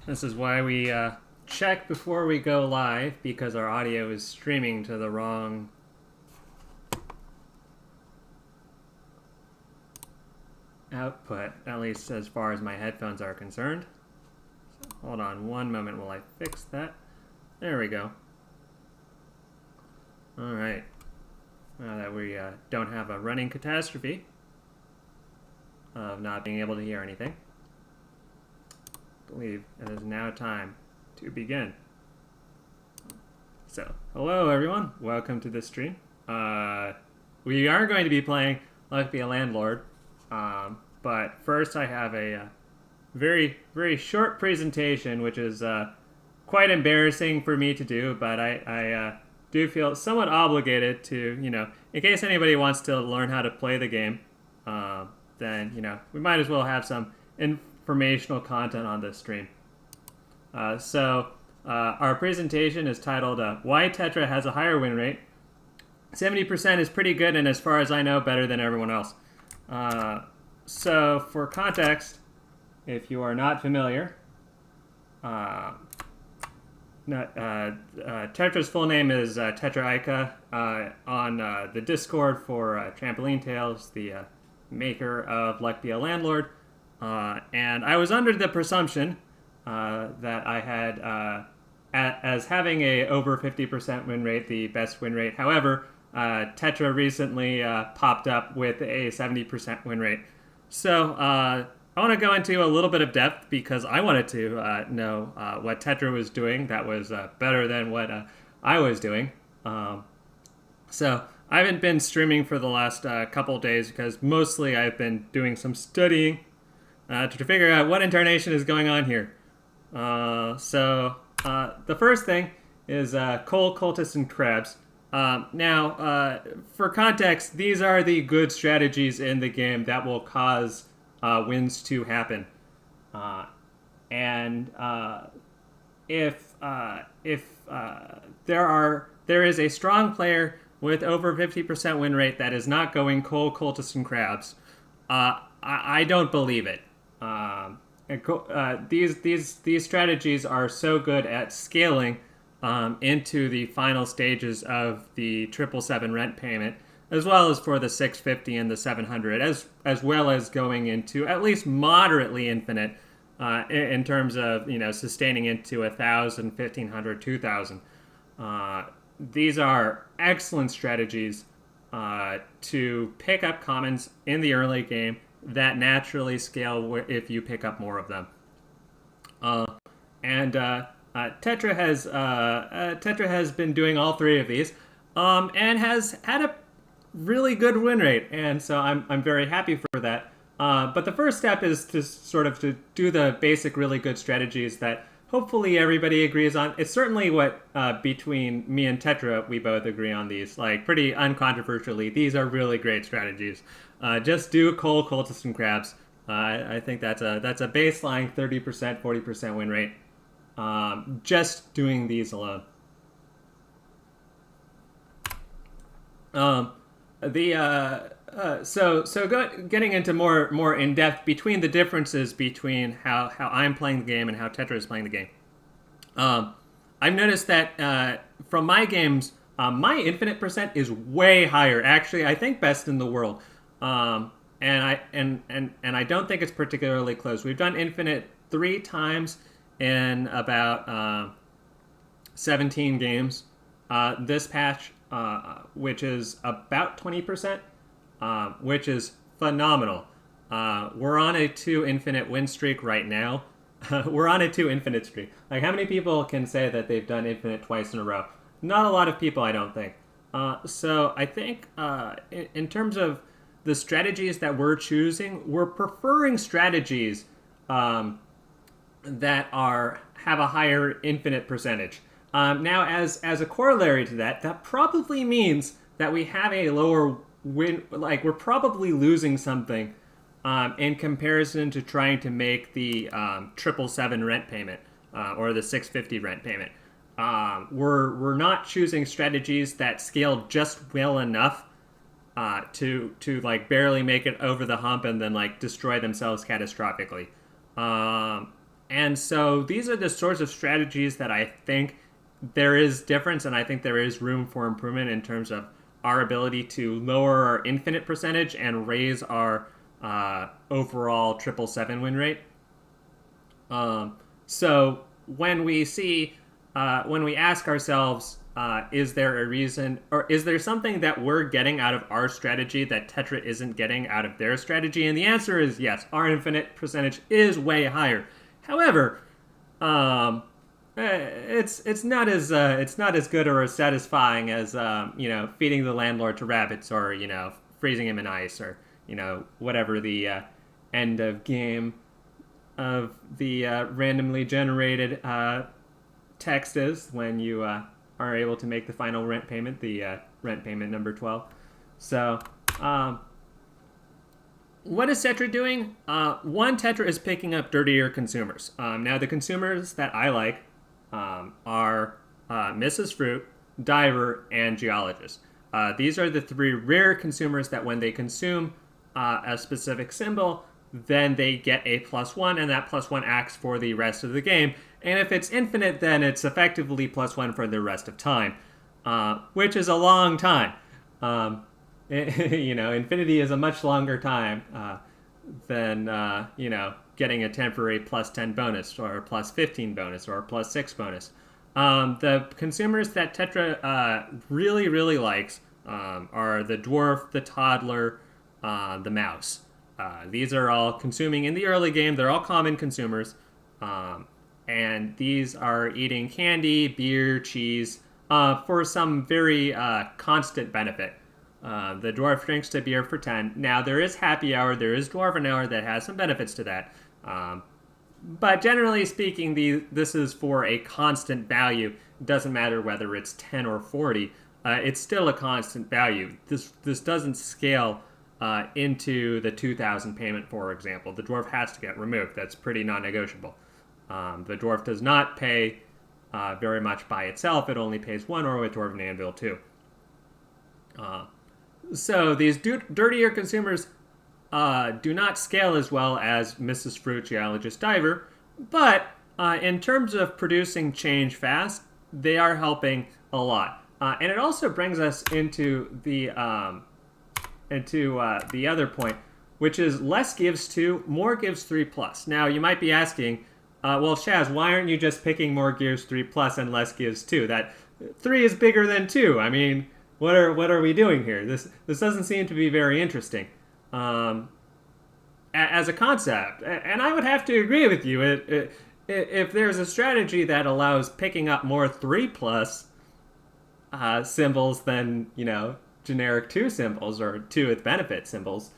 This is why we check before we go live, because our audio is streaming to the wrong output, at least as far as my headphones are concerned. So hold on one moment while I fix that. There we go. All right. Now that we don't have a running catastrophe of not being able to hear anything, I believe it is now time to begin. So, hello everyone. Welcome to this stream. We are going to be playing Luck Be a Landlord, but first I have a very, very short presentation, which is quite embarrassing for me to do, but I do feel somewhat obligated to, in case anybody wants to learn how to play the game, then, we might as well have some informational content on this stream. Our presentation is titled Why Tetra Has a Higher Win Rate. 70% is pretty good, and as far as I know, better than everyone else. So for context, if you are not familiar, Tetra's full name is Tetra Ica. On the Discord for Trampoline Tales, the maker of Luck Be a Landlord. And I was under the presumption that I had, as having a over 50% win rate, the best win rate. However, Tetra recently popped up with a 70% win rate. So I want to go into a little bit of depth because I wanted to know what Tetra was doing that was better than what I was doing. So I haven't been streaming for the last couple days because mostly I've been doing some studying to figure out what incarnation is going on here. The first thing is Coal, Cultists, and Crabs. Now, for context, these are the good strategies in the game that will cause wins to happen. If there is a strong player with over 50% win rate that is not going Coal, Cultists, and Crabs, I don't believe it. These strategies are so good at scaling into the final stages of the 777 rent payment, as well as for the 650 and the 700, as well as going into at least moderately infinite in terms of sustaining into 1,000, 1,500, 2,000. These are excellent strategies to pick up commons in the early game that naturally scale if you pick up more of them. Tetra has been doing all three of these, and has had a really good win rate, and so I'm very happy for that. But the first step is to do the basic really good strategies that hopefully everybody agrees on. It's certainly what between me and Tetra we both agree on these. Like pretty uncontroversially, these are really great strategies. Just do Coal, Cultists, and Crabs. I think that's a baseline 30%, 40% win rate. Just doing these alone. Getting into more in depth between the differences between how I'm playing the game and how Tetra is playing the game. I've noticed that from my games, my infinite percent is way higher. Actually, I think best in the world. And I don't think it's particularly close. We've done infinite 3 times in about 17 games. This patch, which is about 20%, which is phenomenal. We're on a 2 infinite win streak right now. We're on a 2 infinite streak. Like, how many people can say that they've done infinite twice in a row? Not a lot of people, I don't think. So I think in terms of the strategies that we're choosing, we're preferring strategies that have a higher infinite percentage. Now, as a corollary to that, that probably means that we have a lower win. Like, we're probably losing something in comparison to trying to make the 777 rent payment or the 650 rent payment. We're not choosing strategies that scale just well enough to barely make it over the hump and then destroy themselves catastrophically. And so these are the sorts of strategies that I think there is difference, and I think there is room for improvement in terms of our ability to lower our infinite percentage and raise our overall 777 win rate. So when we ask ourselves, is there a reason, or is there something that we're getting out of our strategy that Tetra isn't getting out of their strategy? And the answer is yes. Our infinite percentage is way higher. However, it's not as good or as satisfying as feeding the landlord to rabbits, or freezing him in ice, or whatever the end of game of the randomly generated text is when you are able to make the final rent payment, the rent payment number 12. So, what is Tetra doing? One, Tetra is picking up dirtier consumers. Now, the consumers that I like are Mrs. Fruit, Diver, and Geologist. These are the three rare consumers that when they consume a specific symbol, then they get a +1, and that +1 acts for the rest of the game. And if it's infinite, then it's effectively +1 for the rest of time, which is a long time. Infinity is a much longer time than getting a temporary +10 bonus, or +15 bonus, or +6 bonus. The consumers that Tetra really, really likes are the dwarf, the toddler, the mouse. These are all consuming in the early game. They're all common consumers. And these are eating candy, beer, cheese for some very constant benefit. The dwarf drinks the beer for 10. Now, there is happy hour. There is dwarven hour that has some benefits to that. But generally speaking, this is for a constant value. It doesn't matter whether it's 10 or 40. It's still a constant value. This doesn't scale into the 2,000 payment, for example. The dwarf has to get removed. That's pretty non-negotiable. The dwarf does not pay very much by itself. It only pays 1, or with Dwarven Anvil 2. So these dirtier consumers do not scale as well as Mrs. Fruit, Geologist, Diver, but in terms of producing change fast, they are helping a lot. And it also brings us into the other point, which is less gives 2, more gives 3+. Now, you might be asking, well, Shaz, why aren't you just picking more gives 3+ and less gives 2? That 3 is bigger than 2. I mean, what are we doing here? This doesn't seem to be very interesting as a concept. And I would have to agree with you. If there's a strategy that allows picking up more 3+ symbols than generic 2 symbols, or 2 with benefit symbols,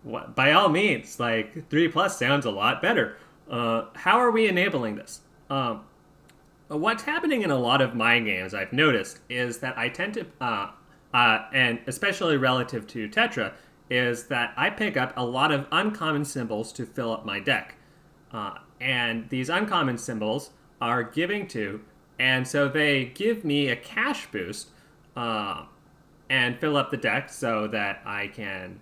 by all means, like 3+ sounds a lot better. How are we enabling this? What's happening in a lot of my games, I've noticed, is that I tend to, and especially relative to Tetra, is that I pick up a lot of uncommon symbols to fill up my deck. And these uncommon symbols are giving 2, and so they give me a cash boost and fill up the deck so that I can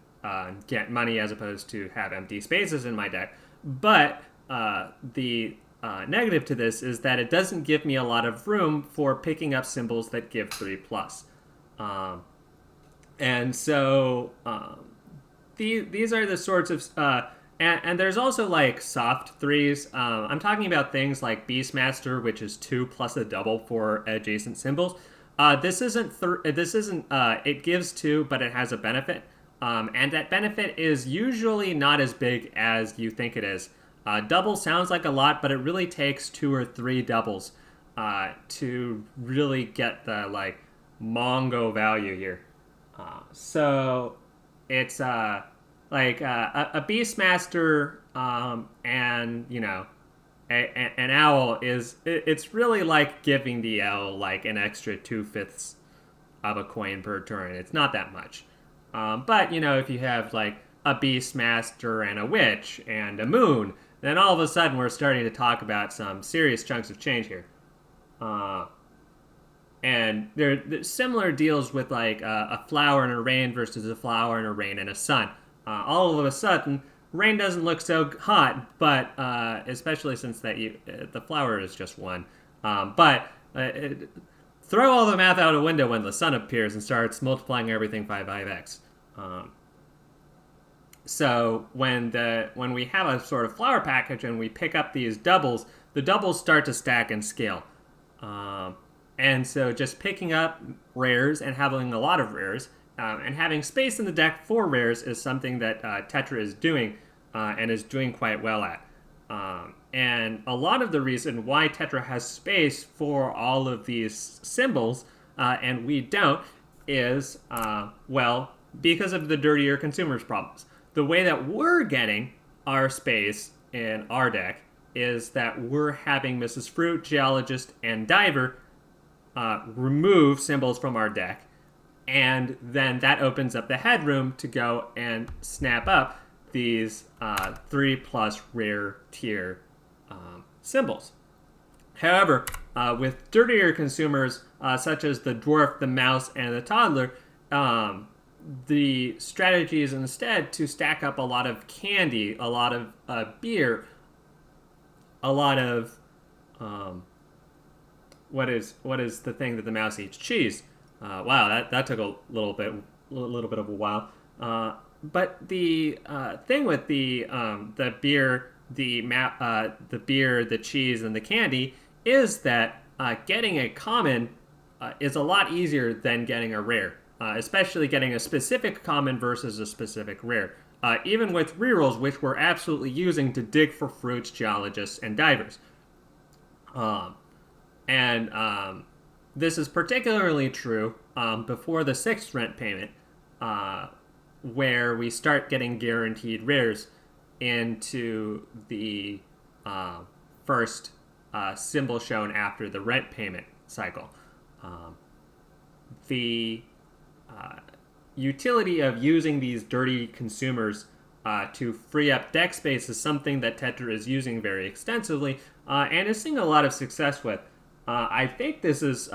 get money as opposed to have empty spaces in my deck. But the negative to this is that it doesn't give me a lot of room for picking up symbols that give 3+. And so these are the sorts of... and there's also like soft 3s. I'm talking about things like Beastmaster, which is 2 plus a double for adjacent symbols. This isn't... it gives 2, but it has a benefit. And that benefit is usually not as big as you think it is. Double sounds like a lot, but it really takes 2 or 3 doubles to really get the Mongo value here. So it's a Beastmaster and an owl it's really like giving the owl like an extra 2/5 of a coin per turn. It's not that much. But if you have like a Beastmaster and a witch and a moon, then all of a sudden we're starting to talk about some serious chunks of change here. And there's similar deals with like a flower and a rain versus a flower and a rain and a sun. All of a sudden, rain doesn't look so hot, but especially since the flower is just one. Throw all the math out a window when the sun appears and starts multiplying everything by 5x. So when we have a sort of flower package and we pick up these doubles, the doubles start to stack and scale. And so just picking up rares and having a lot of rares and having space in the deck for rares is something that Tetra is doing and is doing quite well at. And a lot of the reason why Tetra has space for all of these symbols and we don't is, because of the dirtier consumers problems. The way that we're getting our space in our deck is that we're having Mrs. Fruit, Geologist, and Diver remove symbols from our deck, and then that opens up the headroom to go and snap up these 3+ rare tier symbols. However, with dirtier consumers such as the dwarf, the mouse, and the toddler, the strategy is instead to stack up a lot of candy, a lot of beer, a lot of what is the thing that the mouse eats? Cheese. Wow, that took a little bit of a while. But the thing with the beer, the cheese, and the candy is that getting a common is a lot easier than getting a rare, especially getting a specific common versus a specific rare. Even with rerolls, which we're absolutely using to dig for fruits, geologists, and divers. This is particularly true before the 6th rent payment, where we start getting guaranteed rares into the first symbol shown after the rent payment cycle. The utility of using these dirty consumers to free up deck space is something that Tetra is using very extensively and is seeing a lot of success with. I think this is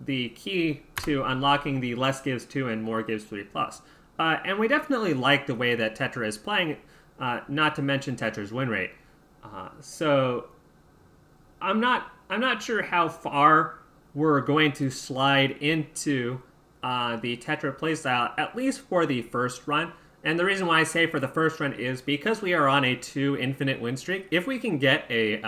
the key to unlocking the less gives 2 and more gives 3+. And we definitely like the way that Tetra is playing, not to mention Tetra's win rate. So I'm not sure how far we're going to slide into the Tetra playstyle, at least for the first run. And the reason why I say for the first run is because we are on a 2 infinite win streak. If we can get a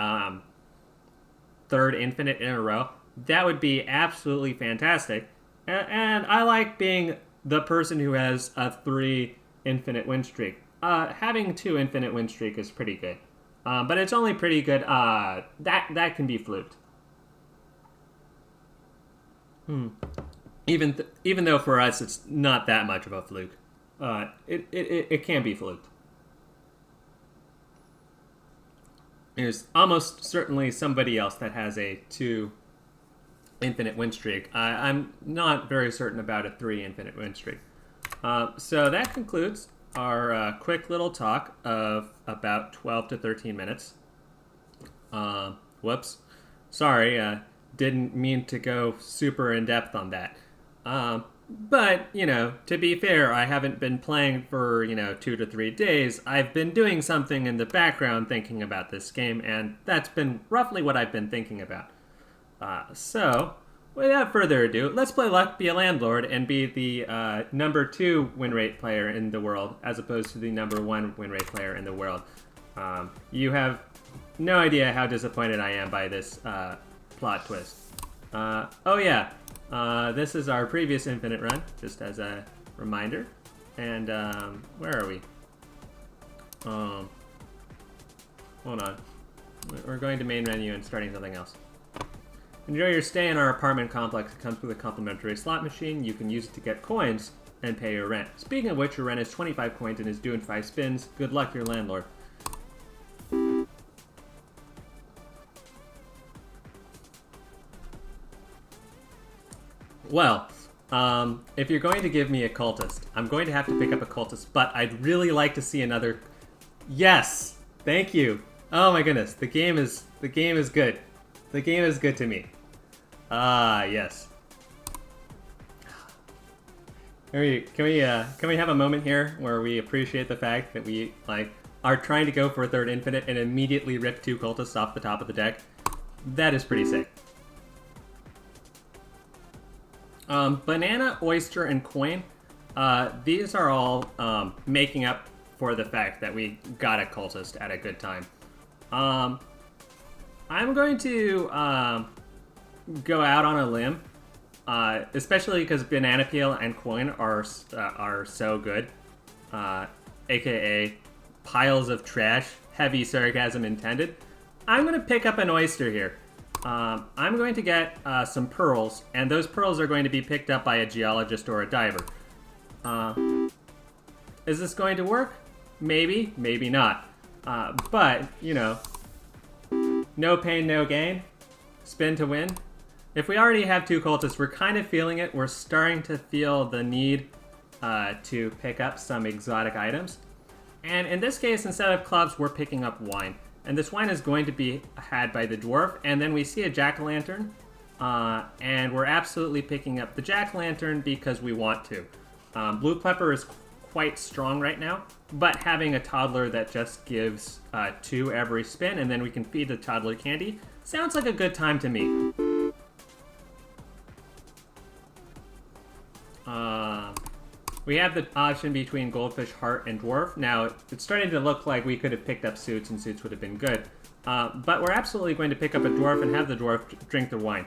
3rd infinite in a row, that would be absolutely fantastic. And I like being the person who has a 3 infinite win streak. Having 2 infinite win streak is pretty good. But it's only pretty good. That can be fluked. Even though for us it's not that much of a fluke, it can be fluked. There's almost certainly somebody else that has a 2 infinite win streak. I'm not very certain about a 3 infinite win streak. So that concludes our quick little talk of about 12 to 13 minutes. Whoops. Sorry, didn't mean to go super in-depth on that. But, to be fair, I haven't been playing for, 2 to 3 days. I've been doing something in the background thinking about this game, and that's been roughly what I've been thinking about. So, without further ado, let's play Luck Be a Landlord and be the number 2 win rate player in the world, as opposed to the number 1 win rate player in the world. You have no idea how disappointed I am by this plot twist. This is our previous infinite run, just as a reminder. And, where are we? Hold on. We're going to main menu and starting something else. Enjoy your stay in our apartment complex. It comes with a complimentary slot machine. You can use it to get coins and pay your rent. Speaking of which, your rent is 25 coins and is due in 5 spins. Good luck, your landlord. Well, if you're going to give me a cultist, I'm going to have to pick up a cultist, but I'd really like to see another... Yes! Thank you! Oh my goodness, the game is good. The game is good to me. Ah, yes. Can we have a moment here where we appreciate the fact that we, are trying to go for a third infinite and immediately rip 2 cultists off the top of the deck. That is pretty sick. Banana, oyster, and coin. These are all making up for the fact that we got a cultist at a good time. I'm going to go out on a limb, especially because banana peel and coin are so good, aka piles of trash. Heavy sarcasm intended. I'm going to pick up an oyster here. I'm going to get some pearls, and those pearls are going to be picked up by a geologist or a diver. Is this going to work? Maybe, maybe not. But, you know, no pain, no gain. Spin to win. If we already have 2 cultists, we're kind of feeling it. We're starting to feel the need to pick up some exotic items. And in this case, instead of clubs, we're picking up wine. And this wine is going to be had by the dwarf. And then we see a jack-o'-lantern. And we're absolutely picking up the jack-o'-lantern because we want to. Blue pepper is quite strong right now. But having a toddler that just gives 2 every spin and then we can feed the toddler candy sounds like a good time to me. We have the option between goldfish, heart, and dwarf. Now, it's starting to look like we could have picked up suits, and suits would have been good. But we're absolutely going to pick up a dwarf and have the dwarf drink the wine.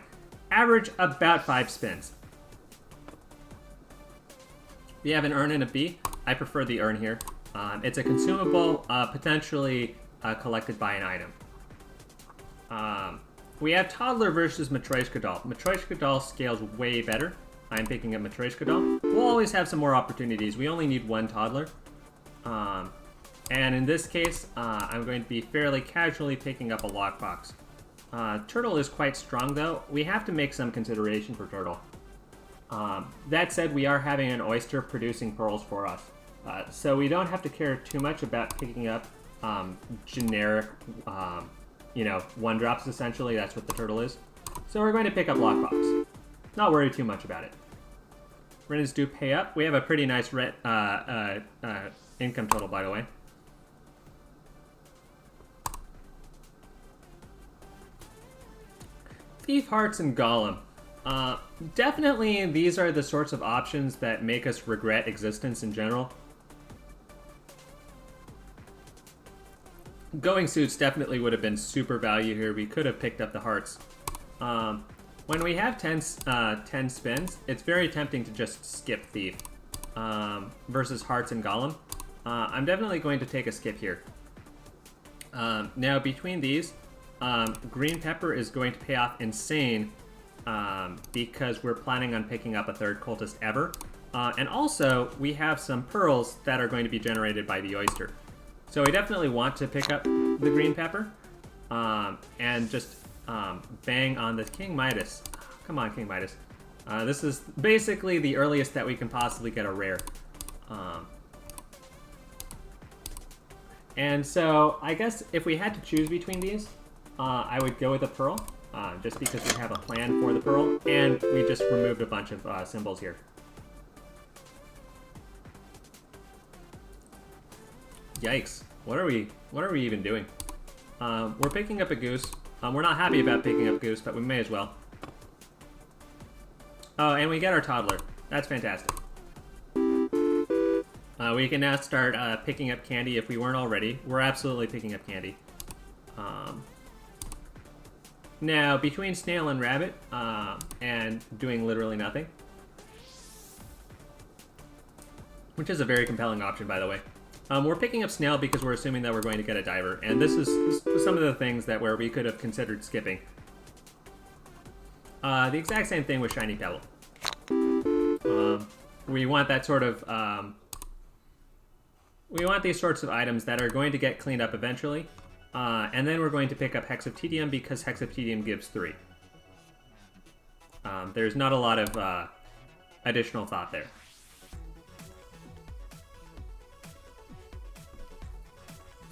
Average about 5 spins. We have an urn and a bee. I prefer the urn here. It's a consumable, potentially collected by an item. We have toddler versus Matryoshka doll. Matryoshka doll scales way better. I'm picking up Matryoshka doll. We'll always have some more opportunities. We only need 1 toddler. And in this case, I'm going to be fairly casually picking up a lockbox. Turtle is quite strong, though. We have to make some consideration for Turtle. That said, we are having an oyster producing pearls for us. So we don't have to care too much about picking up generic, you know, 1-drops, essentially. That's what the turtle is. So we're going to pick up lockbox. Not worry too much about it. Rents do pay up. We have a pretty nice income total, by the way. Thief Hearts and Golem. Definitely these are the sorts of options that make us regret existence in general. Going suits definitely would have been super value here. We could have picked up the hearts. When we have 10 spins, it's very tempting to just skip Thief versus Hearts and Golem. I'm definitely going to take a skip here. Now, between these, Green Pepper is going to pay off insane because we're planning on picking up a 3rd cultist ever. And also, we have some pearls that are going to be generated by the oyster. So we definitely want to pick up the Green Pepper and just bang on the King Midas. Come on, King Midas. This is basically the earliest that we can possibly get a rare. And so I guess if we had to choose between these, I would go with a Pearl, just because we have a plan for the Pearl, and we just removed a bunch of symbols here. Yikes. What are we even doing? We're picking up a goose. We're not happy about picking up goose, but we may as well. Oh, and we get our toddler. That's fantastic. We can now start picking up candy if we weren't already. We're absolutely picking up candy. Now, between snail and rabbit, and doing literally nothing, which is a very compelling option, by the way. We're picking up snail because we're assuming that we're going to get a diver, and this is some of the things that where we could have considered skipping. The exact same thing with shiny pebble. We want that sort of we want these sorts of items that are going to get cleaned up eventually, and then we're going to pick up Hexaptedium because Hexaptedium gives 3. There's not a lot of additional thought there.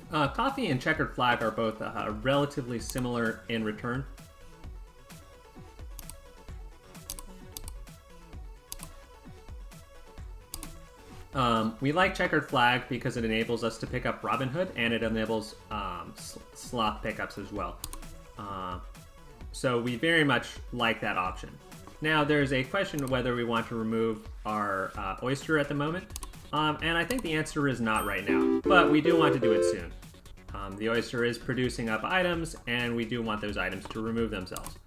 Coffee and Checkered Flag are both relatively similar in return. We like checkered flag because it enables us to pick up Robin Hood, and it enables sloth pickups as well. So we very much like that option. Now there's a question of whether we want to remove our oyster at the moment, and I think the answer is not right now, but we do want to do it soon. The oyster is producing up items, and we do want those items to remove themselves.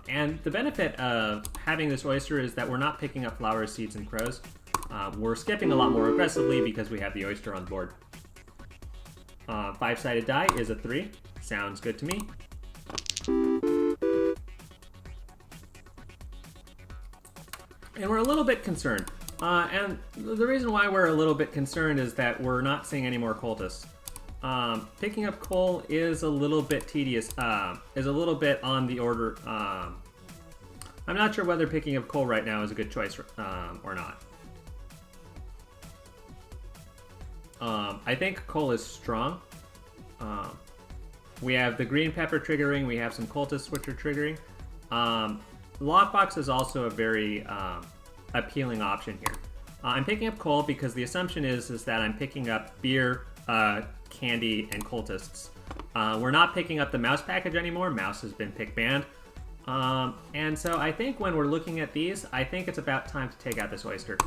And the benefit of having this oyster is that we're not picking up flowers, seeds, and crows. We're skipping a lot more aggressively because we have the oyster on board. 5-sided die is a 3. Sounds good to me. And we're a little bit concerned. And the reason why we're a little bit concerned is that we're not seeing any more cultists. Picking up coal is a little bit tedious, is a little bit on the order. I'm not sure whether picking up coal right now is a good choice or not. I think coal is strong. We have the green pepper triggering, we have some cultists which are triggering. Lockbox is also a very appealing option here. I'm picking up coal because the assumption is that I'm picking up beer, candy, and cultists. We're not picking up the mouse package anymore. Mouse has been pick banned. And so I think when we're looking at these, I think it's about time to take out this oyster.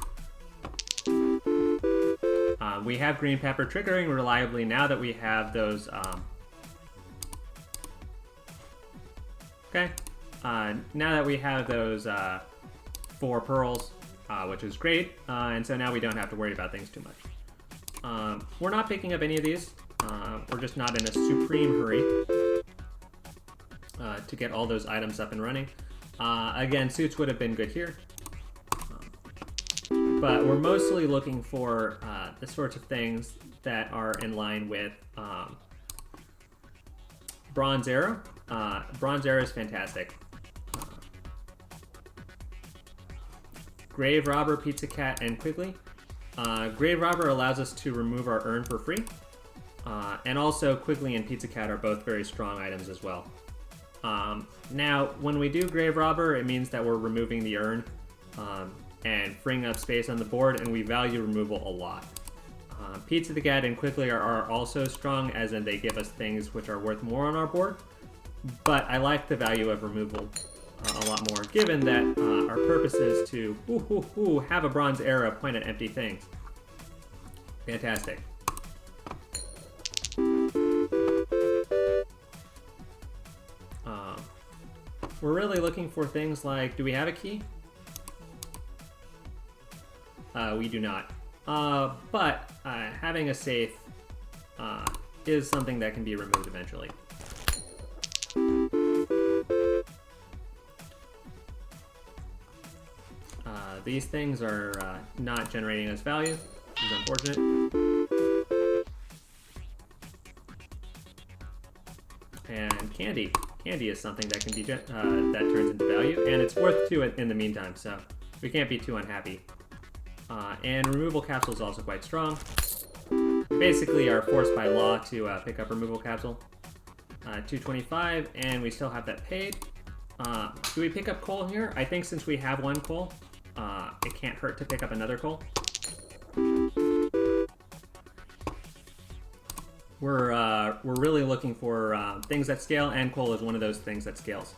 We have green pepper triggering reliably now that we have those. Okay. Now that we have those 4 pearls, which is great, and so now we don't have to worry about things too much. We're not picking up any of these. We're just not in a supreme hurry to get all those items up and running. Again, suits would have been good here. But we're mostly looking for the sorts of things that are in line with Bronze Arrow. Bronze Arrow is fantastic. Grave Robber, Pizza Cat, and Quigley. Grave Robber allows us to remove our urn for free. And also Quigley and Pizza Cat are both very strong items as well. Now, when we do Grave Robber, it means that we're removing the urn and freeing up space on the board, and we value removal a lot. Pizza the Cat and Quigley are also strong, as in they give us things which are worth more on our board, but I like the value of removal a lot more, given that our purpose is to have a Bronze Arrow point at empty things. Fantastic. We're really looking for things like, do we have a key? We do not. But having a safe is something that can be removed eventually. These things are not generating us value, which is unfortunate. And candy. Candy is something that can be that turns into value, and it's worth 2 in the meantime, so we can't be too unhappy. And removal capsule is also quite strong. Basically, are forced by law to pick up removal capsule. 225, and we still have that paid. Do we pick up coal here? I think since we have 1 coal, it can't hurt to pick up another coal. We're really looking for things that scale, and coal is one of those things that scales.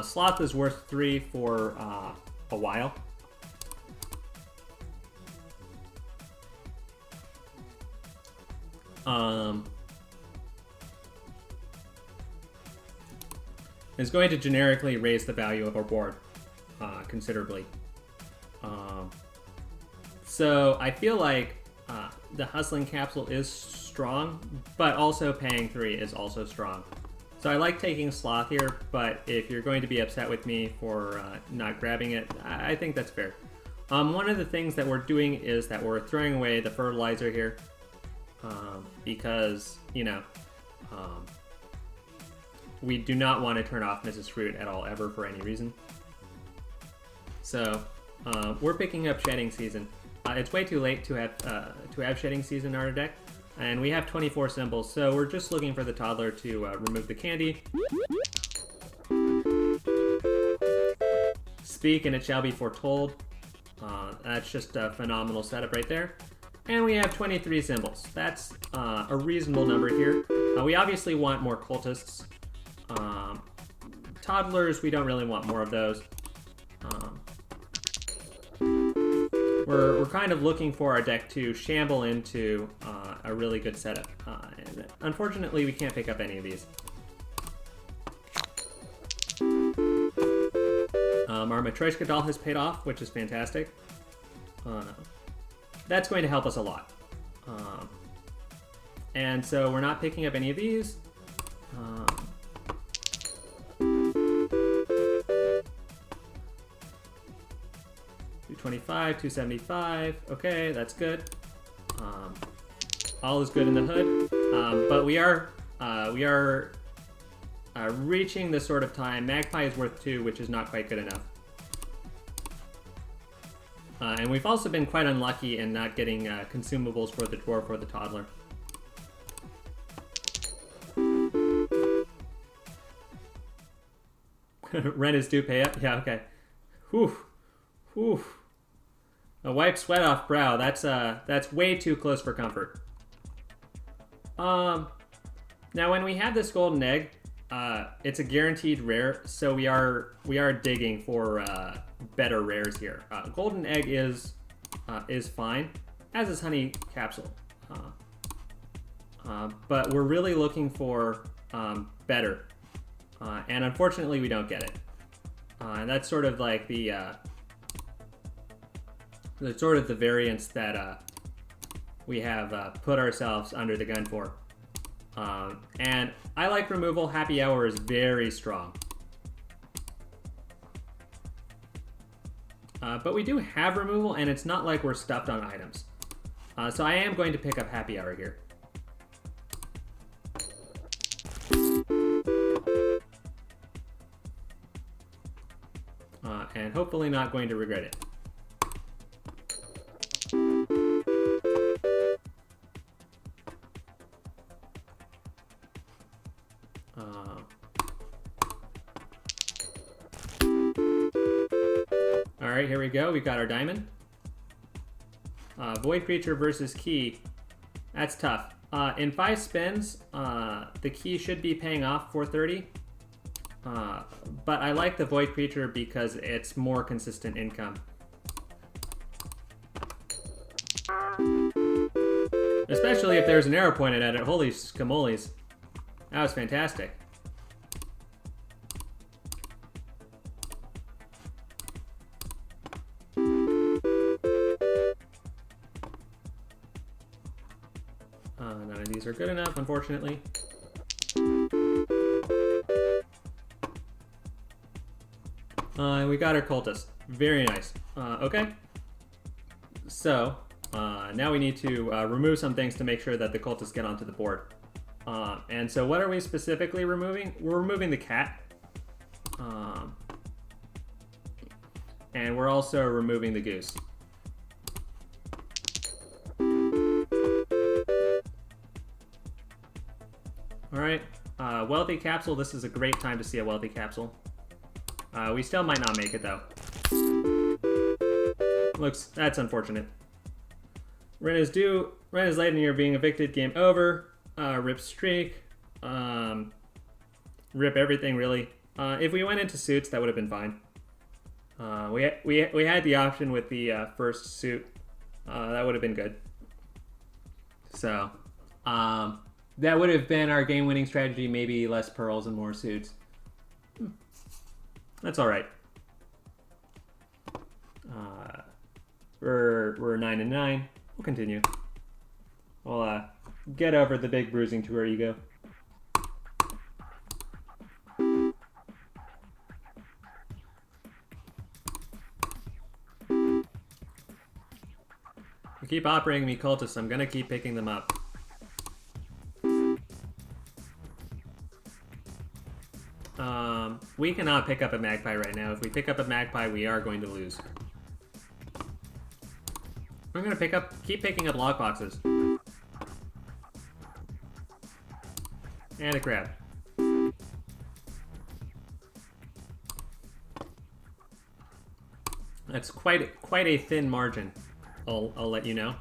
Sloth is worth 3 for a while. Is going to generically raise the value of our board considerably. So I feel like the Hustling Capsule is strong, but also paying 3 is also strong. So I like taking Sloth here, but if you're going to be upset with me for not grabbing it, I think that's fair. One of the things that we're doing is that we're throwing away the fertilizer here because, you know, we do not want to turn off Mrs. Fruit at all, ever, for any reason. So we're picking up Shedding Season. It's way too late to have Shedding Season in our deck, and we have 24 symbols, so we're just looking for the toddler to remove the candy. Speak and it shall be foretold. That's just a phenomenal setup right there. And we have 23 symbols. That's a reasonable number here. We obviously want more cultists. Toddlers, we don't really want more of those. We're kind of looking for our deck to shamble into a really good setup. And unfortunately, we can't pick up any of these. Our Matryoshka doll has paid off, which is fantastic. That's going to help us a lot. And so we're not picking up any of these. 225, 275. Okay, that's good. All is good in the hood. But we are reaching the sort of time. Magpie is worth 2, which is not quite good enough. And we've also been quite unlucky in not getting consumables for the dwarf or the toddler. Rent is due, pay up? Yeah, okay. Whew. Whew. A wipe sweat off brow. That's way too close for comfort. Now when we have this golden egg, it's a guaranteed rare, so we are digging for better rares here. Golden egg is fine, as is honey capsule, but we're really looking for better, and unfortunately we don't get it. And that's sort of like the variance that we have put ourselves under the gun for. And I like removal. Happy Hour is very strong. But we do have removal, and it's not like we're stuffed on items. So I am going to pick up Happy Hour here. And hopefully not going to regret it. Alright, here we go. We've got our diamond. Void Creature versus Key. That's tough. In 5 spins, the Key should be paying off 430. But I like the Void Creature because it's more consistent income. Especially if there's an arrow pointed at it. Holy scamoles. That was fantastic. None of these are good enough, unfortunately. We got our cultist. Very nice. Okay. So, now we need to remove some things to make sure that the cultists get onto the board. And so what are we specifically removing? We're removing the cat. And we're also removing the goose. Alright, Wealthy Capsule. This is a great time to see a Wealthy Capsule. We still might not make it, though. That's unfortunate. Rent is due. Rent is late and you're being evicted. Game over. Rip streak. Rip everything, really. If we went into suits, that would have been fine. We had the option with the first suit. That would have been good. So, that would have been our game-winning strategy. Maybe less pearls and more suits. That's all right. We're 9-9. We'll continue. We'll get over the big bruising to our ego. We keep operating me cultists. I'm gonna keep picking them up. We cannot pick up a magpie right now. If we pick up a magpie, we are going to lose. I'm gonna keep picking up lockboxes. And a crab. That's quite a thin margin. I'll let you know.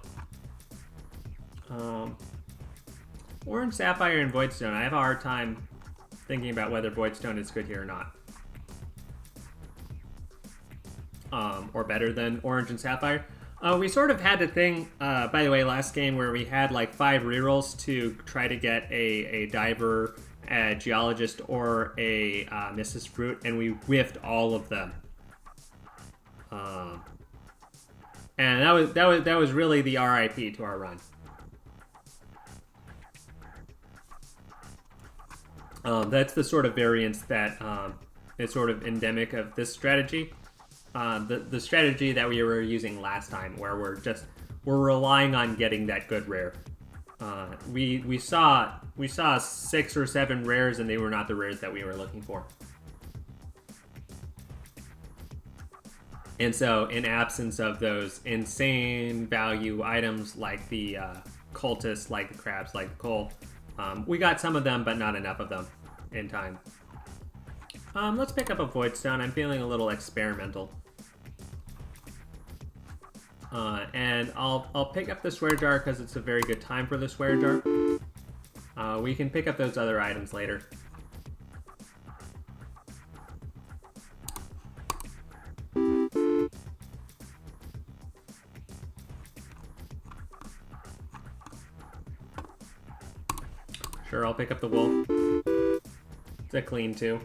Orange Sapphire and Voidstone. I have a hard time thinking about whether Voidstone is good here or not. Or better than Orange and Sapphire. We sort of had the thing, by the way, last game where we had like 5 rerolls to try to get a diver, a geologist, or a Mrs. Fruit, and we whiffed all of them. And that was really the RIP to our run. That's the sort of variance that is sort of endemic of this strategy. The strategy that we were using last time, where we're relying on getting that good rare. We saw 6 or 7 rares, and they were not the rares that we were looking for. And so, in absence of those insane value items like the cultists, like the crabs, like the coal, we got some of them, but not enough of them in time. Let's pick up a Voidstone. I'm feeling a little experimental. And I'll pick up the Swear Jar because it's a very good time for the Swear Jar. We can pick up those other items later. Sure, I'll pick up the wolf. It's a clean 2.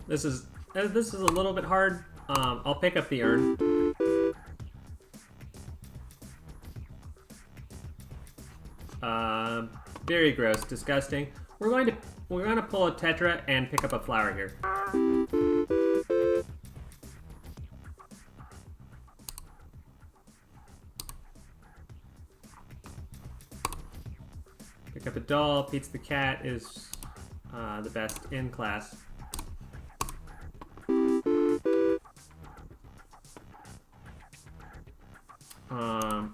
This is a little bit hard. I'll pick up the urn. Very gross, disgusting. We're going to pull a Tetra and pick up a flower here. Pick up a doll. Pete's the cat is the best in class.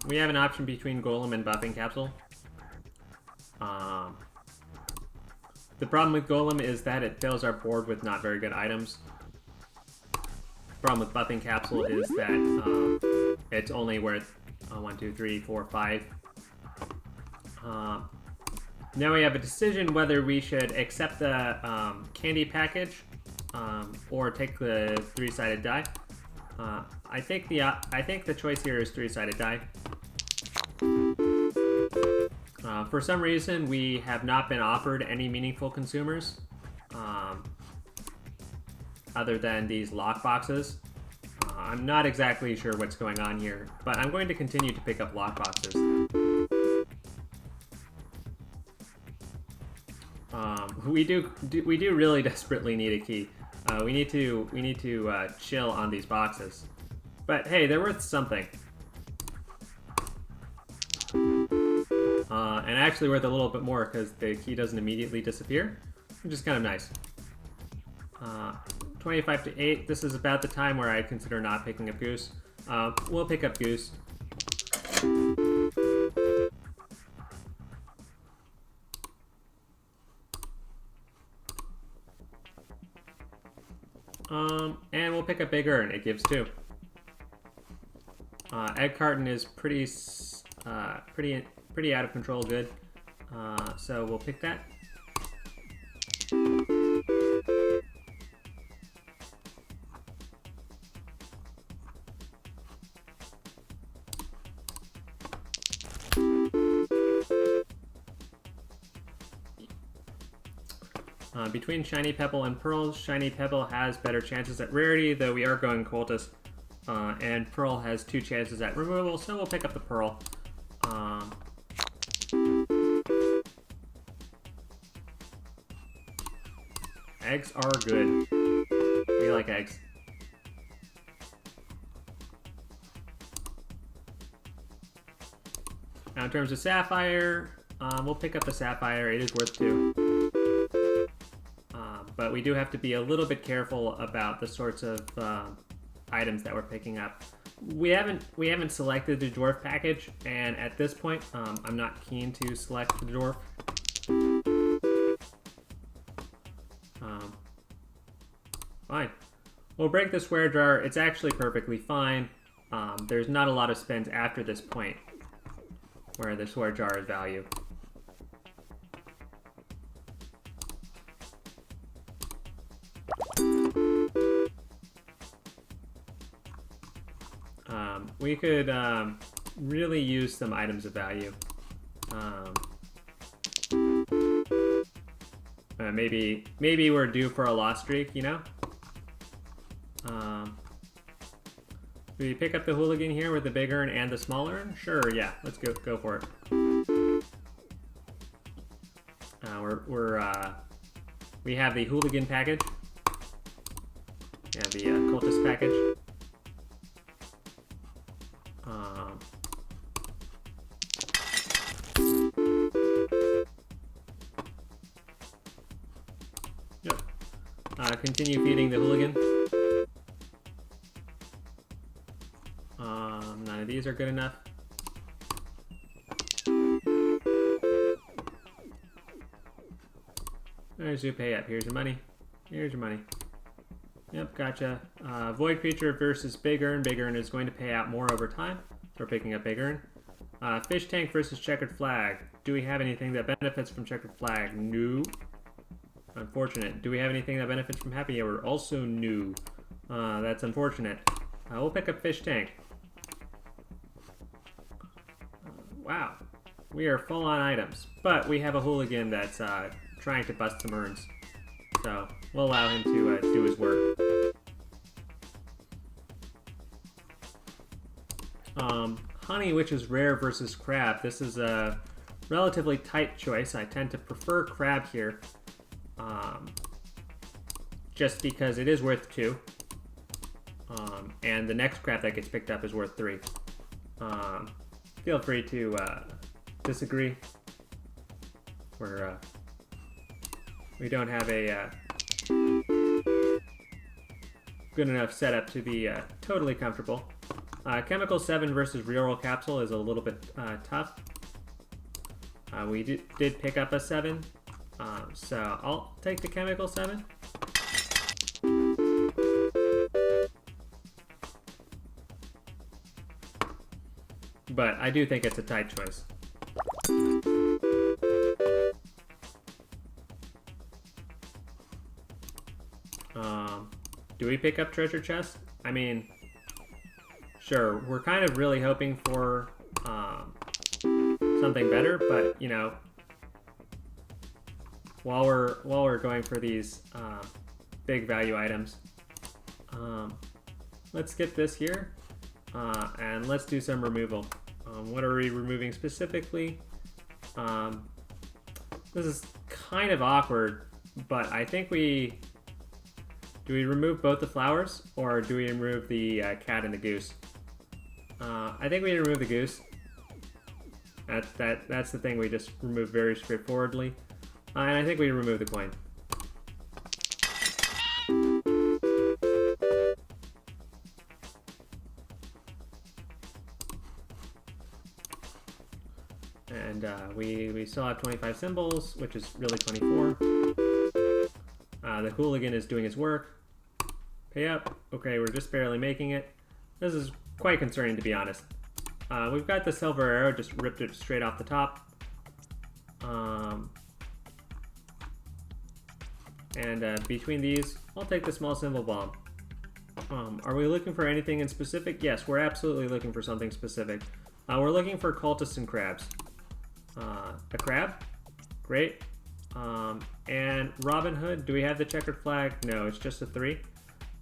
We have an option between Golem and Buffing Capsule. The problem with Golem is that it fills our board with not very good items. The problem with Buffing Capsule is that it's only worth 1, 2, 3, 4, 5. Now we have a decision whether we should accept the candy package or take the 3-sided die. I think the choice here is 3-sided die. For some reason, we have not been offered any meaningful consumers other than these lock boxes. I'm not exactly sure what's going on here, but I'm going to continue to pick up lock boxes. We do really desperately need a key. We need to chill on these boxes. But hey, they're worth something. And actually worth a little bit more because the key doesn't immediately disappear, which is kind of nice. 25 to 8. This is about the time where I consider not picking up Goose. We'll pick up Goose. And we'll pick up Big Urn. It gives 2. Egg Carton is pretty out of control good. So we'll pick that. Between Shiny Pebble and Pearl, Shiny Pebble has better chances at rarity, though we are going Cultist. And Pearl has 2 chances at removal, so we'll pick up the Pearl. Eggs are good. We like eggs. Now in terms of Sapphire, we'll pick up the Sapphire. It is worth 2. But we do have to be a little bit careful about the sorts of items that we're picking up. We haven't selected the dwarf package, and at this point, I'm not keen to select the dwarf. Fine. We'll break the swear jar. It's actually perfectly fine. There's not a lot of spins after this point where the swear jar is value. We could really use some items of value. Maybe we're due for a lost streak, you know? Do we pick up the hooligan here with the big urn and the small urn? Sure, yeah, let's go for it. We have the hooligan package. Yeah, the cultist package. Yep. Continue feeding the hooligan. None of these are good enough. There's your pay up. Here's your money. Here's your money. Yep, gotcha. Void creature versus big urn. Big urn is going to pay out more over time. So we're picking up big urn. Fish tank versus checkered flag. Do we have anything that benefits from checkered flag? No. Unfortunate. Do we have anything that benefits from happy hour? Also no. That's unfortunate. We'll pick up fish tank. Wow. We are full on items. But we have a hooligan that's trying to bust some urns. So we'll allow him to do his work. Honey, which is rare versus crab. This is a relatively tight choice. I tend to prefer crab here. Just because it is worth 2. And the next crab that gets picked up is worth 3. Feel free to disagree. We don't have a good enough setup to be totally comfortable. Chemical 7 versus reroll capsule is a little bit tough. We did pick up a 7, so I'll take the chemical 7. But I do think it's a tight choice. Do we pick up treasure chest? I mean, sure. We're kind of really hoping for something better, but you know, while we're going for these big value items, let's skip this here and let's do some removal. What are we removing specifically? This is kind of awkward, but I think do we remove both the flowers, or do we remove the cat and the goose? I think we remove the goose. That's the thing we just remove very straightforwardly. And I think we remove the coin. And we still have 25 symbols, which is really 24. The hooligan is doing his work. Pay up. Okay, we're just barely making it. This is quite concerning, to be honest. We've got the silver arrow, just ripped it straight off the top. And between these, I'll take the small symbol bomb. Are we looking for anything in specific? Yes, we're absolutely looking for something specific. We're looking for cultists and crabs. A crab? Great. And Robin Hood, do we have the checkered flag? No, it's just a 3.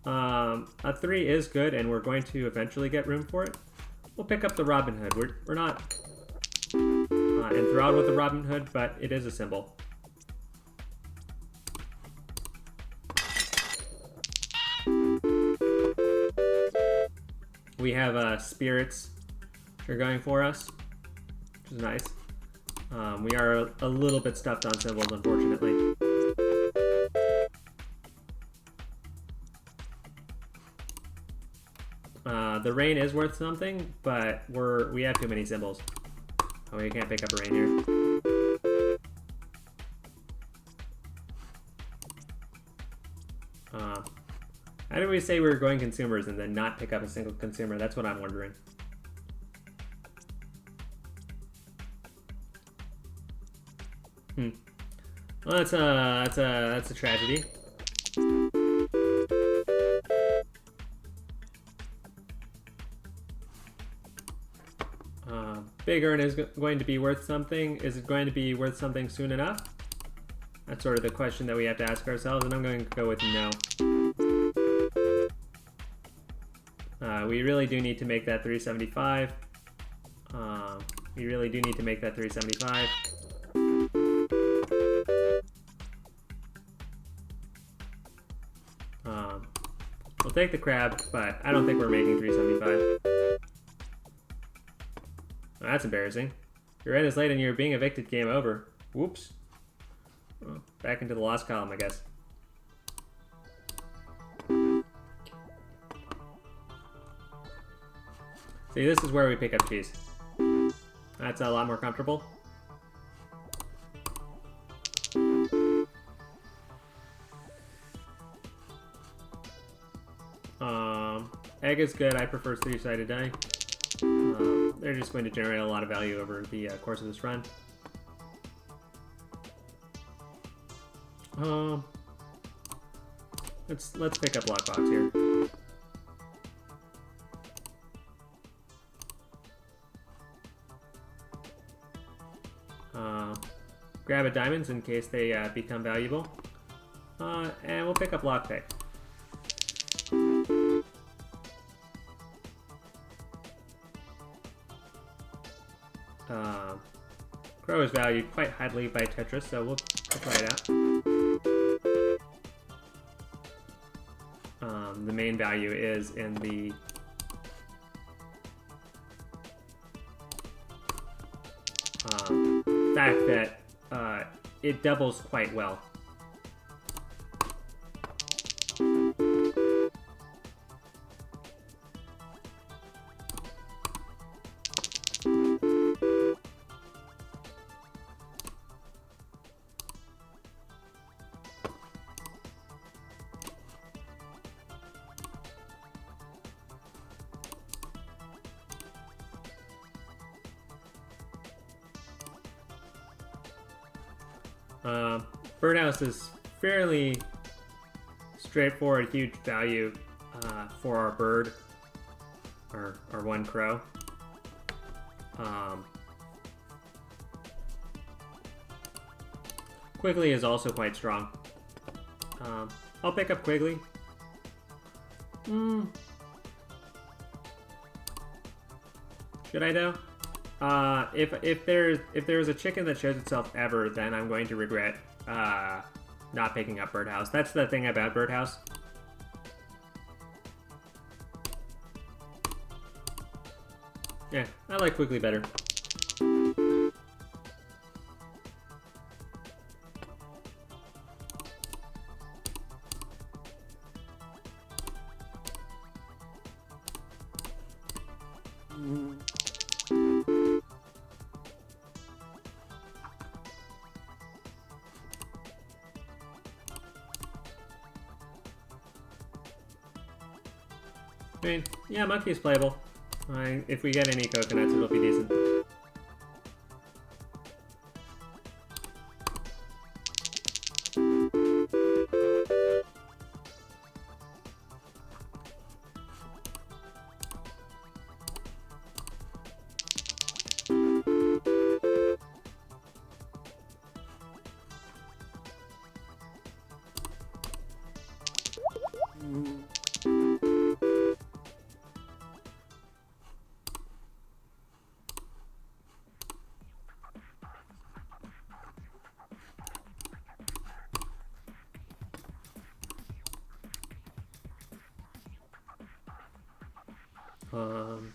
A 3 is good, and we're going to eventually get room for it. We'll pick up the Robin Hood. We're not enthralled with the Robin Hood, but it is a symbol. We have spirits which are going for us, which is nice. We are a little bit stuffed on symbols, unfortunately. The rain is worth something, but we have too many symbols. Oh, we can't pick up a rain here. How do we say we're going consumers and then not pick up a single consumer? That's what I'm wondering. Well, that's a tragedy. Big Earn is going to be worth something. Is it going to be worth something soon enough? That's sort of the question that we have to ask ourselves, and I'm going to go with no. We really do need to make that 375. We really do need to make that 375. We'll take the crab, but I don't think we're making 375. Oh, that's embarrassing. Your rent is late and you're being evicted. Game over. Whoops. Well, back into the lost column, I guess. See, this is where we pick up cheese. That's a lot more comfortable. Egg is good. I prefer three-sided die. They're just going to generate a lot of value over the course of this run. Let's pick up lockbox here. Grab a diamonds in case they become valuable, and we'll pick up lockpick. Crow is valued quite highly by Tetris, so we'll try it out. The main value is in the fact that it doubles quite well. Birdhouse is fairly straightforward, huge value for our bird, our one crow. Quigley is also quite strong. I'll pick up Quigley. Should I though? If there's a chicken that shows itself ever, then I'm going to regret not picking up Birdhouse. That's the thing about Birdhouse. Yeah, I like Quigley better. I mean, yeah, monkey is playable. If we get any coconuts, it'll be decent.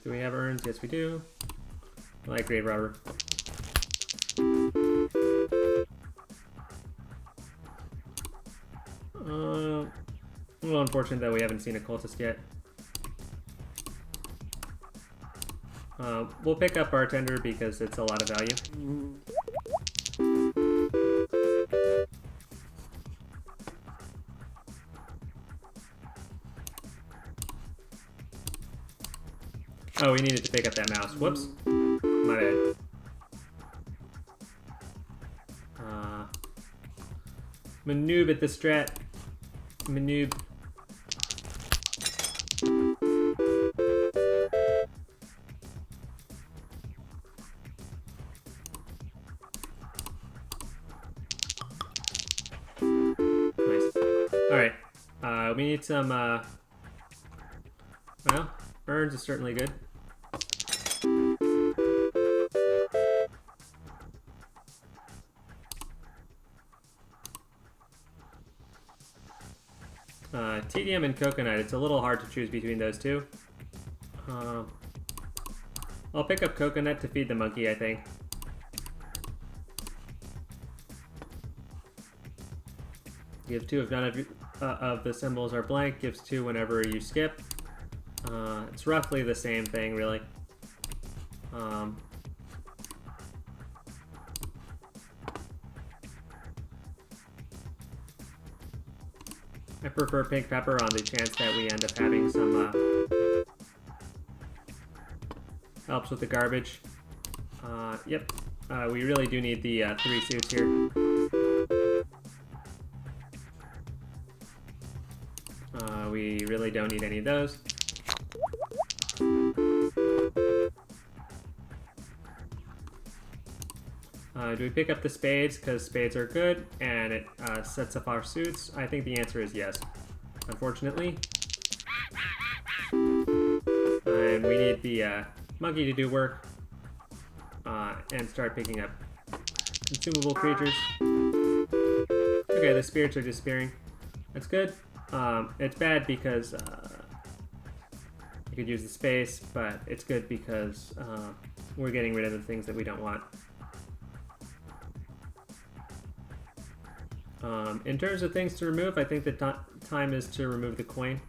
Do we have urns? Yes, we do. I like grave robber. A little unfortunate that we haven't seen a cultist yet. We'll pick up bartender because it's a lot of value. Oh, we needed to pick up that mouse. Whoops. My bad. Manoob at the strat. Manoob. Nice. Alright. We need some, well, urns is certainly good. TDM and coconut, it's a little hard to choose between those two. I'll pick up coconut to feed the monkey, I think. Give 2 if none of the symbols are blank. Gives 2 whenever you skip. It's roughly the same thing, really. I prefer pink pepper on the chance that we end up having some helps with the garbage. Yep, we really do need the 3 suits here. We really don't need any of those. Do we pick up the spades because spades are good and it sets up our suits? I think the answer is yes, unfortunately. And we need the monkey to do work and start picking up consumable creatures. Okay, the spirits are disappearing. That's good. It's bad because you could use the space, but it's good because we're getting rid of the things that we don't want. In terms of things to remove, I think the time is to remove the coin.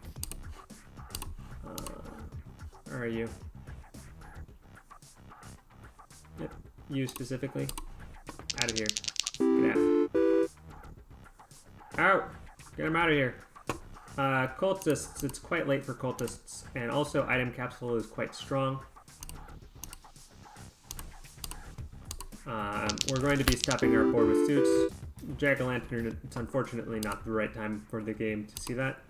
Where are you? Yep, you specifically. Out of here. Get out. Out! Get him out of here. Cultists, it's quite late for cultists, and also item capsule is quite strong. We're going to be stopping our board with suits. Jack-o'-lantern, it's unfortunately not the right time for the game to see that.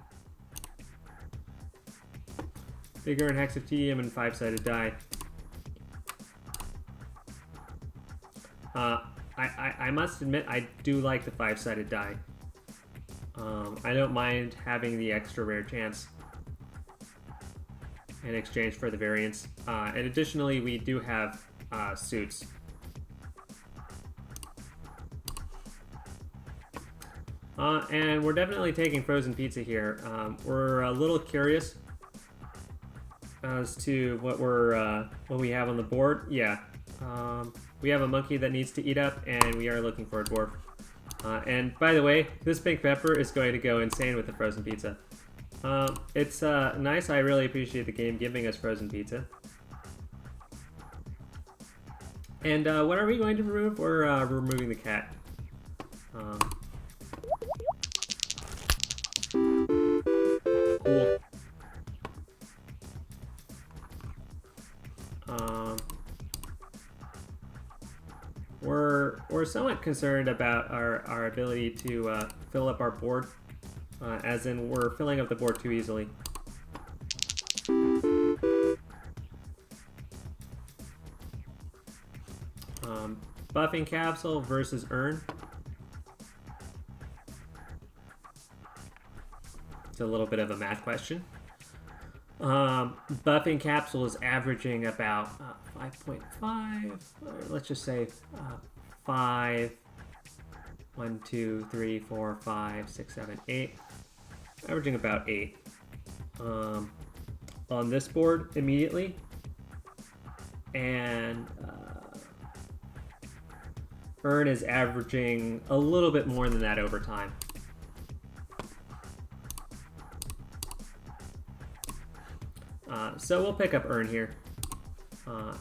Bigger and Hex of TDM and 5-sided die. I must admit, I do like the 5-sided die. I don't mind having the extra rare chance in exchange for the variance. And additionally, we do have suits. And we're definitely taking frozen pizza here. We're a little curious as to what we have on the board. Yeah, we have a monkey that needs to eat up, and we are looking for a dwarf. And by the way, this pink pepper is going to go insane with the frozen pizza. It's nice. I really appreciate the game giving us frozen pizza. And what are we going to remove? We're removing the cat. Cool. We're somewhat concerned about our ability to fill up our board, as in we're filling up the board too easily. Buffing capsule versus urn. It's a little bit of a math question. Buffing capsule is averaging about 5.5, let's just say 5, 1, 2, 3, 4, 5, 6, 7, 8, averaging about 8 on this board immediately, and urn is averaging a little bit more than that over time. So we'll pick up urn here.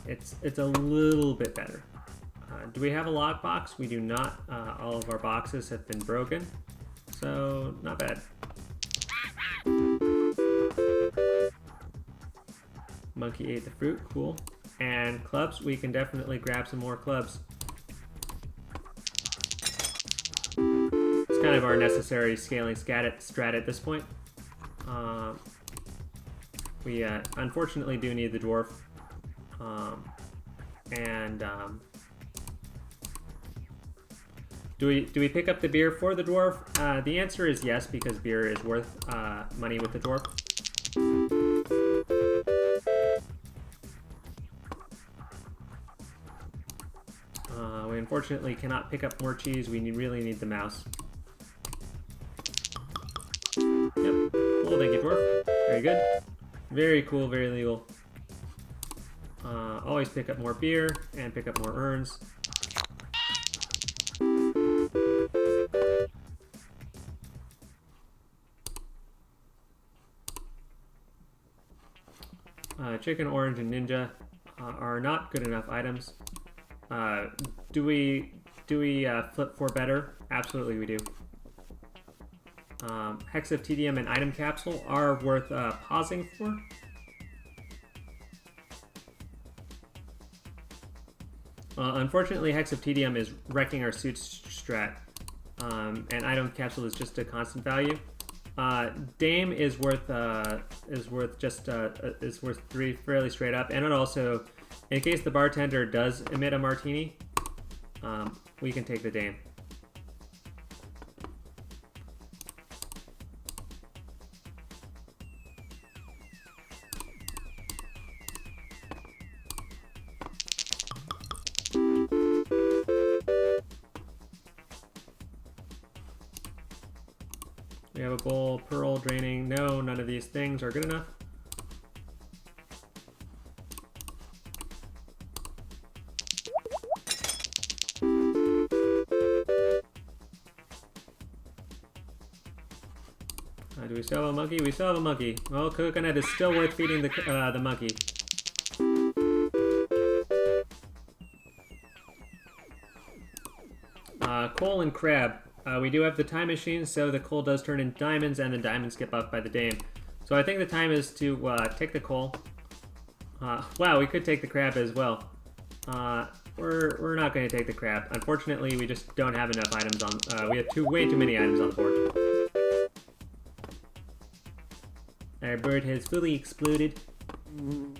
It's a little bit better. Do we have a lockbox? We do not. All of our boxes have been broken, so not bad. Monkey ate the fruit, cool. And clubs, we can definitely grab some more clubs. It's kind of our necessary scaling strat at this point. We unfortunately do need the dwarf. Do we pick up the beer for the dwarf? The answer is yes, because beer is worth money with the dwarf. We unfortunately cannot pick up more cheese. We really need the mouse. Yep. Cool, thank you, dwarf. Very good. Very cool, very legal. Always pick up more beer and pick up more urns. Chicken, orange, and ninja are not good enough items. Do we flip for better? Absolutely we do. Hex of Tedium and Item Capsule are worth pausing for. Unfortunately, Hex of Tedium is wrecking our suit strat, and Item Capsule is just a constant value. Dame is worth 3 fairly straight up, and it also, in case the bartender does emit a martini, we can take the Dame. We have a bowl, pearl, draining. No, none of these things are good enough. Do we still have a monkey? We still have a monkey. Well, coconut is still worth feeding the monkey. Coal and crab. We do have the time machine, so the coal does turn into diamonds, and the diamonds get buffed by the dame. So I think the time is to take the coal. Wow, we could take the crab as well. We're not going to take the crab. Unfortunately, we just don't have enough items on. We have way too many items on the board. Our bird has fully exploded. Ooh.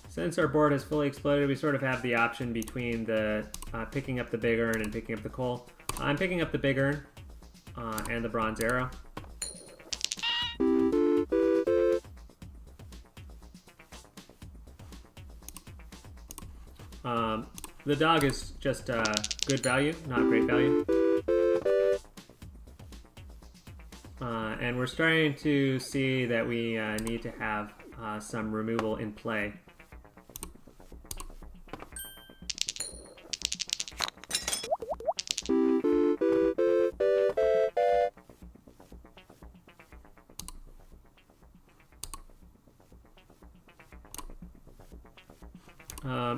Since our board has fully exploded, we sort of have the option between the picking up the big urn and picking up the coal. I'm picking up the big urn and the bronze arrow. The dog is just good value, not great value. And we're starting to see that we need to have some removal in play.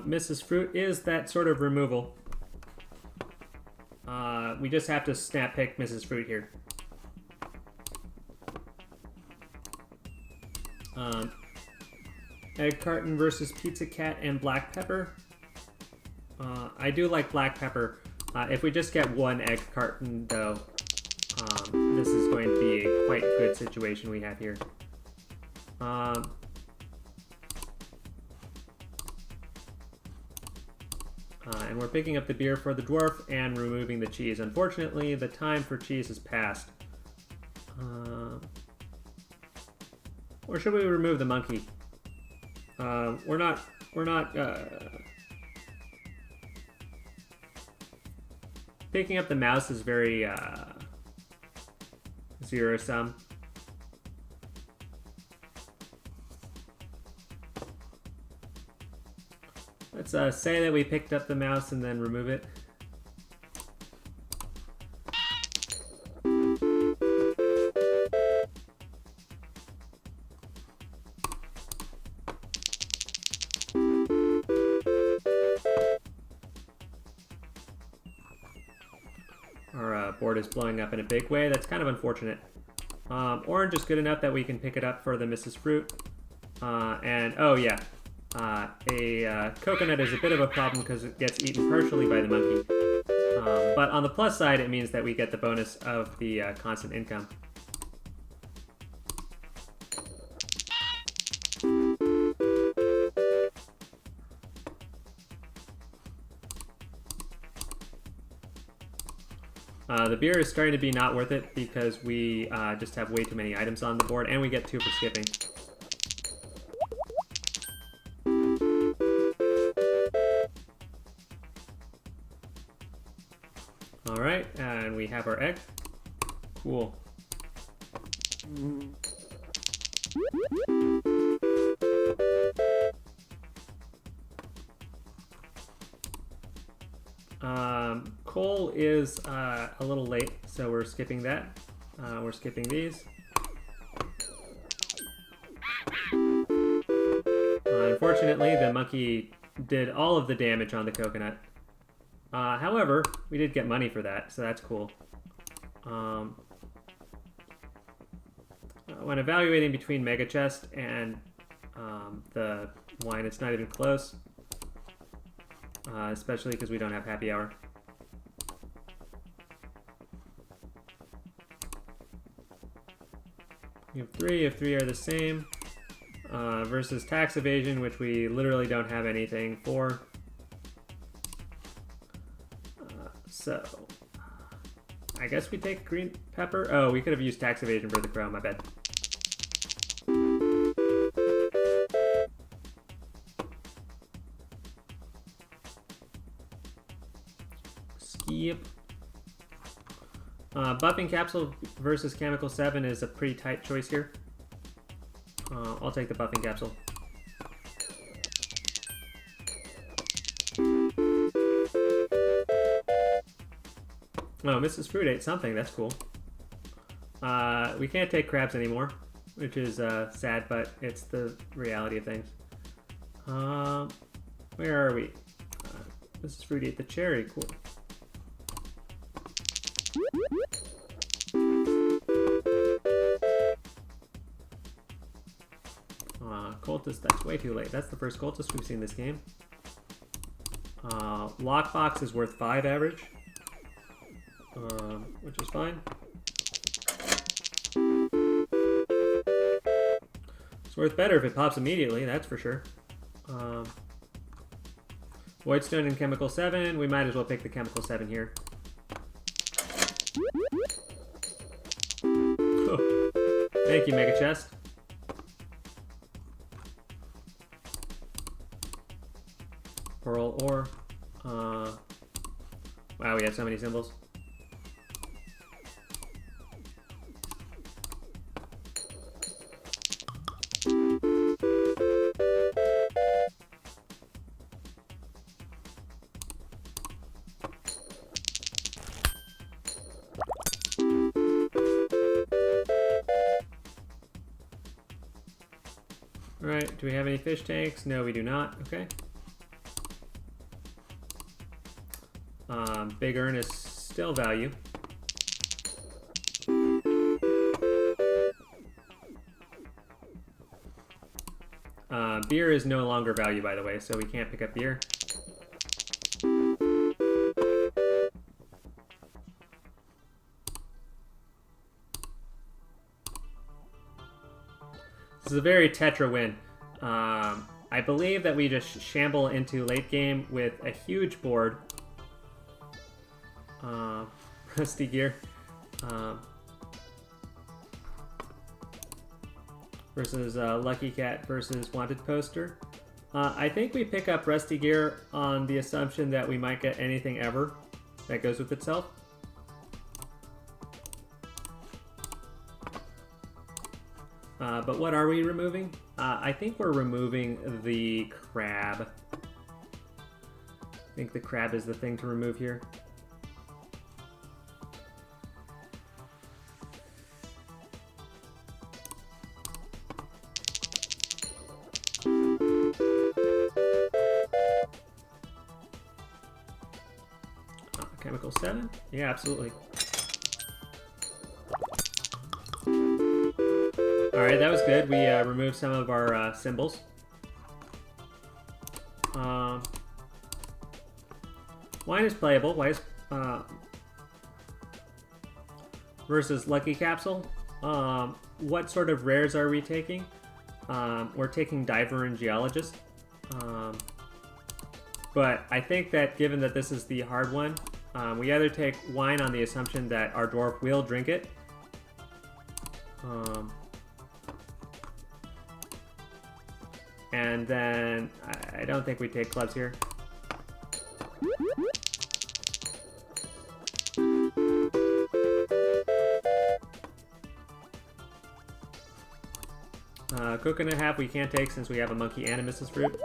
Mrs. Fruit is that sort of removal. We just have to snap pick Mrs. Fruit here. Egg carton versus Pizza Cat and Black Pepper. I do like Black Pepper. If we just get one egg carton, though, this is going to be a quite good situation we have here. And we're picking up the beer for the dwarf and removing the cheese. Unfortunately, the time for cheese has passed. Or should we remove the monkey? We're not picking up the mouse is very zero-sum. Let's say that we picked up the mouse and then remove it. Our board is blowing up in a big way. That's kind of unfortunate. Orange is good enough that we can pick it up for the Mrs. Fruit. And, oh yeah, a coconut is a bit of a problem because it gets eaten partially by the monkey. But on the plus side, it means that we get the bonus of the constant income. The beer is starting to be not worth it because we just have way too many items on the board, and we get 2 for skipping. Alright, and we have our egg. Cool. Coal is a little late, so we're skipping that. We're skipping these. Unfortunately, the monkey did all of the damage on the coconut. However, we did get money for that, so that's cool. When evaluating between Mega Chest and the wine, it's not even close. Especially because we don't have happy hour. You have 3 if 3 are the same. Versus tax evasion, which we literally don't have anything for. So, I guess we take green pepper. Oh, we could have used tax evasion for the crow, my bad. Skip. Buffing capsule versus chemical 7 is a pretty tight choice here. I'll take the buffing capsule. Oh, Mrs. Fruit ate something. That's cool. We can't take crabs anymore, which is sad, but it's the reality of things. Where are we? Mrs. Fruit ate the cherry. Cool. Cultist, that's way too late. That's the first cultist we've seen this game. Lockbox is worth 5 average, which is fine. It's worth better if it pops immediately, that's for sure. Voidstone and Chemical 7, we might as well pick the Chemical 7 here. Oh. Thank you, Mega Chest. Pearl ore. Wow, we have so many symbols. Alright, do we have any fish tanks? No, we do not. Okay. Big Urn is still value. Beer is no longer value, by the way, so we can't pick up beer. This is a very Tetra win. I believe that we just shamble into late game with a huge board. Rusty Gear versus Lucky Cat versus Wanted Poster. I think we pick up Rusty Gear on the assumption that we might get anything ever that goes with itself. But what are we removing? I think we're removing the crab. think the crab is the thing to remove here. Chemical 7? Yeah, absolutely. Alright, that was good. We removed some of our symbols. Wine is playable. Wine is, versus Lucky Capsule. What sort of rares are we taking? We're taking Diver and Geologist. But I think that given that this is the hard one, we either take wine on the assumption that our dwarf will drink it. And then I don't think we take clubs here. Coconut half we can't take since we have a monkey and a Mrs. Fruit.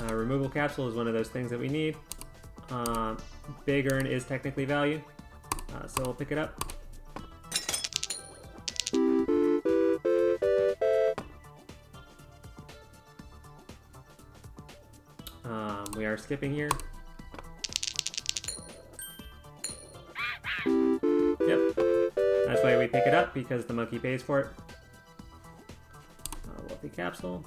Removal capsule is one of those things that we need. Big urn is technically value, so we'll pick it up. We are skipping here. Yep, that's why we pick it up, because the monkey pays for it. Wealthy capsule.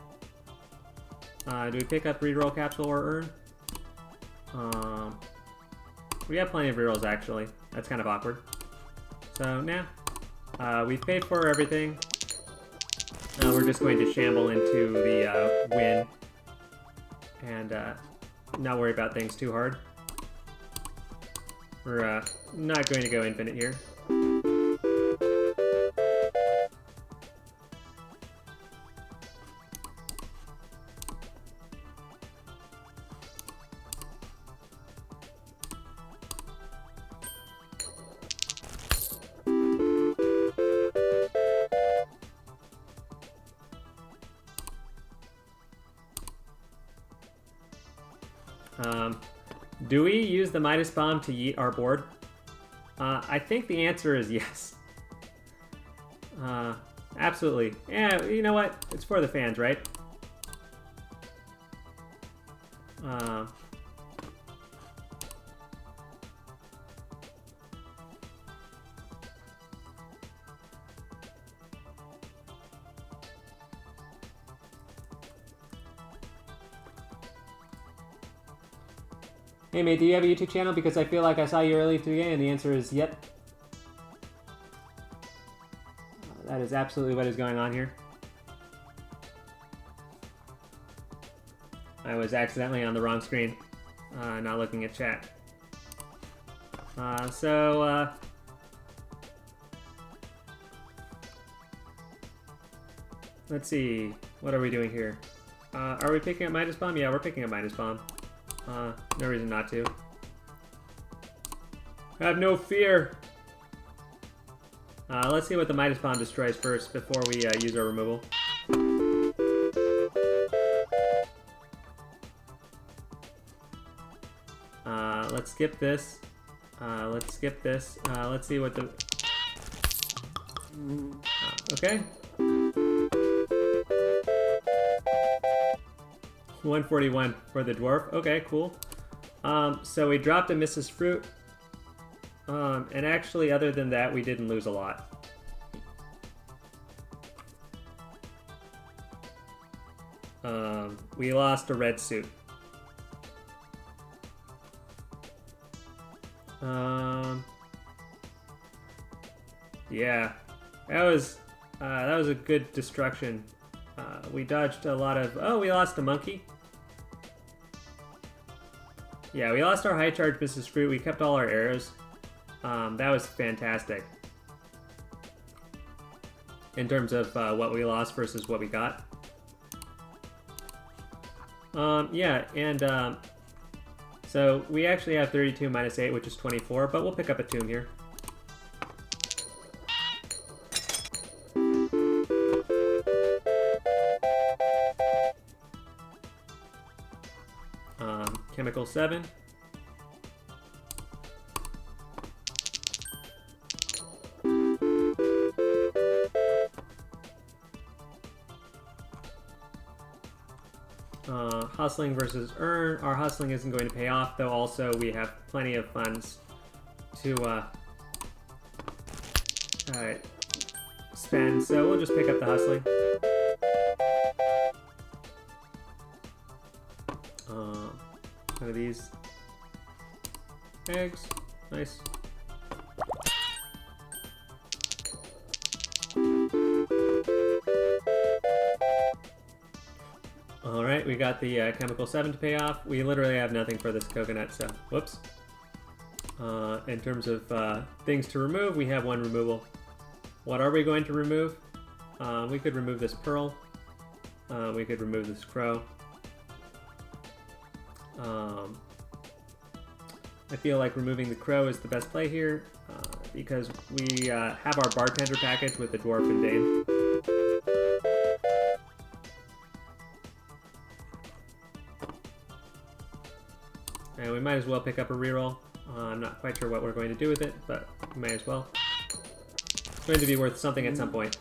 Do we pick up reroll capsule or urn? We have plenty of rerolls actually. That's kind of awkward. So nah, we've paid for everything. We're just going to shamble into the win and not worry about things too hard. We're not going to go infinite here. Do we use the Midas Bomb to yeet our board? I think the answer is yes. Absolutely. Yeah, you know what? It's for the fans, right? Hey mate, do you have a YouTube channel? Because I feel like I saw you early today, and the answer is yep. That is absolutely what is going on here. I was accidentally on the wrong screen, not looking at chat. Let's see, what are we doing here? Are we picking up Midas Bomb? Yeah, we're picking up Midas Bomb. No reason not to. Have no fear! Let's see what the Midas Bomb destroys first before we use our removal. Let's skip this. Let's skip this. Let's see what the... Okay. 141 for the dwarf. Okay, cool. So we dropped a Mrs. Fruit. And actually, other than that, we didn't lose a lot. We lost a red suit. Yeah, that was a good destruction. We dodged a lot of... Oh, we lost a monkey. Yeah, we lost our high charge Mrs. Fruit. We kept all our arrows. That was fantastic. In terms of what we lost versus what we got. Yeah, and so we actually have 32 minus 8, which is 24, but we'll pick up a tomb here. Chemical 7. Hustling versus earn. Our hustling isn't going to pay off, though also we have plenty of funds to spend, so we'll just pick up the hustling. One of these eggs. Nice. Alright, we got the Chemical 7 to pay off. We literally have nothing for this coconut, so whoops. In terms of things to remove, we have one removal. What are we going to remove? We could remove this pearl. We could remove this crow. I feel like removing the crow is the best play here because we have our bartender package with the dwarf and dame. And we might as well pick up a reroll. I'm not quite sure what we're going to do with it, but we may as well. It's going to be worth something at some point.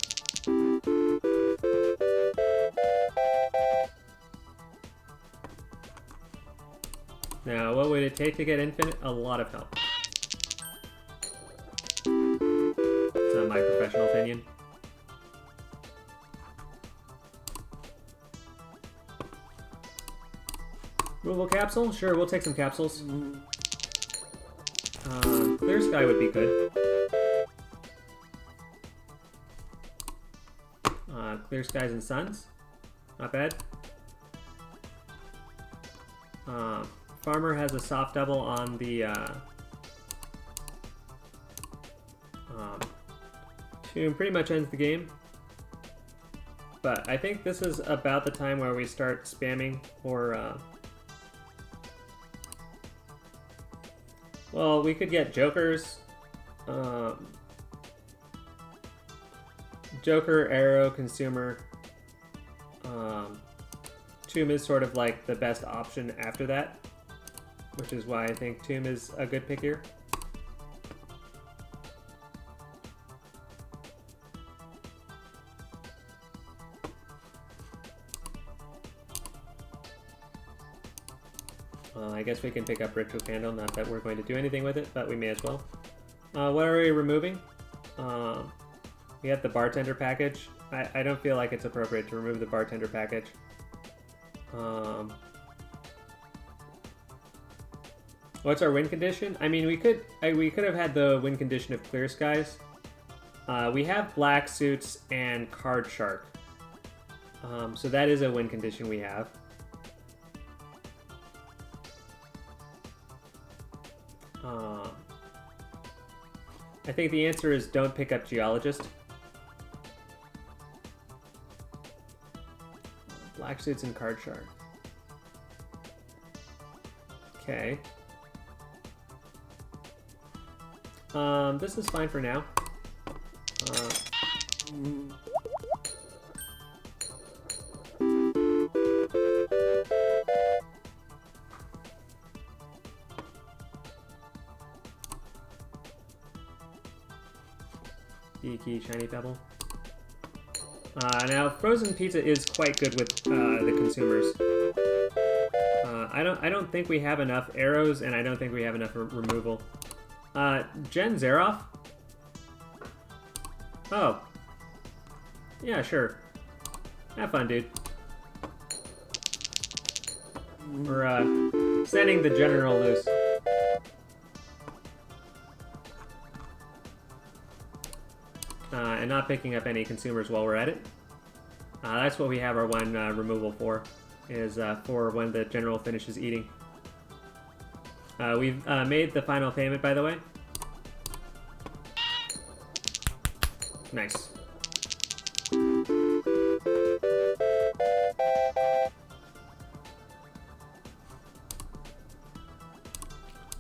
Now, what would it take to get infinite? A lot of help. It's not my professional opinion. Removal capsule? Sure, we'll take some capsules. Clear Sky would be good. Clear Skies and Suns. Not bad. Farmer has a soft double on the Tomb. Pretty much ends the game. But I think this is about the time where we start spamming or well, we could get Jokers. Joker, Arrow, Consumer. Tomb is sort of like the best option after that, which is why I think Tomb is a good pick here. I guess we can pick up Ritual Candle, not that we're going to do anything with it, but we may as well. What are we removing? We have the Bartender package. I don't feel like it's appropriate to remove the Bartender package. What's our win condition? I mean, we could have had the win condition of Clear Skies. We have Black Suits and Card Shark. So that is a win condition we have. I think the answer is don't pick up Geologist. Black Suits and Card Shark. Okay. This is fine for now. Key, Shiny Pebble. Now, Frozen Pizza is quite good with the consumers. I don't think we have enough arrows, and I don't think we have enough removal. Gen Zeroff? Oh. Yeah, sure. Have fun, dude. We're sending the general loose. And not picking up any consumers while we're at it. That's what we have our one removal for, is for when the general finishes eating. We've made the final payment, by the way. Nice.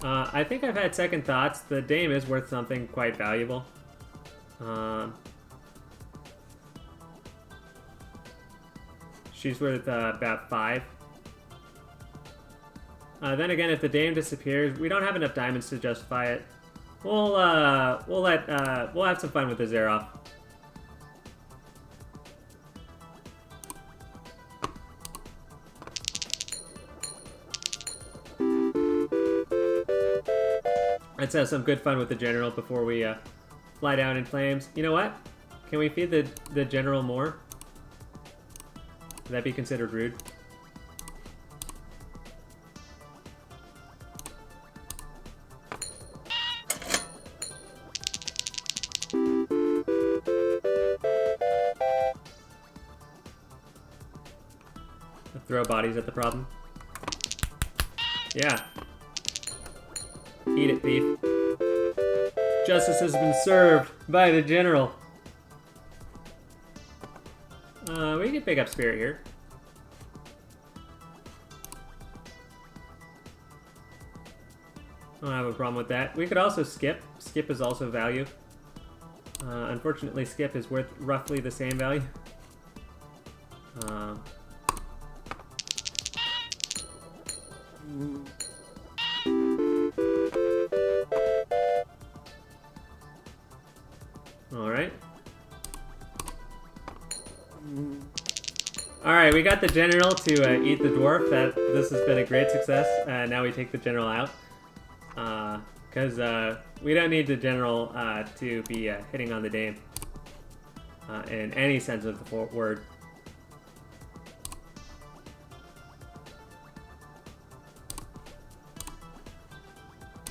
I think I've had second thoughts. The dame is worth something quite valuable. She's worth about 5. Then again, if the Dame disappears, we don't have enough diamonds to justify it. We'll have some fun with the Xerath. Let's have some good fun with the General before we fly down in flames. You know what? Can we feed the General more? Would that be considered rude? Throw bodies at the problem. Yeah. Eat it, thief. Justice has been served by the General. We can pick up Spirit here. I don't have a problem with that. We could also skip. Skip is also value. Unfortunately, skip is worth roughly the same value. Alright. Alright, we got the General to eat the Dwarf. This has been a great success. Now we take the General out. Because we don't need the General to be hitting on the Dame. In any sense of the word.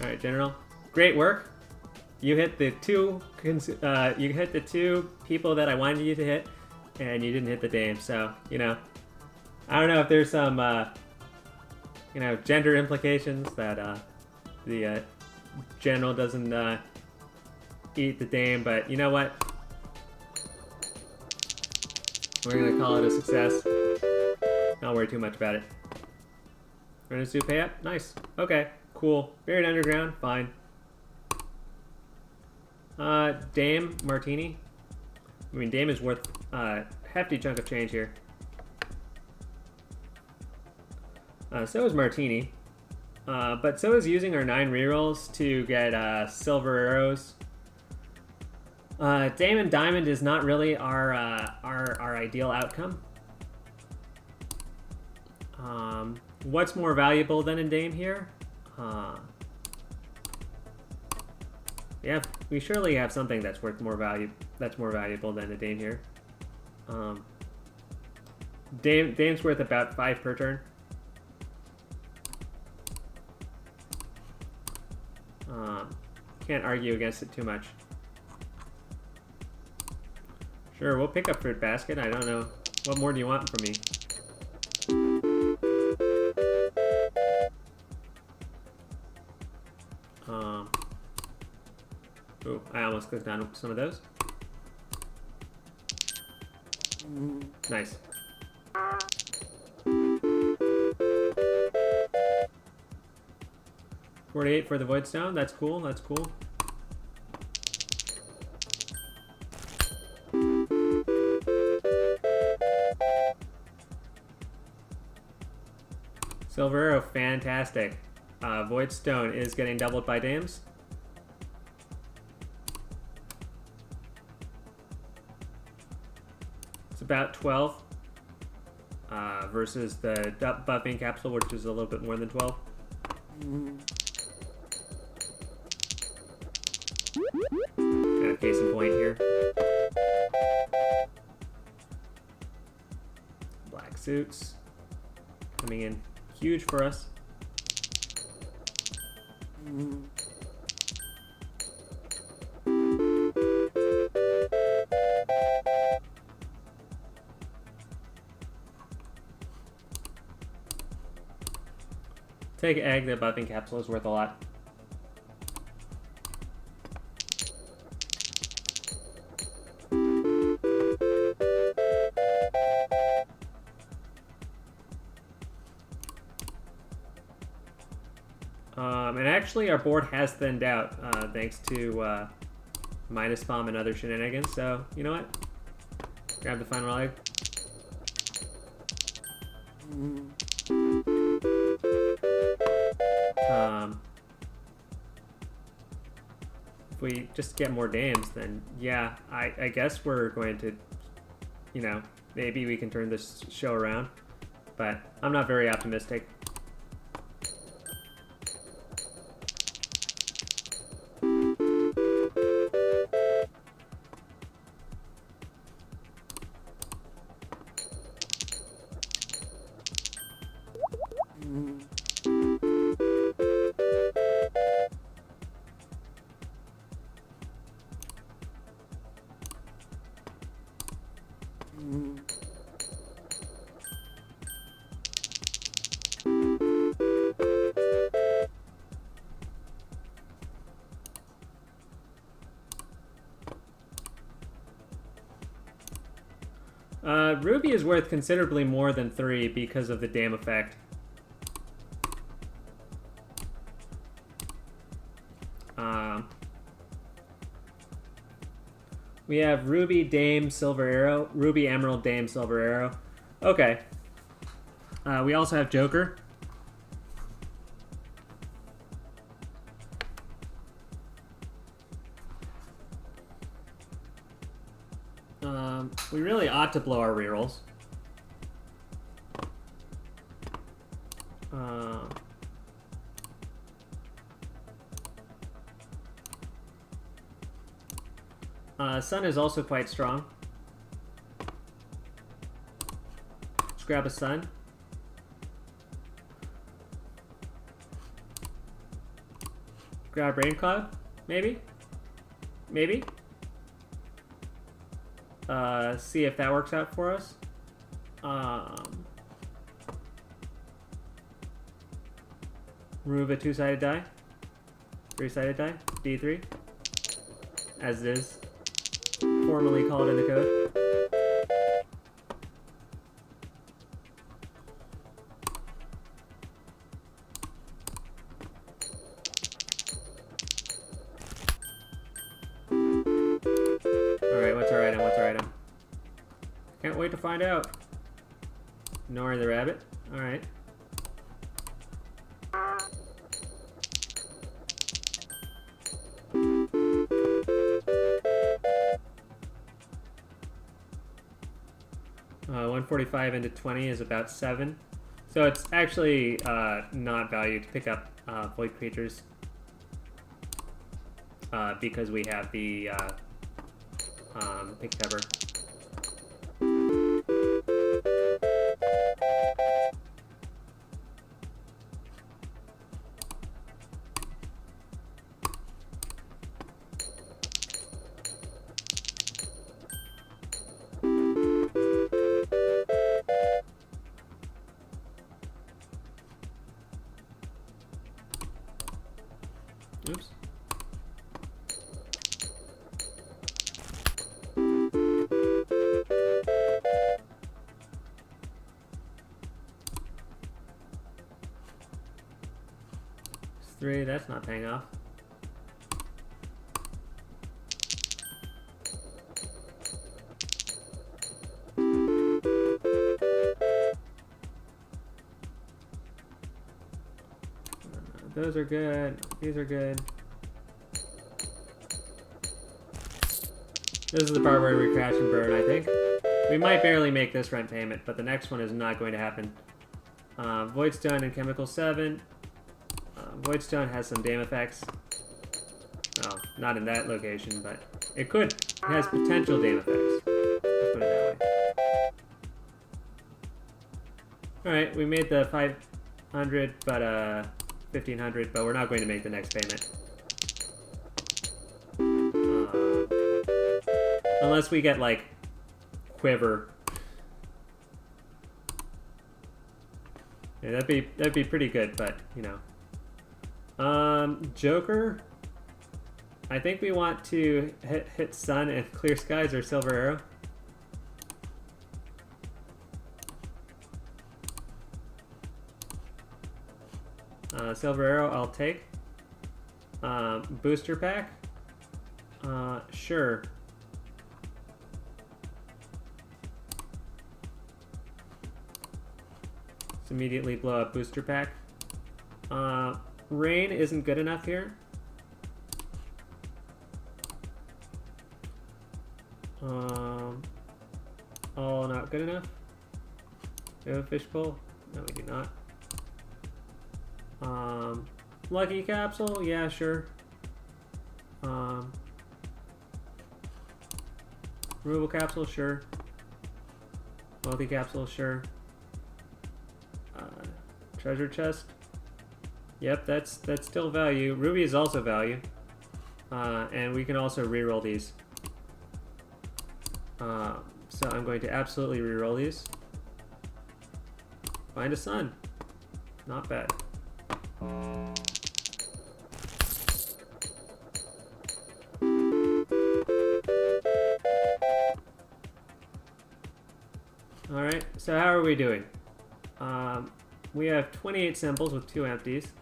Alright, General. Great work. You hit the two people that I wanted you to hit, and you didn't hit the Dame. So, you know, I don't know if there's some, you know, gender implications that the General doesn't eat the Dame, but you know what? We're gonna call it a success. Don't worry too much about it. Rena's do pay up? Nice. Okay, cool. Buried underground, fine. Dame, Martini. I mean, Dame is worth a hefty chunk of change here. So is Martini. But so is using our 9 rerolls to get silver arrows. Dame and Diamond is not really our ideal outcome. What's more valuable than a Dame here? Yeah, we surely have something that's worth more value. That's more valuable than a Dame here. Dame's worth about 5 per turn. Can't argue against it too much. Sure, we'll pick up Fruit Basket. I don't know. What more do you want from me? Ooh, I almost clicked on some of those. Nice. $48 for the Void Stone. That's cool. That's cool. Silver Arrow, fantastic. Void Stone is getting doubled by Dames. It's about 12 versus the buffing capsule, which is a little bit more than 12. Got a case in point here. Black suits coming in huge for us. Take egg, the buffing capsule is worth a lot. And actually our board has thinned out thanks to minus bomb and other shenanigans, so you know what? Grab the final egg. If we just get more dames, then yeah, I guess we're going to, you know, maybe we can turn this show around. But I'm not very optimistic. Ruby is worth considerably more than 3 because of the dam effect. We have Ruby, Dame, Silver Arrow. Ruby, Emerald, Dame, Silver Arrow. Okay. We also have Joker. We really ought to blow our rerolls. Sun is also quite strong. Let's grab a Sun. Grab Rain Cloud, maybe? Maybe? See if that works out for us. Remove a 2-sided die. 3-sided die. D3. As it is formally called in the code. Alright, what's our item? What's our item? Can't wait to find out. Ignoring the rabbit. Alright. Uh, 145 into 20 is about 7. So it's actually not valued to pick up Void Creatures because we have the Pick Cover. Oops. It's 3, that's not paying off. Those are good. These are good. This is the part where we crash and burn, I think. We might barely make this rent payment, but the next one is not going to happen. Voidstone and Chemical 7. Voidstone has some dam effects. Oh, not in that location, but it could. It has potential dam effects. Let's put it that way. Alright, we made the 500, but 1500, but we're not going to make the next payment. Unless we get, like, Quiver. Yeah, that'd be pretty good, but, you know. Joker. I think we want to hit Sun and Clear Skies or Silver Arrow. Silver Arrow, I'll take. Booster pack? Sure. Let's immediately blow up booster pack. Rain isn't good enough here. All not good enough. We have a fishbowl? No, we do not. Lucky capsule? Yeah, sure. Removal capsule? Sure. Wealthy capsule? Sure. Treasure chest? Yep, that's still value. Ruby is also value. And we can also reroll these. So I'm going to absolutely reroll these. Find a sun. Not bad. Alright, so how are we doing? We have 28 samples with 2 empties.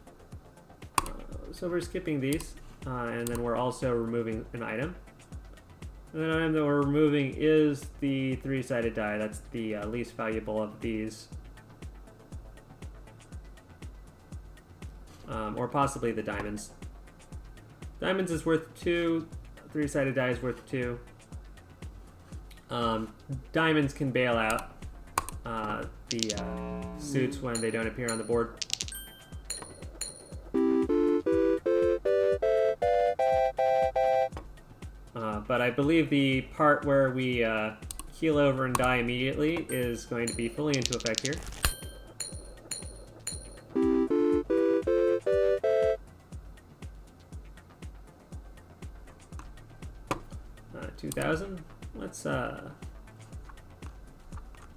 So we're skipping these, and then we're also removing an item. And the item that we're removing is the 3-sided die. That's the least valuable of these. Or possibly the diamonds. Diamonds is worth 2. 3-sided die is worth 2. Diamonds can bail out the suits when they don't appear on the board. But I believe the part where we keel over and die immediately is going to be fully into effect here. $2,000.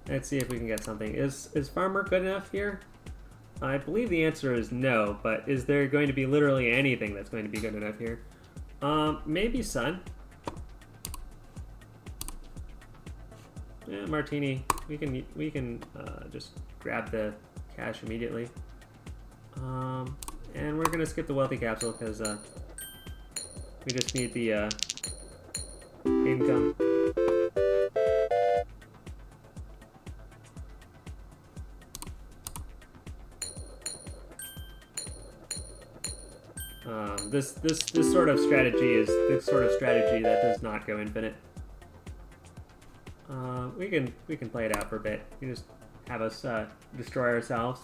Let's see if we can get something. Is farmer good enough here? I believe the answer is no, but is there going to be literally anything that's going to be good enough here? Maybe sun. Yeah, martini. We can just grab the cash immediately. And we're gonna skip the wealthy capsule because we just need the income. This sort of strategy is the sort of strategy that does not go infinite. We can play it out for a bit. You just have us destroy ourselves.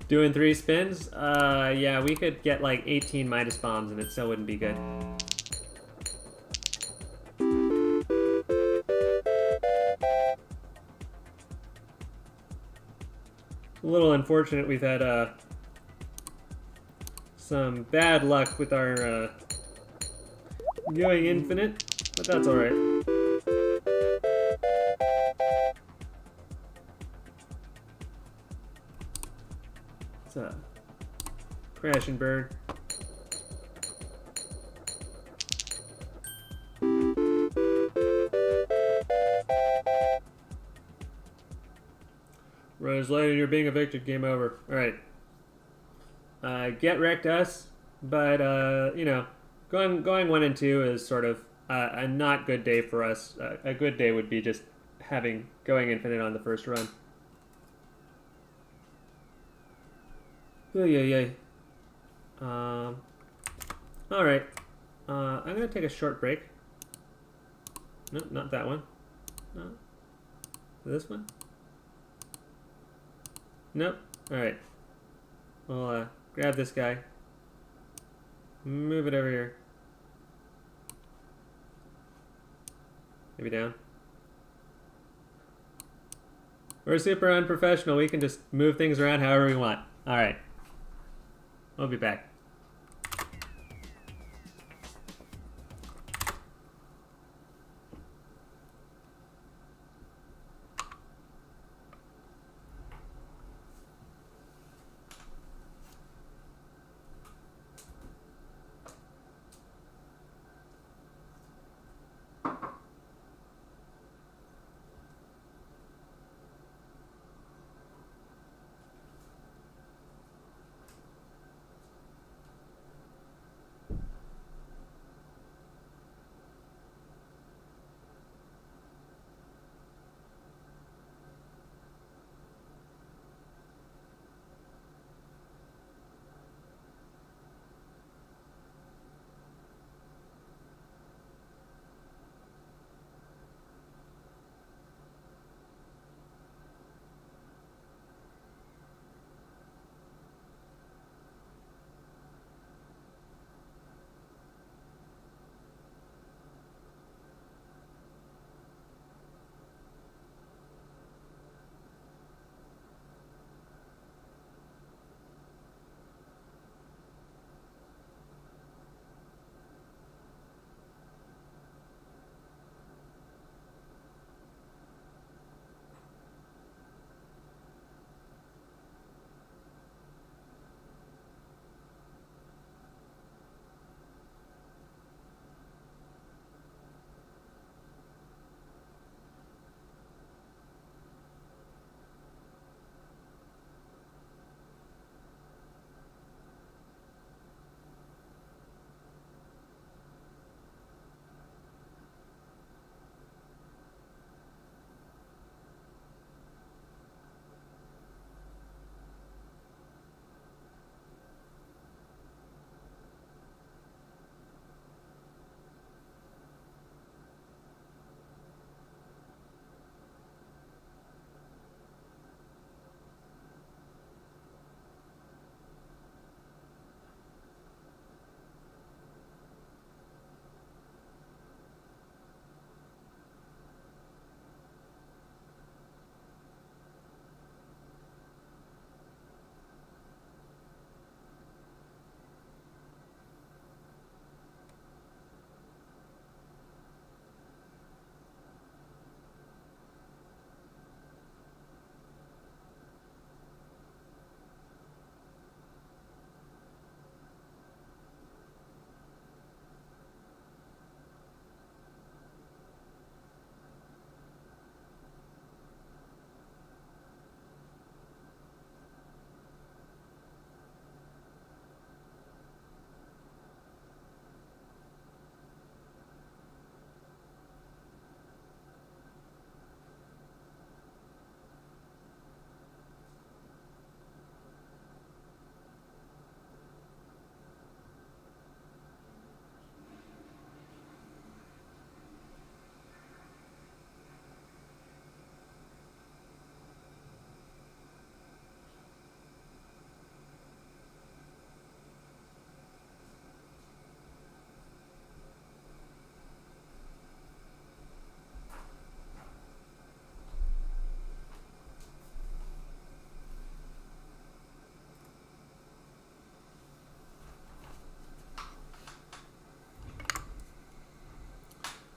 Doing 3 spins? Yeah, we could get like 18 Midas bombs and it still wouldn't be good. A little unfortunate we've had some bad luck with our going infinite, but that's alright. It's a crash and burn. Rose Lady, you're being evicted. Game over. Alright. Get wrecked us, but you know, going 1 and 2 is sort of a not good day for us. A good day would be just going infinite on the first run. Yay. Alright. I'm gonna take a short break. No, not that one. No. This one? Nope. Alright. We'll grab this guy. Move it over here. Maybe down. We're super unprofessional. We can just move things around however we want. Alright. We'll be back.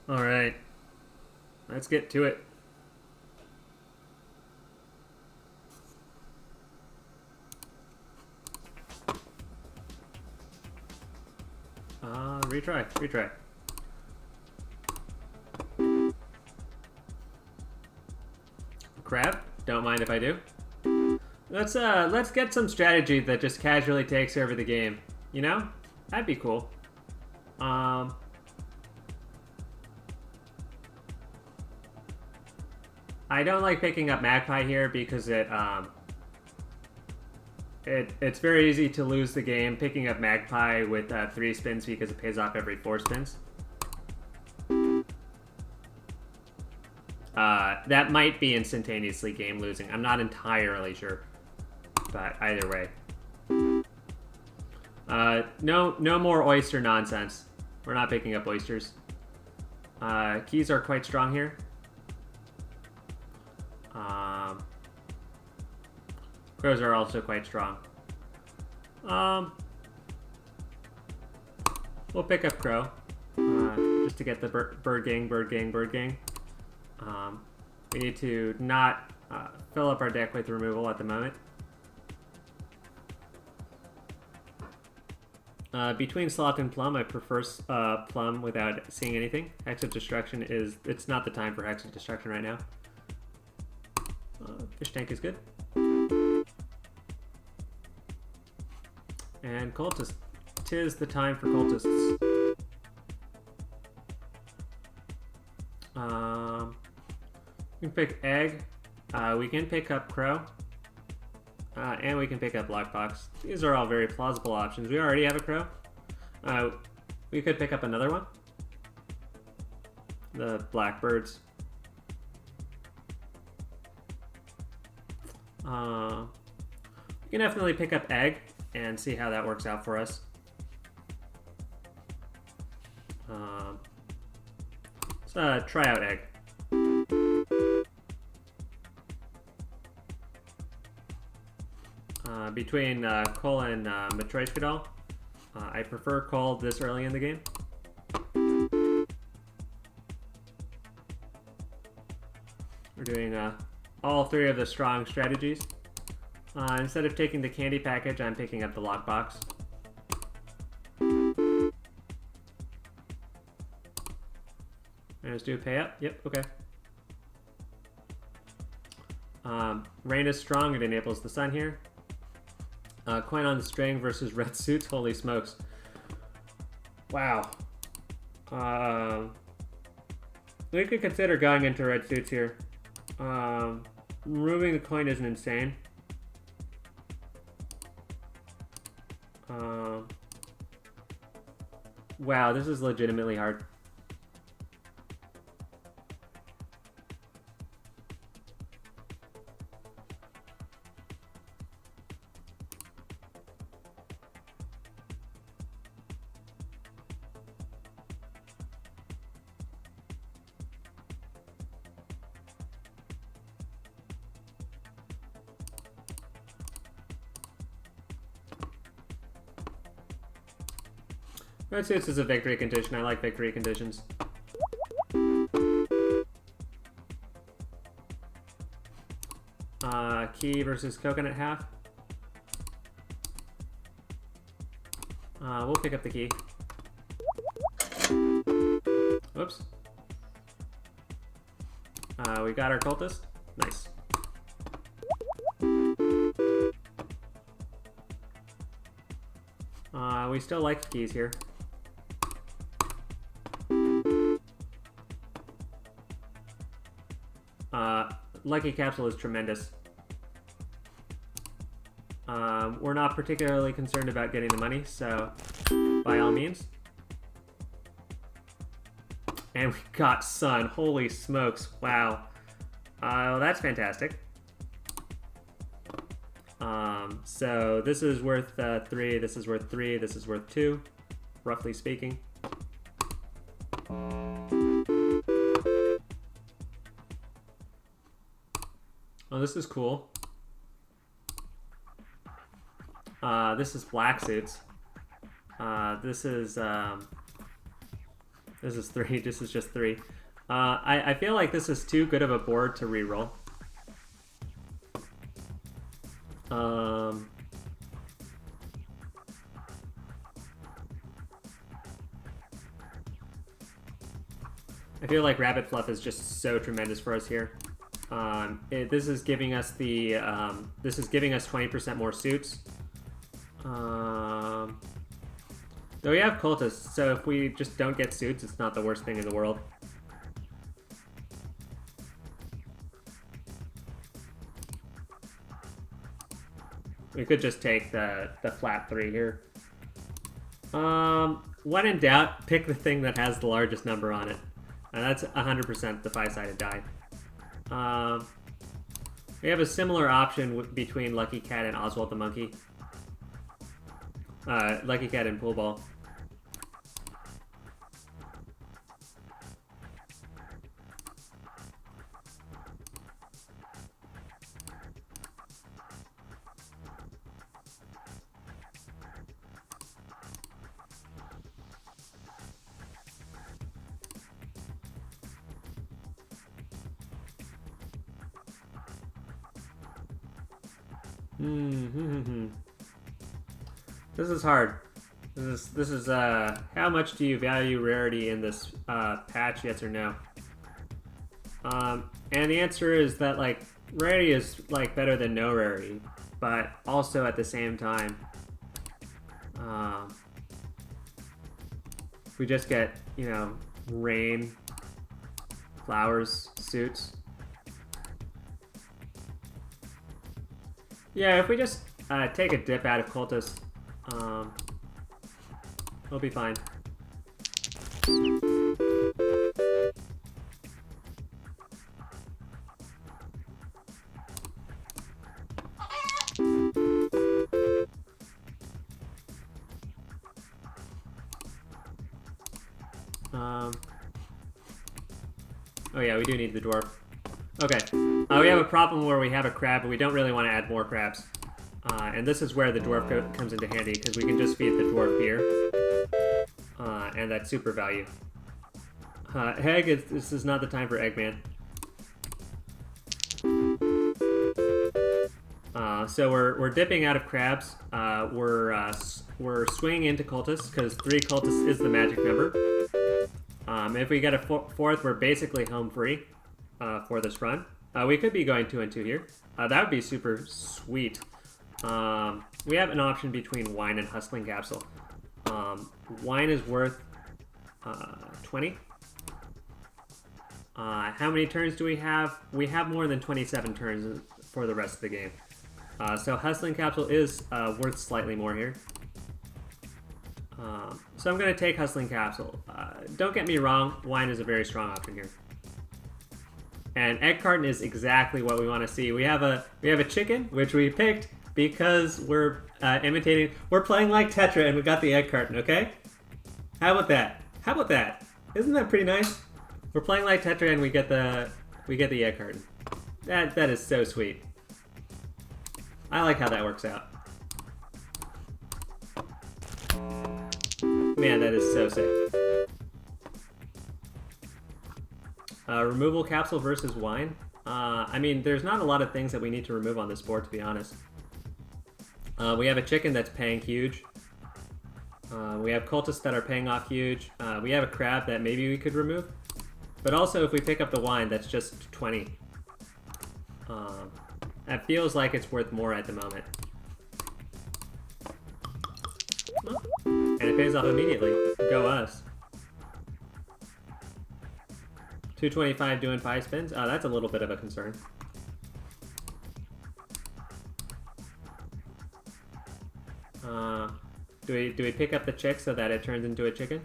All right. Let's get to it. Retry. Crap. Don't mind if I do. Let's get some strategy that just casually takes over the game. You know? That'd be cool. I don't like picking up Magpie here because it's very easy to lose the game picking up Magpie with 3 spins because it pays off every 4 spins. That might be instantaneously game losing. I'm not entirely sure, but either way. No more oyster nonsense. We're not picking up oysters. Keys are quite strong here. Crows are also quite strong. We'll pick up crow, just to get the bird gang. We need to not fill up our deck with removal at the moment. Between Sloth and Plum, I prefer Plum without seeing anything. Hex of Destruction it's not the time for Hex of Destruction right now. Fish Tank is good. And Cultist. 'Tis the time for Cultists. We can pick Egg. We can pick up Crow. And we can pick up Lockbox. These are all very plausible options. We already have a Crow. We could pick up another one. The Blackbirds. We can definitely pick up Egg and see how that works out for us. Let's try out Egg. Between Cole and Matryoshka Doll, I prefer Cole this early in the game. We're doing all 3 of the strong strategies. Instead of taking the candy package, I'm picking up the lockbox. Let's do a pay up. Yep, okay. Rain is strong, it enables the sun here. Coin on the string versus red suits, holy smokes. Wow. We could consider going into red suits here. Removing the coin isn't insane. Wow, this is legitimately hard. Red suits is a victory condition. I like victory conditions. Key versus coconut half. We'll pick up the key. Whoops. We got our cultist. Nice. We still like keys here. Lucky Capsule is tremendous. We're not particularly concerned about getting the money, so by all means. And we got Sun. Holy smokes. Wow. Well, that's fantastic. So this is worth 3, this is worth 3, this is worth 2, roughly speaking. Oh, this is cool. This is black suits. This This is 3. This is just 3. I feel like this is too good of a board to reroll. I feel like Rabbit Fluff is just so tremendous for us here. This is giving us the this is giving us 20% more suits. Though we have Cultists, so if we just don't get suits, it's not the worst thing in the world. We could just take the flat 3 here. When in doubt, pick the thing that has the largest number on it. That's 100% the 5-sided die. We have a similar option between Lucky Cat and Oswald the Monkey. Lucky Cat and Pool Ball. This is hard. This is how much do you value rarity in this patch? Yes or no? And the answer is that like rarity is like better than no rarity, but also at the same time, if we just get, you know, rain, flowers, suits. Yeah, if we just take a dip out of Cultist, we'll be fine. Oh yeah, we do need the dwarf. Okay, we have a problem where we have a crab, but we don't really want to add more crabs. And this is where the dwarf comes into handy, because we can just feed the dwarf here. And that's super value. Egg, this is not the time for Eggman. So we're dipping out of crabs. We're swinging into cultists, because 3 cultists is the magic number. If we get a 4th, we're basically home free for this run. We could be going 2 and 2 here. That would be super sweet. We have an option between wine and hustling capsule. Wine is worth 20. How many turns do we have? We have more than 27 turns for the rest of the game. So hustling capsule is worth slightly more here. So I'm going to take hustling capsule. Don't get me wrong, wine is a very strong option here. And egg carton is exactly what we want to see. We have a chicken, which we picked because we're we're playing like Tetra and we got the egg carton, okay? How about that? How about that? Isn't that pretty nice? We're playing like Tetra and we get the egg carton. That is so sweet. I like how that works out. Man, that is so sick. Removal capsule versus wine. I mean, there's not a lot of things that we need to remove on this board, to be honest. We have a chicken that's paying huge. We have cultists that are paying off huge. We have a crab that maybe we could remove. But also, if we pick up the wine, that's just 20. That feels like it's worth more at the moment. And it pays off immediately. Go us. 225 doing 5 spins? Oh, that's a little bit of a concern. Do we pick up the chick so that it turns into a chicken?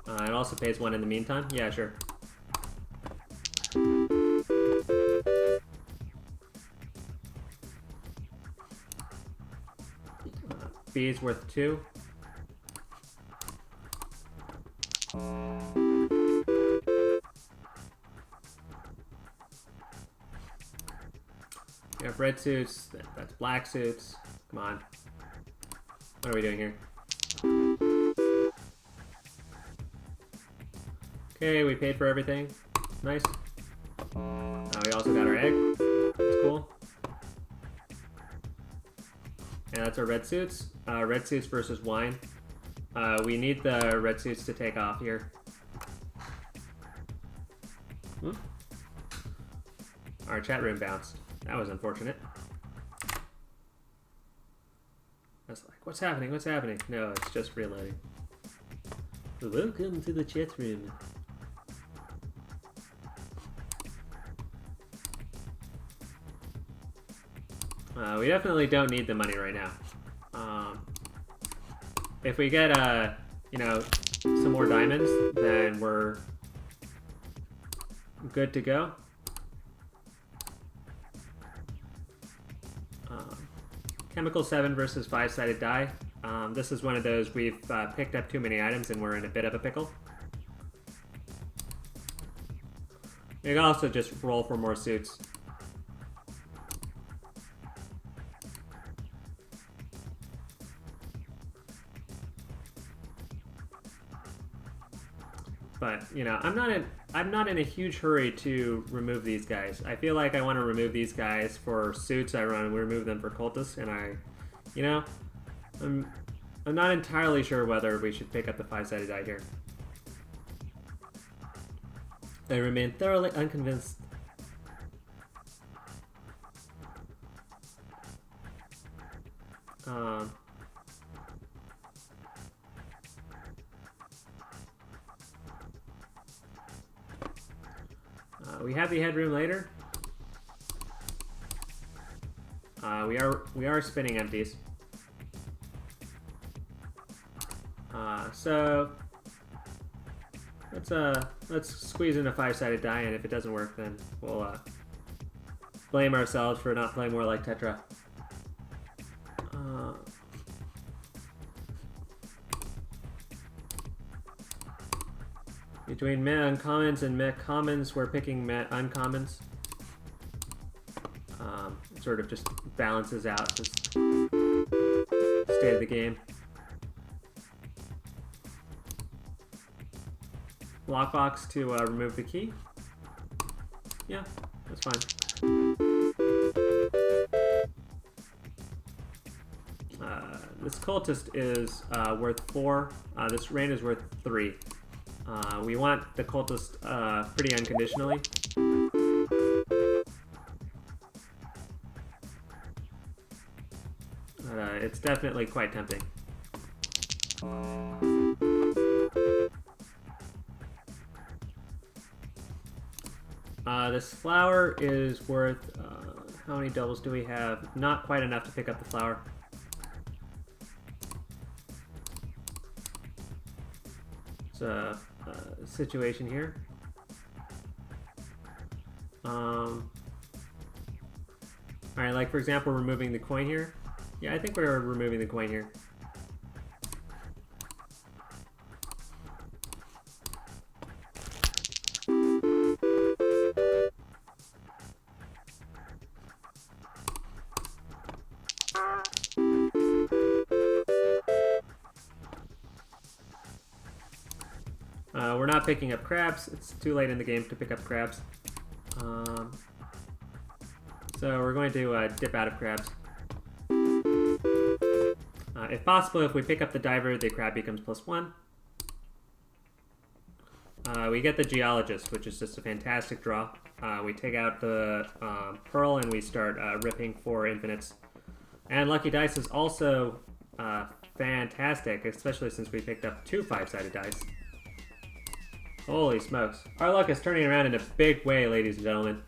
It also pays 1 in the meantime? Yeah, sure. B is worth 2. We have red suits, that's black suits. Come on. What are we doing here? Okay, we paid for everything. Nice. We also got our egg. That's cool. And that's our red suits. Red suits versus wine. We need the red suits to take off here. Our chat room bounced. That was unfortunate. I was like, what's happening? What's happening? No, it's just reloading. Welcome to the chat room. We definitely don't need the money right now. If we get, you know, some more diamonds, then we're good to go. Chemical 7 versus 5-sided die. This is one of those we've picked up too many items and we're in a bit of a pickle. You can also just roll for more suits. But, you know, I'm not in a huge hurry to remove these guys. I feel like I want to remove these guys for suits. I want to remove them for cultists, and you know, I'm not entirely sure whether we should pick up the 5-sided die here. I remain thoroughly unconvinced. We have the headroom later. We are spinning empties. So let's squeeze in a 5-sided die, and if it doesn't work, then we'll blame ourselves for not playing more like Tetra. Between meh uncommons and meh commons, we're picking meh uncommons. It sort of just balances out the state of the game. Lockbox to remove the key. Yeah, that's fine. This cultist is worth 4. This rain is worth 3. We want the cultist pretty unconditionally. It's definitely quite tempting. This flower is worth, how many doubles do we have? Not quite enough to pick up the flower. It's a situation here. Alright, like for example, removing the coin here. Yeah, I think we're removing the coin here. We're not picking up crabs. It's too late in the game to pick up crabs. So we're going to dip out of crabs. If possible, if we pick up the diver, the crab becomes +1. We get the geologist, which is just a fantastic draw. We take out the pearl and we start ripping for infinites. And lucky dice is also fantastic, especially since we picked up 2 5-sided dice. Holy smokes. Our luck is turning around in a big way, ladies and gentlemen.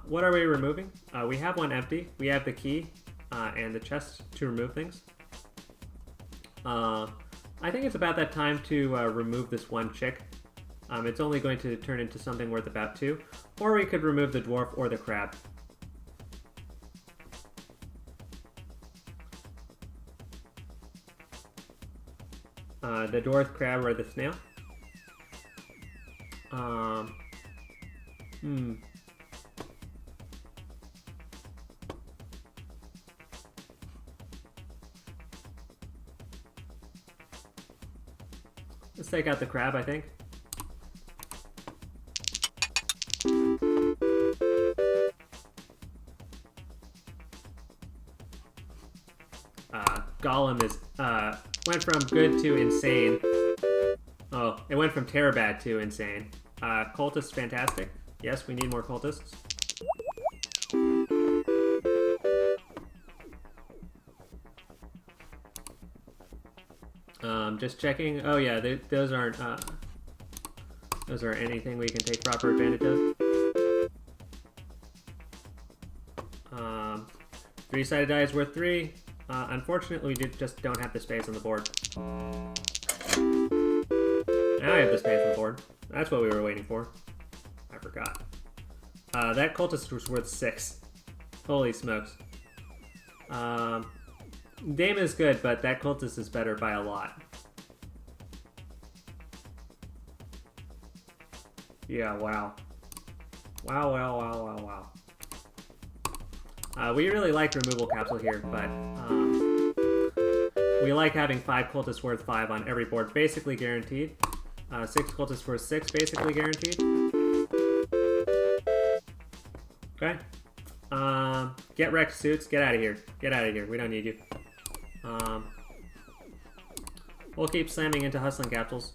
What are we removing? We have one empty. We have the key and the chest to remove things. I think it's about that time to remove this one chick. It's only going to turn into something worth about 2. Or we could remove the dwarf or the crab. The dwarf, crab, or the snail. Let's take out the crab, I think. Golem is went from good to insane. Oh, it went from Terabad to insane. Cultist, fantastic. Yes, we need more cultists. Just checking. Oh yeah, those aren't anything we can take proper advantage of. Three-sided die is worth 3. Unfortunately, we just don't have the space on the board. Now I have the space on the board. That's what we were waiting for. I forgot. That cultist was worth 6. Holy smokes. Dame is good, but that cultist is better by a lot. Yeah, wow. Wow. We really like removal capsule here, but we like having 5 cultists worth 5 on every board, basically guaranteed. 6 cultists worth 6, basically guaranteed. Okay. Get wrecked suits, get out of here. Get out of here, we don't need you. We'll keep slamming into hustling capsules.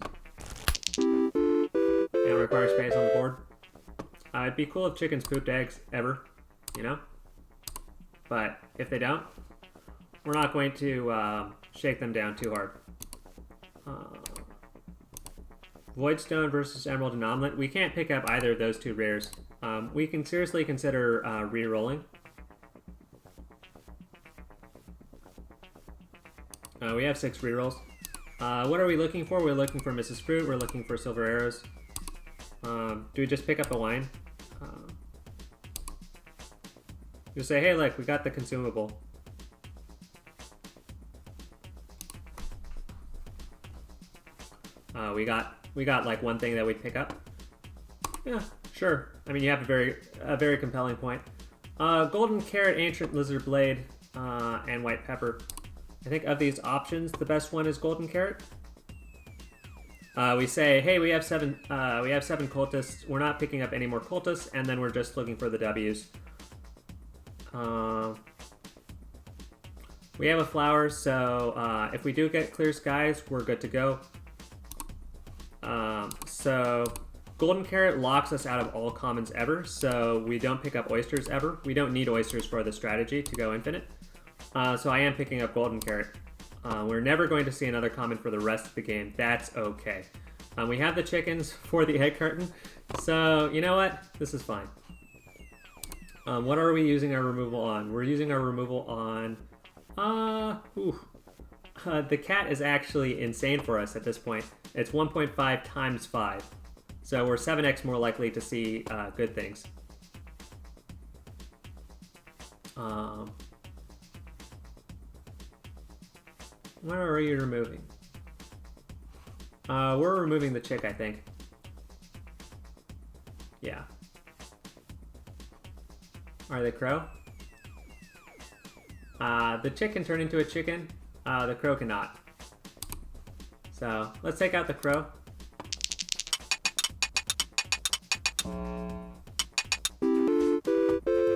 And require space on the board. It'd be cool if chickens pooped eggs, ever, you know? But if they don't, we're not going to shake them down too hard. Voidstone versus Emerald and Omelet. We can't pick up either of those 2 rares. We can seriously consider re-rolling. We have 6 rerolls. What are we looking for? We're looking for Mrs. Fruit. We're looking for Silver Arrows. Do we just pick up a wine? Just say, hey, look, we got the consumable. We got like one thing that we'd pick up. Yeah, sure. I mean, you have a very compelling point. Golden Carrot, Ancient Lizard Blade, and White Pepper. I think of these options, the best one is Golden Carrot. We say, hey, we have 7 cultists. We're not picking up any more cultists, and then we're just looking for the W's. We have a flower, so if we do get clear skies, we're good to go. So Golden Carrot locks us out of all commons ever, so we don't pick up oysters ever. We don't need oysters for the strategy to go infinite. So I am picking up Golden Carrot. We're never going to see another common for the rest of the game. That's okay. We have the chickens for the egg carton, so you know what? This is fine. What are we using our removal on? We're using our removal on... the cat is actually insane for us at this point. It's 1.5 times 5. So we're 7x more likely to see good things. What are you removing? We're removing the chick, I think. Yeah. Are they crow? The chick can turn into a chicken. The crow cannot. So let's take out the crow.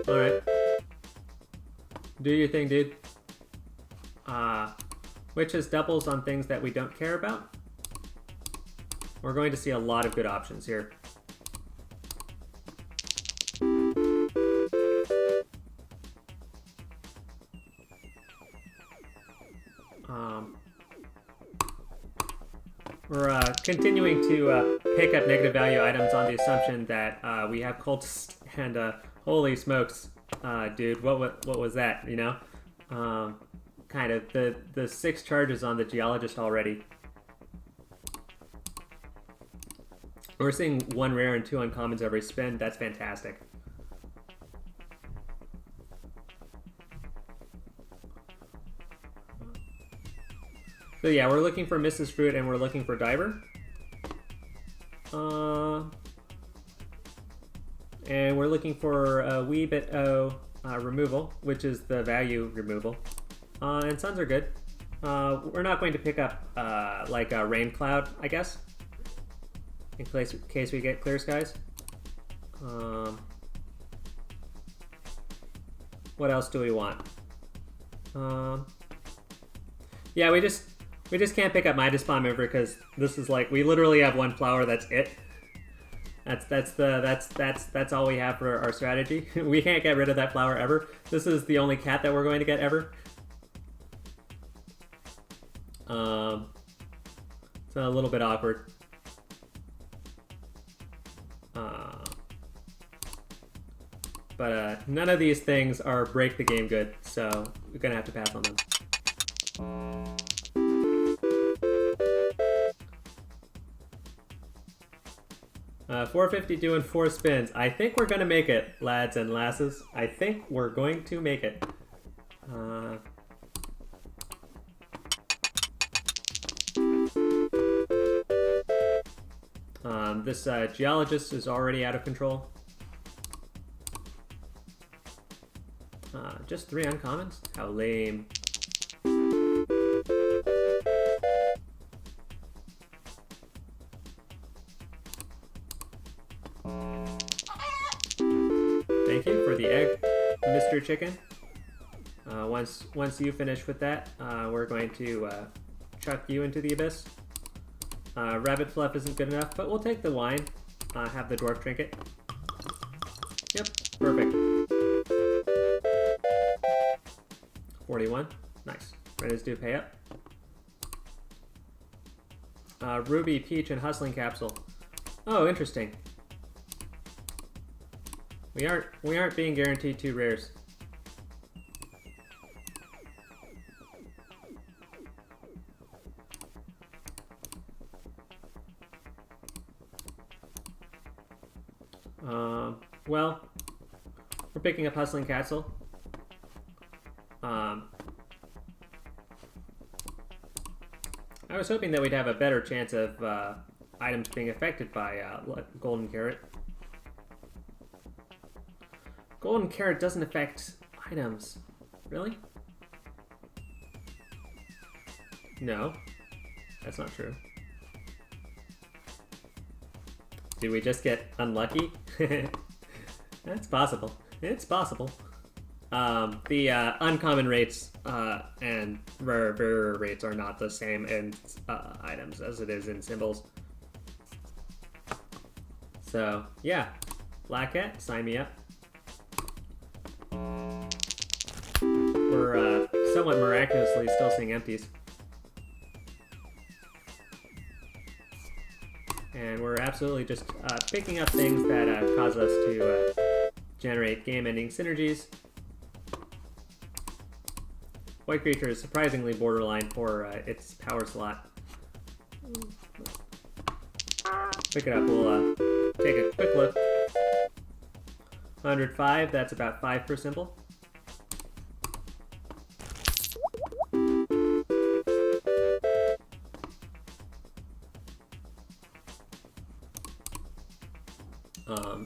Alright. Do your thing, dude. Witches doubles on things that we don't care about. We're going to see a lot of good options here. We're continuing to pick up negative value items on the assumption that we have cultists, and holy smokes, dude, what was that, you know? Kind of the 6 charges on the geologist already. We're seeing 1 rare and 2 uncommons every spin. That's fantastic. So yeah, we're looking for Mrs. Fruit and we're looking for Diver. And we're looking for a wee bit O removal, which is the value removal. And suns are good. We're not going to pick up like a rain cloud, I guess, in case we get clear skies. What else do we want? Yeah, we just can't pick up Midas Bomb ever because this is like we literally have one flower. That's it. That's all we have for our strategy. We can't get rid of that flower ever. This is the only cat that we're going to get ever. It's a little bit awkward. But none of these things are break the game good, so we're gonna have to pass on them. 450 doing 4 spins. I think we're gonna make it, lads and lasses. I think we're going to make it. This geologist is already out of control. Just 3 uncommons? How lame. Thank you for the egg, Mr. Chicken. Once you finish with that, we're going to chuck you into the abyss. Rabbit fluff isn't good enough, but we'll take the wine. Have the dwarf drink it. Yep, perfect. 41, nice. Red is due pay up. Ruby, Peach, and Hustling Capsule. Oh, interesting. We aren't being guaranteed 2 rares. Well, we're picking up Hustling Capsule. I was hoping that we'd have a better chance of items being affected by Golden Carrot. Golden Carrot doesn't affect items. Really? No. That's not true. Did we just get unlucky? That's possible. It's possible. The uncommon rates and rare rates are not the same in items as it is in symbols. So, yeah. Black Cat, sign me up. We're somewhat miraculously still seeing empties. And we're absolutely just picking up things that cause us to generate game-ending synergies. White Creature is surprisingly borderline for its power slot. Pick it up, we'll take a quick look. 105, that's about 5 per symbol.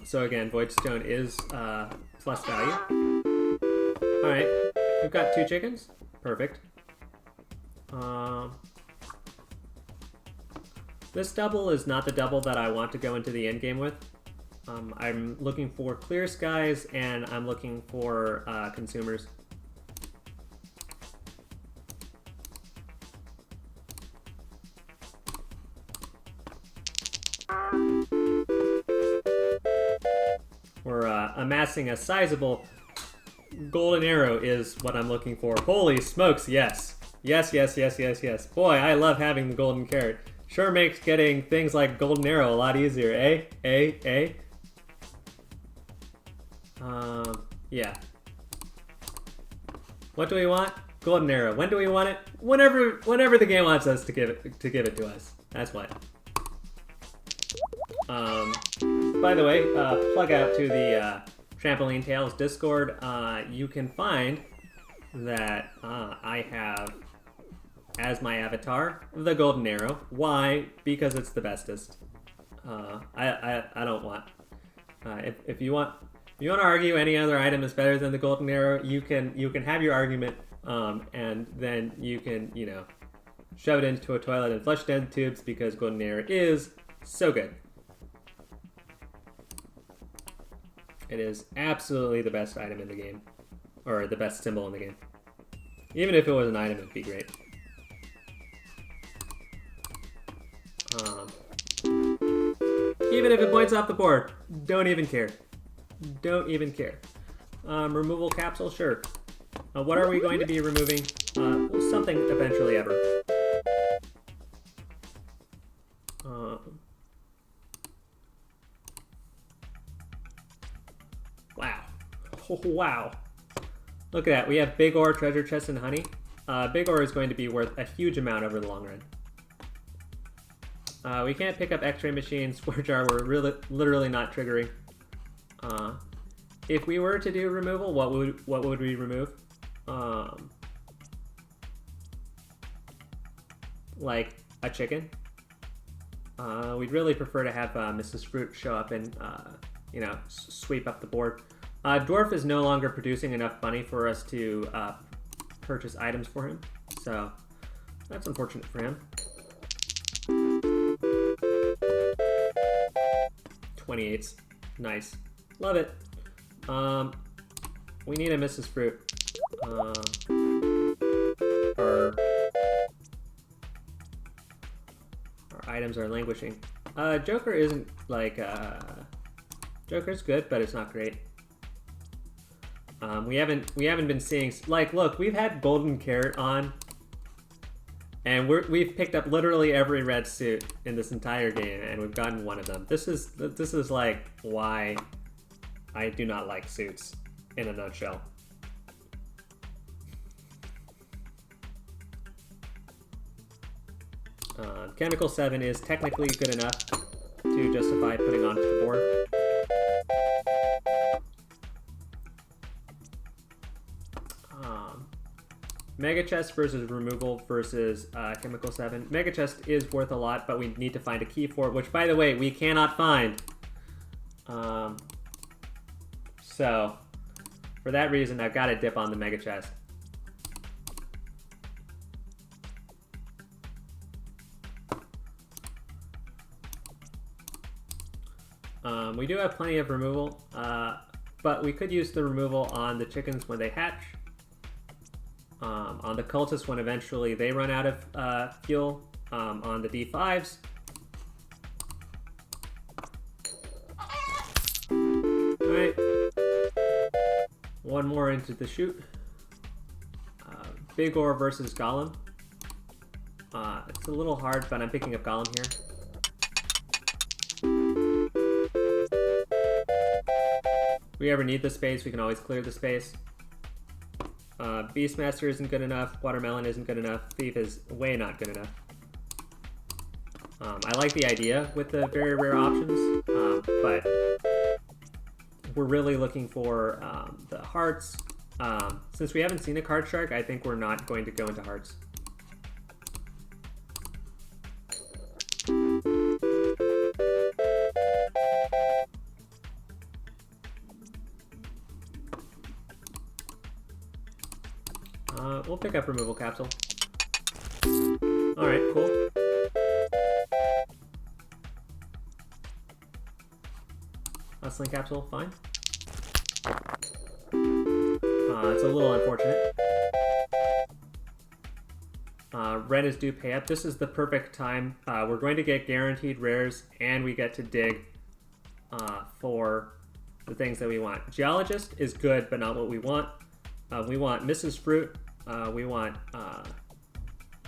So again, Voidstone is plus value. Alright, we've got 2 chickens. Perfect. This double is not the double that I want to go into the endgame with. I'm looking for clear skies and I'm looking for consumers. We're amassing a sizable golden arrow is what I'm looking for. Holy smokes, yes. Yes, yes, yes, yes, yes. Boy, I love having the golden carrot. Sure makes getting things like golden arrow a lot easier, eh? Yeah. What do we want? Golden arrow. When do we want it? Whenever the game wants us to give it to us. That's what. By the way, plug out to the Trampoline Tales Discord. You can find that I have as my avatar the golden arrow. Why? Because it's the bestest. I don't want. If you want to argue any other item is better than the golden arrow, you can have your argument, and then you can shove it into a toilet and flush it down the tubes because golden arrow is so good. It is absolutely the best item in the game. Or the best symbol in the game. Even if it was an item, it'd be great. if it points off the board. Don't even care. Don't even care. Removal capsule, sure. What are we going to be removing? Something eventually ever. Wow. Oh, wow. Look at that. We have big ore, treasure chest, and honey. Big ore is going to be worth a huge amount over the long run. We can't pick up x-ray machines. Square jar, we're literally not triggering. If we were to do removal, what would we remove? Like a chicken. We'd really prefer to have Mrs. Fruit show up and you know, sweep up the board. Dwarf is no longer producing enough money for us to purchase items for him, so that's unfortunate for him. 28s, nice, love it. We need a Mrs. Fruit. Our items are languishing. Joker isn't like Joker's good, but it's not great. We haven't been seeing, like, look, we've had Golden Carrot on, and we've picked up literally every red suit in this entire game, and we've gotten one of them. This is like why I do not like suits in a nutshell. Chemical 7 is technically good enough to justify putting onto the board. Mega Chest versus removal versus Chemical 7. Mega Chest is worth a lot, but we need to find a key for it, which, by the way, we cannot find. So, for that reason, I've got to dip on the Mega Chest. We do have plenty of removal, but we could use the removal on the chickens when they hatch. On the cultists when eventually they run out of fuel. On the D5s. Alright. One more into the chute. Big Ore versus Golem. It's a little hard, but I'm picking up Golem here. If we ever need the space, we can always clear the space. Beastmaster isn't good enough. Watermelon isn't good enough. Thief is way not good enough. I like the idea with the very rare options, but we're really looking for the hearts. Since we haven't seen a card shark, I think we're not going to go into hearts. We'll pick up removal capsule. Alright, cool. Hustling capsule, fine. It's a little unfortunate. Red is due pay up. This is the perfect time. We're going to get guaranteed rares, and we get to dig for the things that we want. Geologist is good, but not what we want. We want Mrs. Fruit. We want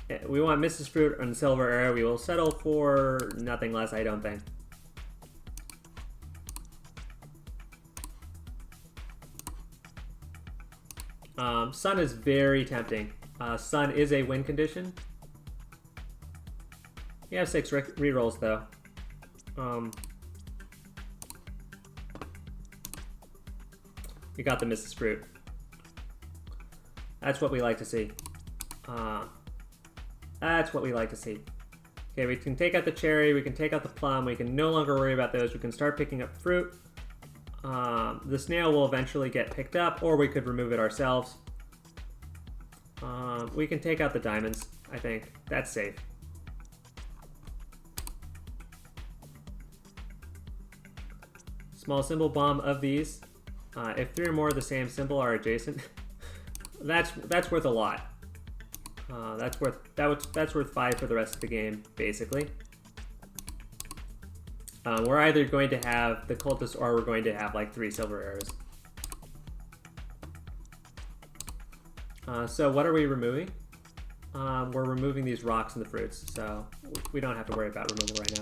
Mrs. Fruit and Silver Arrow. We will settle for nothing less, I don't think. Sun is very tempting. Sun is a win condition. We have 6 rerolls though. We got the Mrs. Fruit. That's what we like to see. That's what we like to see. Okay, we can take out the cherry, we can take out the plum, we can no longer worry about those. We can start picking up fruit. The snail will eventually get picked up, or we could remove it ourselves. We can take out the diamonds, I think. That's safe. Small symbol bomb of these. If 3 or more of the same symbol are adjacent, that's worth a lot. That's worth 5 for the rest of the game, basically. We're either going to have the cultist or we're going to have like 3 silver arrows. So what are we removing? We're removing these rocks and the fruits, so we don't have to worry about removal right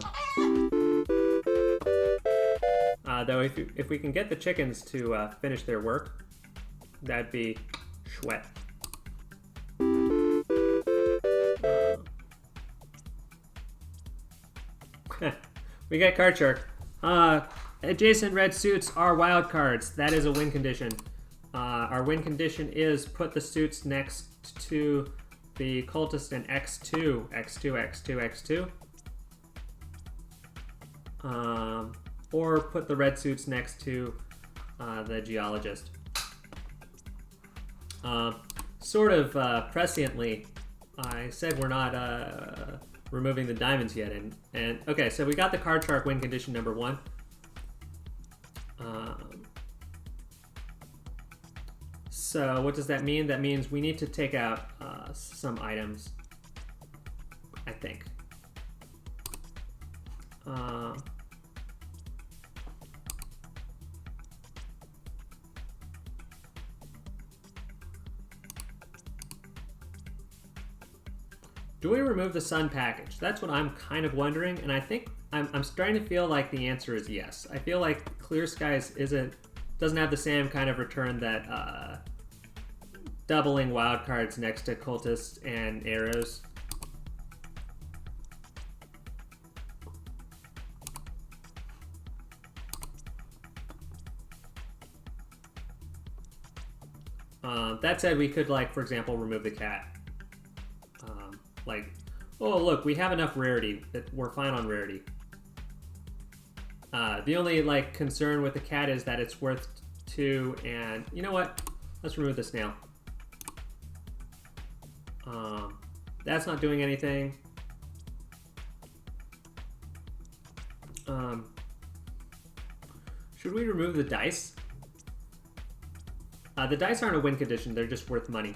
now. Though if we can get the chickens to finish their work, that'd be sweat. We got Card Shark. Adjacent red suits are wild cards. That is a win condition. Our win condition is put the suits next to the cultist in X2, X2, X2, X2. Or put the red suits next to the geologist. Sort of presciently, I said we're not removing the diamonds yet, and okay, so we got the Card Shark win condition number 1. So what does that mean? That means we need to take out some items, I think. Do we remove the sun package? That's what I'm kind of wondering, and I think I'm starting to feel like the answer is yes. I feel like Clear Skies doesn't have the same kind of return that doubling wild cards next to cultists and arrows. That said, we could, like, for example, remove the cat. Like, oh look, we have enough rarity that we're fine on rarity. The only like concern with the cat is that it's worth 2, and you know what? Let's remove the snail. That's not doing anything. Should we remove the dice? The dice aren't a win condition, they're just worth money.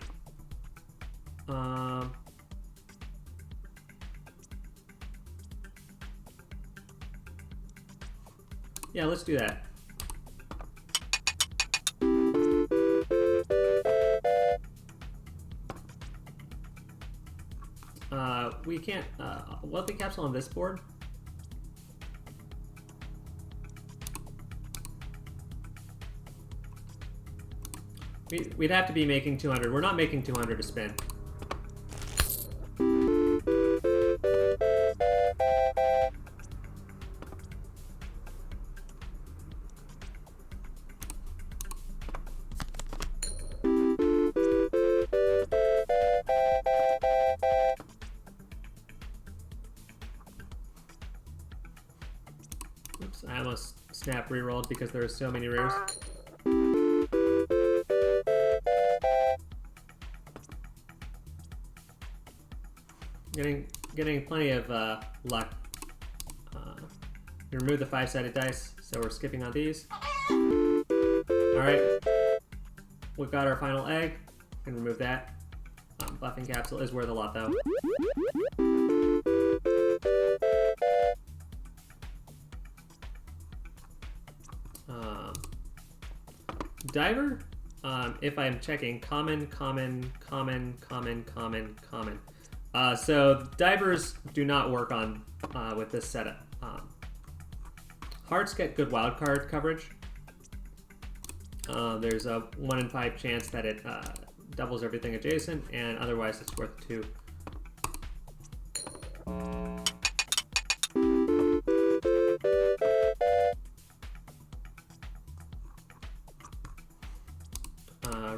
Yeah, let's do that. We can't, wealthy capsule on this board? We'd have to be making 200. We're not making 200 to spin. Oops, I almost snap rerolled because there are so many rares. Getting plenty of luck. We remove the 5-sided dice, so we're skipping on these. Alright. We've got our final egg. We can remove that. Buffing capsule is worth a lot, though. Diver, if I'm checking, common. So divers do not work on with this setup. Hearts get good wildcard coverage. There's a 1 in 5 chance that it doubles everything adjacent, and otherwise it's worth 2.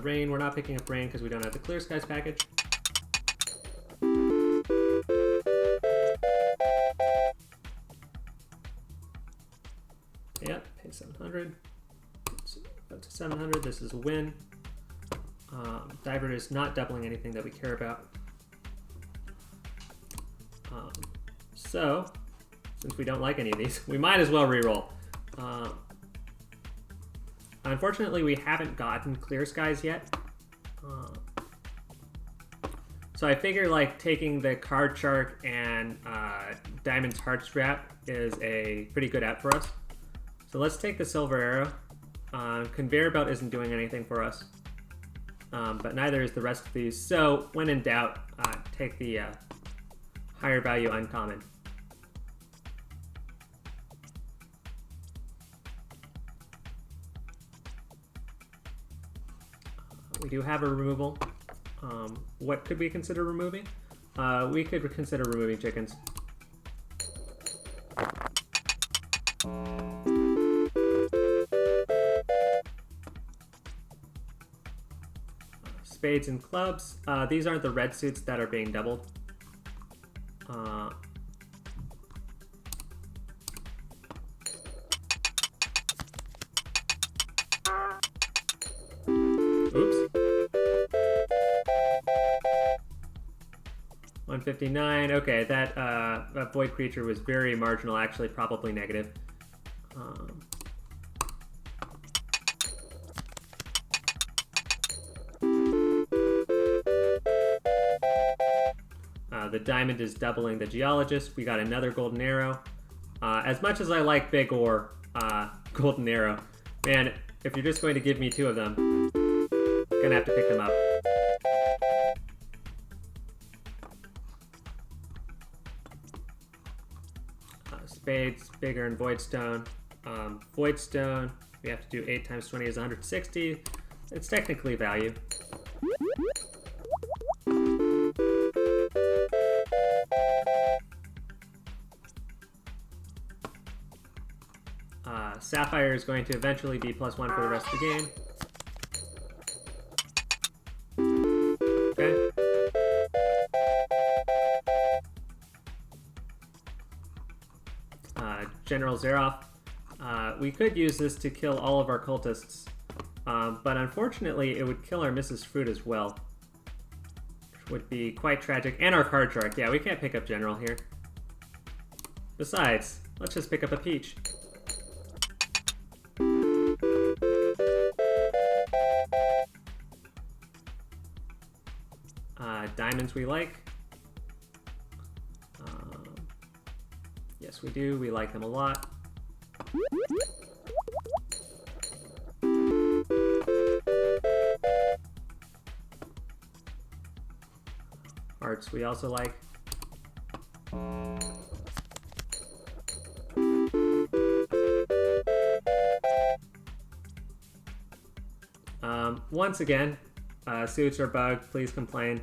Rain, we're not picking up rain because we don't have the Clear Skies package. Yep, pay 700. Up to 700, this is a win. Diver is not doubling anything that we care about. So, since we don't like any of these, we might as well reroll. Unfortunately, we haven't gotten Clear Skies yet. So I figure like taking the Card Shark and Diamond's Heartstrap is a pretty good app for us. So let's take the Silver Arrow. Conveyor Belt isn't doing anything for us, but neither is the rest of these. So when in doubt, take the higher value uncommon. We do have a removal. What could we consider removing? We could consider removing chickens. Spades and clubs. These aren't the red suits that are being doubled. Oops. 159. Okay, that void creature was very marginal, actually, probably negative. The diamond is doubling the geologist. We got another golden arrow. As much as I like big ore, golden arrow, man, if you're just going to give me two of them, I'm gonna have to pick them up. Spades, bigger, and voidstone. Voidstone, we have to do 8 times 20 is 160. It's technically value. Sapphire is going to eventually be +1 for the rest of the game. Okay. General Zeroff. We could use this to kill all of our cultists, but unfortunately it would kill our Mrs. Fruit as well, which would be quite tragic. And our Card Shark. Yeah, we can't pick up General here. Besides, let's just pick up a Peach. Diamonds we like. Yes, we do. We like them a lot. Hearts we also like. Once again, suits are bugged. Please complain.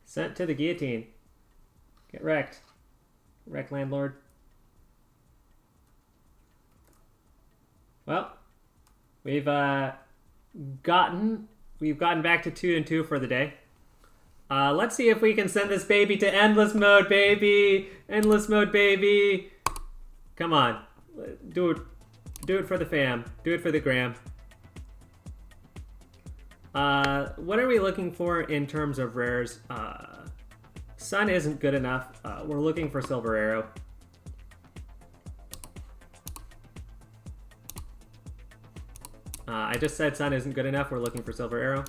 Sent to the guillotine. Get wrecked. Wreck, landlord. Well, we've gotten back to 2 and 2 for the day. Let's see if we can send this baby to endless mode, baby. Endless mode, baby. Come on, do it for the fam. Do it for the gram. What are we looking for in terms of rares? Sun isn't good enough. We're looking for Silver Arrow. I just said Sun isn't good enough. We're looking for Silver Arrow.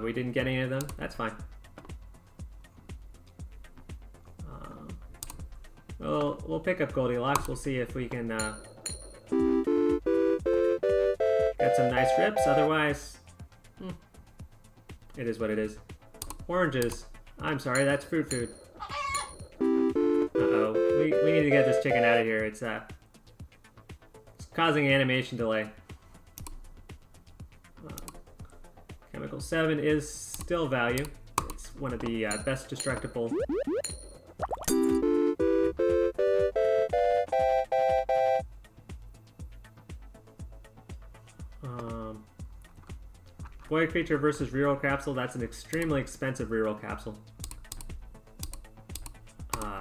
We didn't get any of them. That's fine. We'll pick up Goldilocks. We'll see if we can get some nice rips. Otherwise, it is what it is. Oranges. I'm sorry, that's fruit food. Uh-oh. We need to get this chicken out of here. It's causing animation delay. Chemical 7 is still value. It's one of the best destructible. Void Creature versus Reroll Capsule. That's an extremely expensive reroll capsule.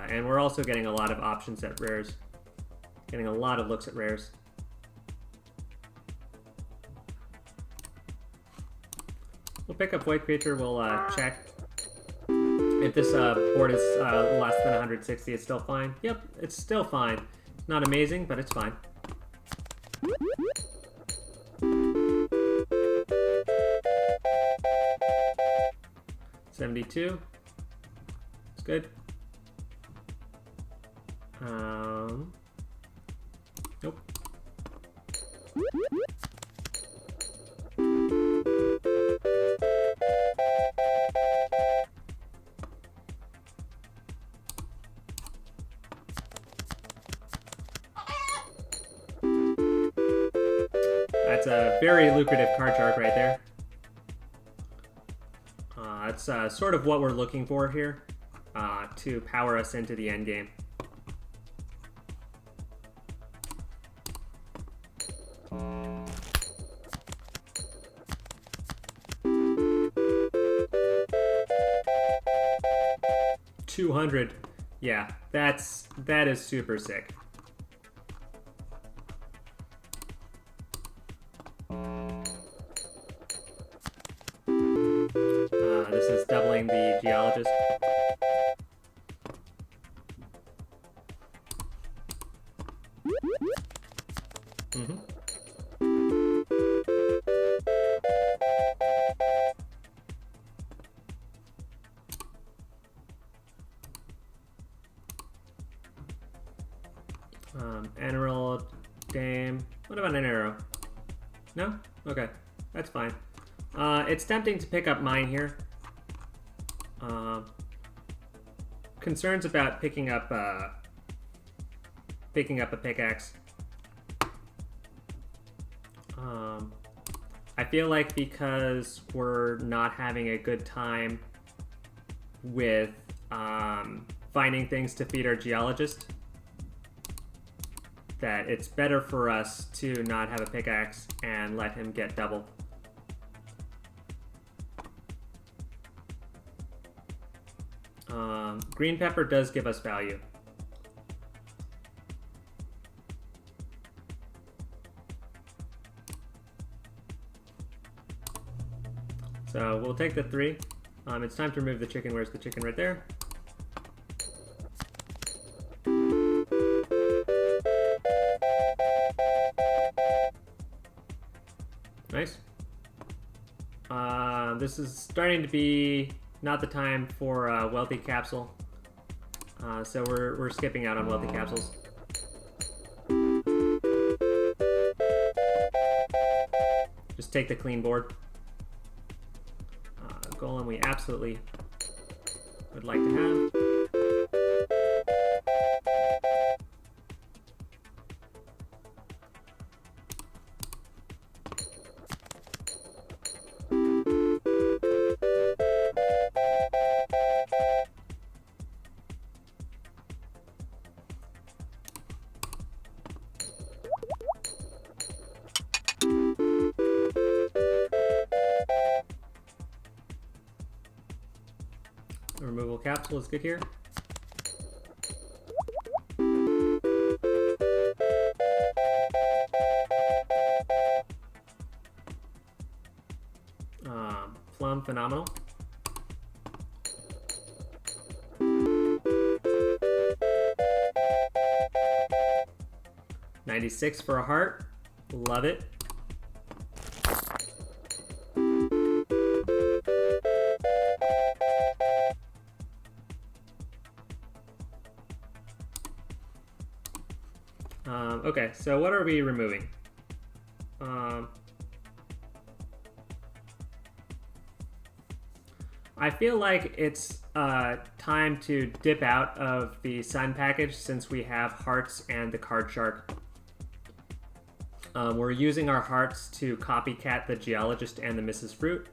And we're also getting a lot of options at rares. Getting a lot of looks at rares. We'll pick up Void Creature. We'll check. If this board is less than 160, it's still fine. Yep, it's still fine. Not amazing, but it's fine. $72. It's good. Nope. That's a very lucrative card shark right there. That's sort of what we're looking for here to power us into the end game. $200. Yeah, that is super sick. This is doubling the Geologist. Emerald, Dame. What about an arrow? No? Okay, that's fine. It's tempting to pick up mine here. Concerns about picking up a pickaxe. I feel like because we're not having a good time with finding things to feed our Geologist, that it's better for us to not have a pickaxe and let him get double. Green pepper does give us value. So we'll take the 3. It's time to remove the chicken. Where's the chicken? Right there. Nice. This is starting to be not the time for Wealthy Capsule. So we're skipping out on Wealthy Capsules. Just take the clean board. Golem we absolutely would like to have. Removal capsule is good here. Plum, phenomenal. $96 for a heart. Love it. Okay, so what are we removing? I feel like it's time to dip out of the Sun package since we have hearts and the card shark. We're using our hearts to copycat the Geologist and the Mrs. Fruit.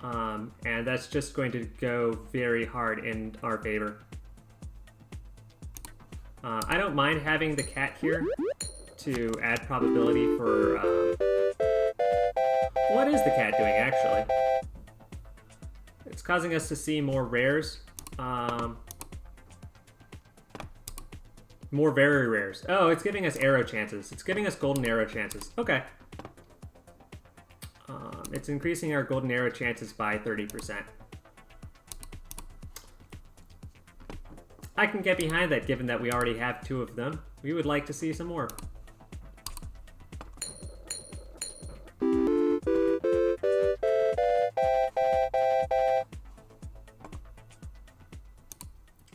And that's just going to go very hard in our favor. I don't mind having the cat here to add probability for... What is the cat doing, actually? It's causing us to see more rares. More very rares. Oh, it's giving us arrow chances. It's giving us golden arrow chances. Okay. It's increasing our golden arrow chances by 30%. I can get behind that given that we already have 2 of them. We would like to see some more.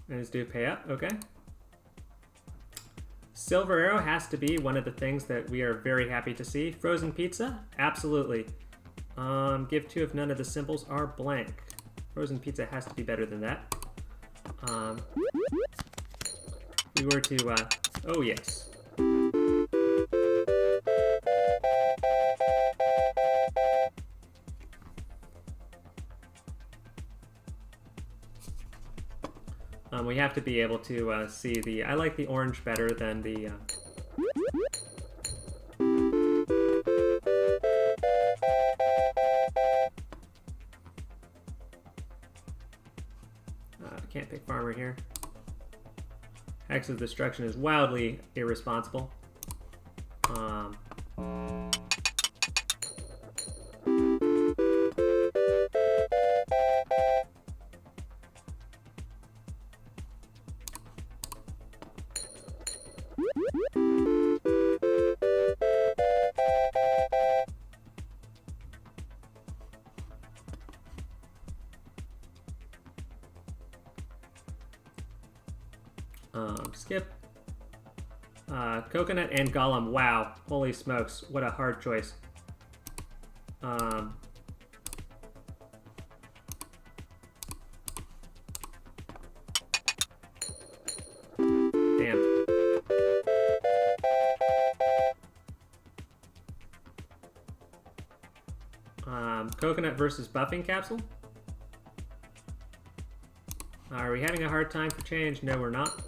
And it's due pay up, okay. Silver arrow has to be one of the things that we are very happy to see. Frozen pizza, absolutely. Give 2 if none of the symbols are blank. Frozen pizza has to be better than that. If we were to, oh yes. We have to be able to see the, I like the orange better than the, can't pick farmer here. Hex of Destruction is wildly irresponsible. Skip. Coconut and Golem. Wow. Holy smokes. What a hard choice. Damn. Coconut versus Buffing Capsule. Are we having a hard time for change? No, we're not.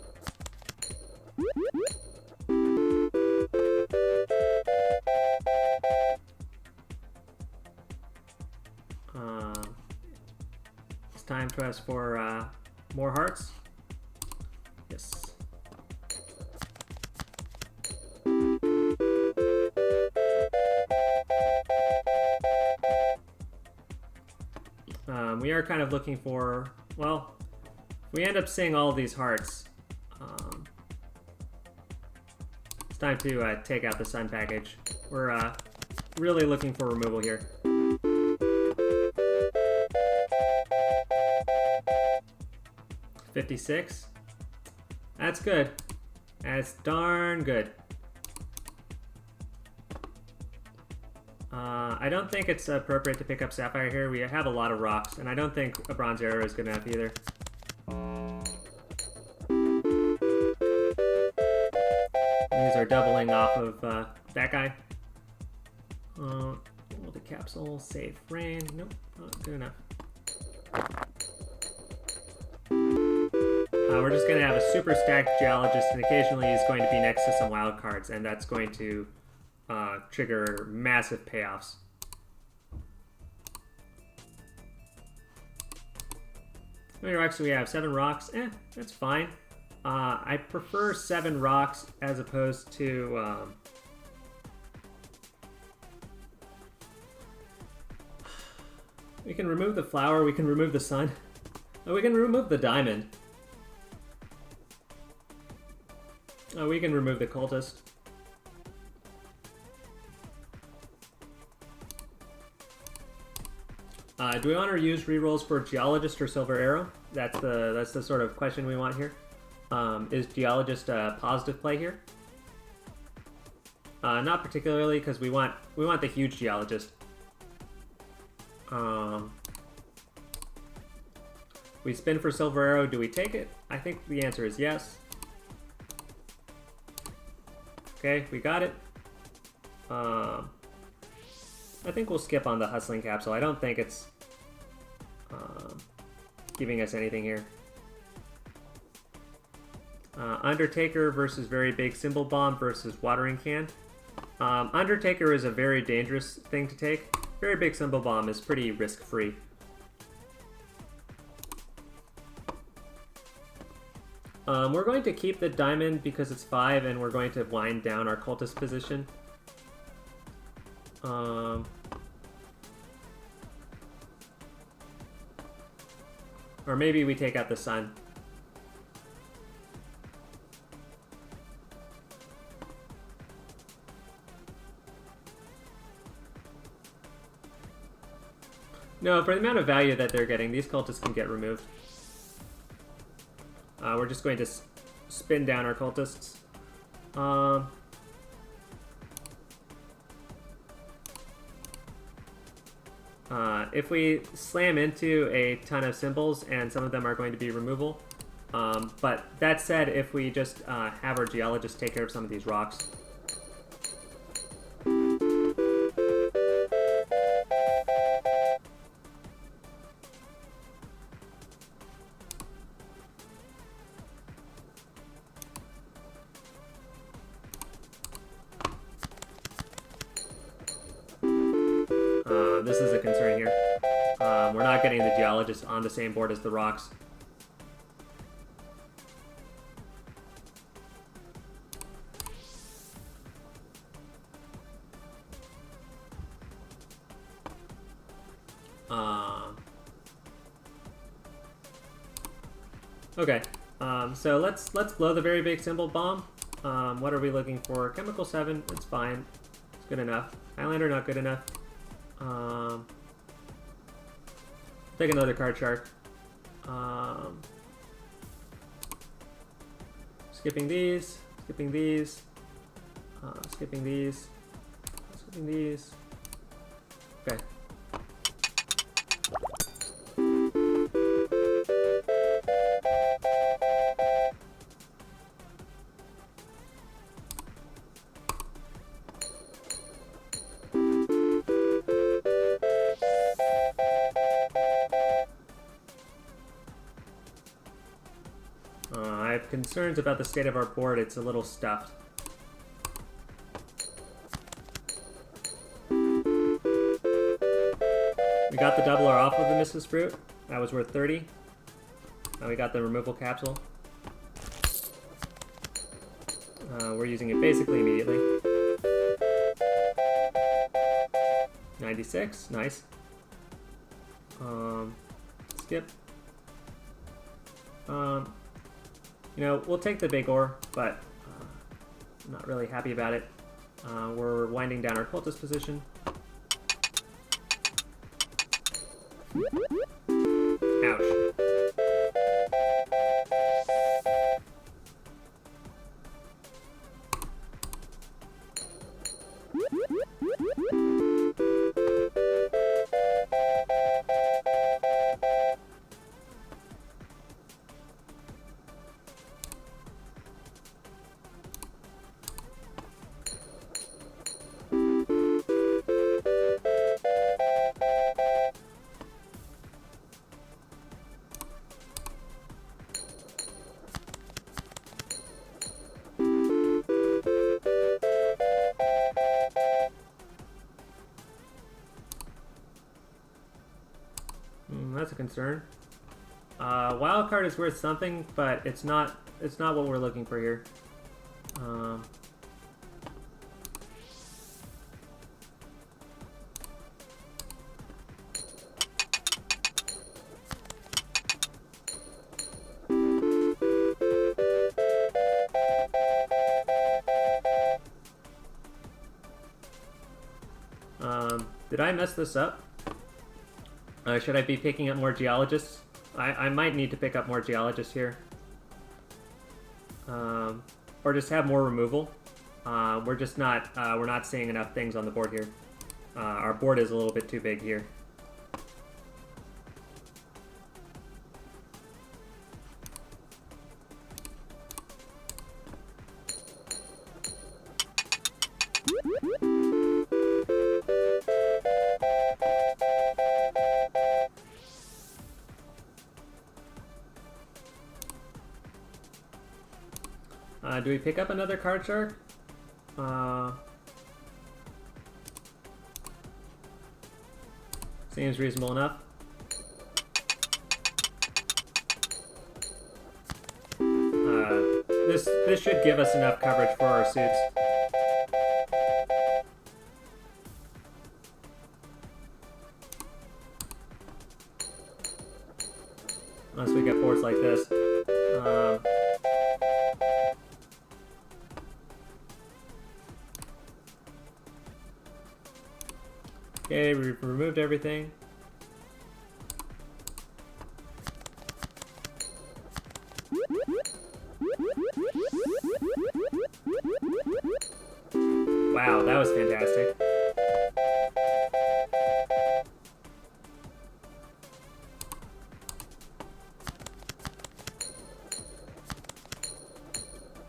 It's time to ask for more hearts. Yes. We are kind of looking for, well, we end up seeing all of these hearts. It's time to take out the sun package. We're really looking for removal here. $56. That's good. That's darn good. I don't think it's appropriate to pick up Sapphire here. We have a lot of rocks, and I don't think a Bronze Arrow is good enough either. These are doubling off of that guy. Hold the capsule, save rain. Nope, not good enough. We're just going to have a super stacked Geologist, and occasionally he's going to be next to some wild cards, and that's going to trigger massive payoffs. How many rocks do we have? 7 rocks? That's fine. I prefer 7 rocks as opposed to... we can remove the flower, we can remove the sun. Oh, we can remove the diamond. Oh, we can remove the cultist. Do we want to use rerolls for Geologist or Silver Arrow? That's the sort of question we want here. Is Geologist a positive play here? Not particularly, because we want the huge Geologist. We spin for Silver Arrow. Do we take it? I think the answer is yes. Okay, we got it. I think we'll skip on the Hustling Capsule. I don't think it's giving us anything here. Undertaker versus Very Big Symbol Bomb versus Watering Can. Undertaker is a very dangerous thing to take. Very Big Symbol Bomb is pretty risk-free. We're going to keep the diamond because it's 5, and we're going to wind down our cultist position. Or maybe we take out the sun. No, for the amount of value that they're getting, these cultists can get removed. We're just going to spin down our cultists. If we slam into a ton of symbols, and some of them are going to be removal, but that said, if we just have our geologists take care of some of these rocks. This is a concern here. We're not getting the geologists on the same board as the rocks. Okay, so let's blow the very big symbol bomb. What are we looking for? Chemical 7, it's fine. It's good enough. Highlander, not good enough. Take another card shark. Skipping these, skipping these, skipping these, skipping these. Okay. I have concerns about the state of our board. It's a little stuffed. We got the doubler off of the Mrs. Fruit. That was worth 30. Now we got the removal capsule. We're using it basically immediately. 96, nice. Skip. You know, we'll take the big ore, but I'm not really happy about it. We're winding down our cultist position. Ouch. That's a concern. Wildcard is worth something, but it's not what we're looking for here. Did I mess this up? Should I be picking up more geologists? I might need to pick up more geologists here. Or just have more removal. We're not seeing enough things on the board here. Our board is a little bit too big here. Do we pick up another card shark? Seems reasonable enough. This should give us enough coverage for our suits. Unless we get boards like this. Okay, we've removed everything. Wow, that was fantastic.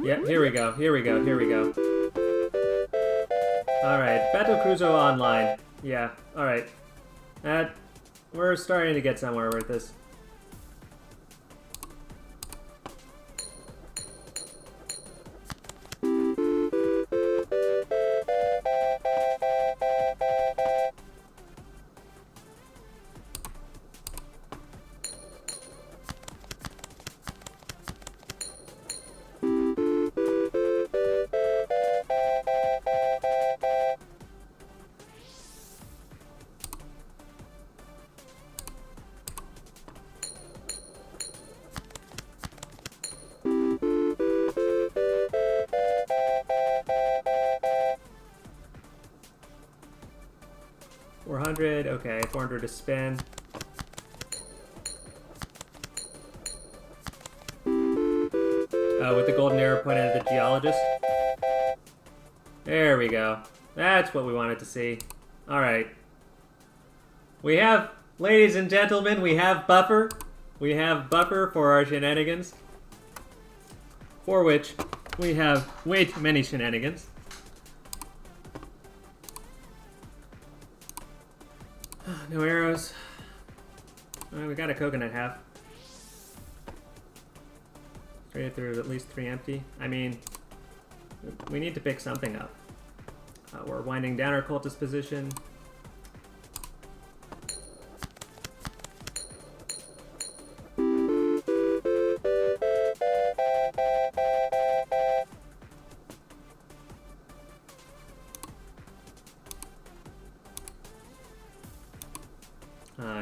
Yep, here we go, here we go, here we go. Alright, Battlecruiser Online. Yeah, alright. We're starting to get somewhere with this. Okay, 400 to spin. With the golden arrow pointed at the geologist. There we go. That's what we wanted to see. Alright. We have, ladies and gentlemen, we have buffer. We have buffer for our shenanigans. For which we have way too many shenanigans. No arrows. We got a coconut half. Straight through at least 3 empty. I mean, we need to pick something up. We're winding down our cultist position.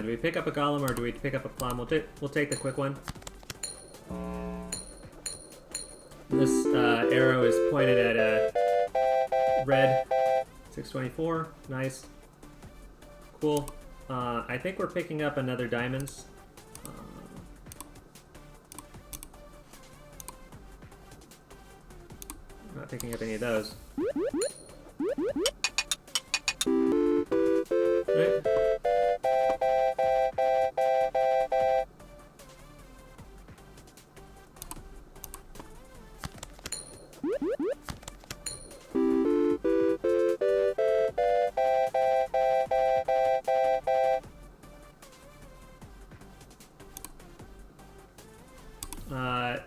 Do we pick up a golem or do we pick up a plum? We'll take the quick one. This arrow is pointed at red 624. Nice. Cool. I think we're picking up another diamonds. Not picking up any of those. Right.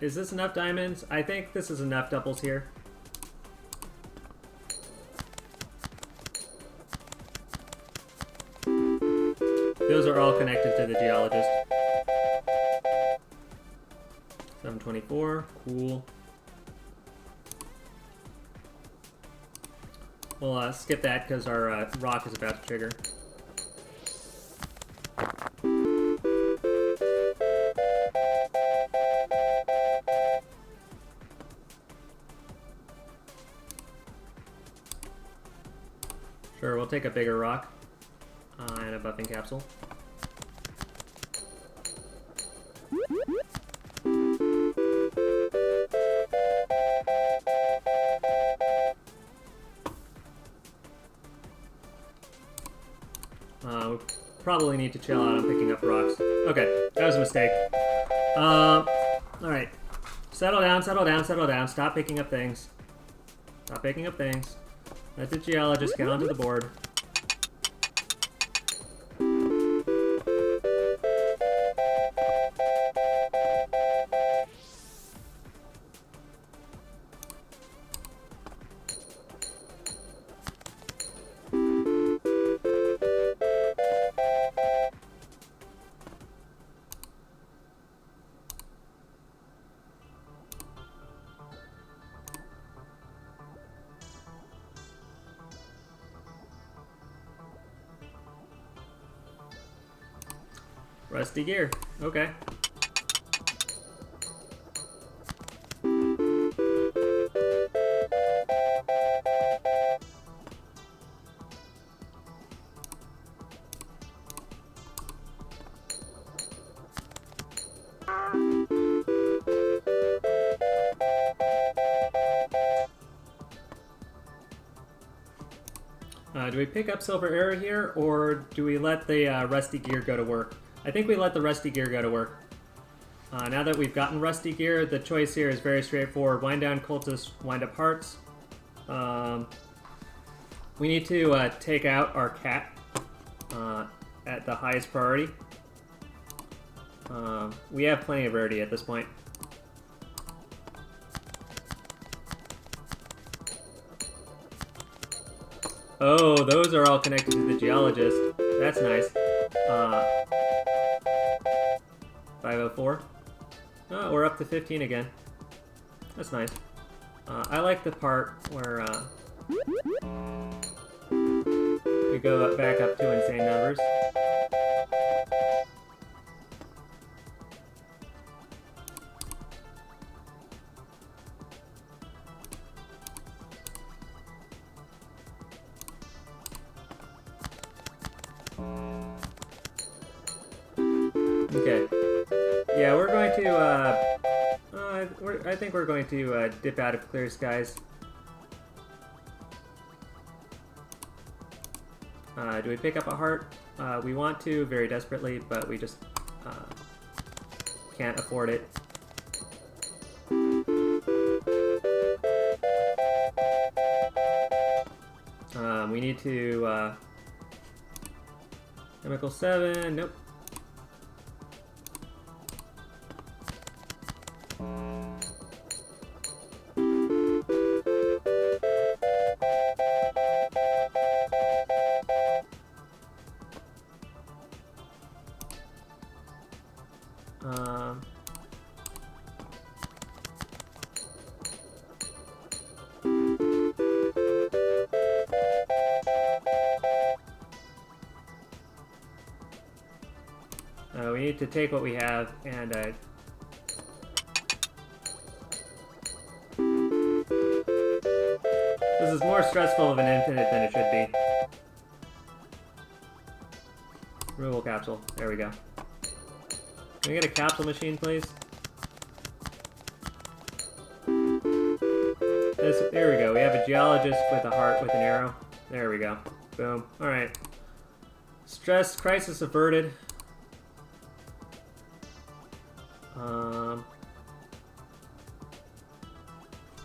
Is this enough diamonds? I think this is enough doubles here. Those are all connected to the geologist. 724, cool. We'll skip that because our rock is about to trigger. Sure, we'll take a bigger rock and a buffing capsule. We probably need to chill out on picking up rocks. Okay, that was a mistake. Alright. Settle down, settle down, settle down. Stop picking up things. Stop picking up things. Let the geologist get onto the board. Rusty gear. Okay. Do we pick up Silver Arrow here, or do we let the Rusty Gear go to work? I think we let the Rusty Gear go to work. Now that we've gotten Rusty Gear, the choice here is very straightforward. Wind down Cultists, wind up Hearts. We need to take out our cat at the highest priority. We have plenty of rarity at this point. Oh, those are all connected to the Geologist. That's nice. 504. Oh, we're up to 15 again. That's nice. I like the part where we go back up to insane numbers. Okay. Yeah, we're going to, I think we're going to dip out of Clear Skies. Do we pick up a heart? We want to very desperately, but we just can't afford it. We need to Chemical 7, nope. We need to take what we have and this is more stressful of an infinite than it should be. Removal capsule. There we go. Can we get a capsule machine, please? There we go. We have a Geologist with a heart with an arrow. There we go. Boom. Alright. Stress crisis averted.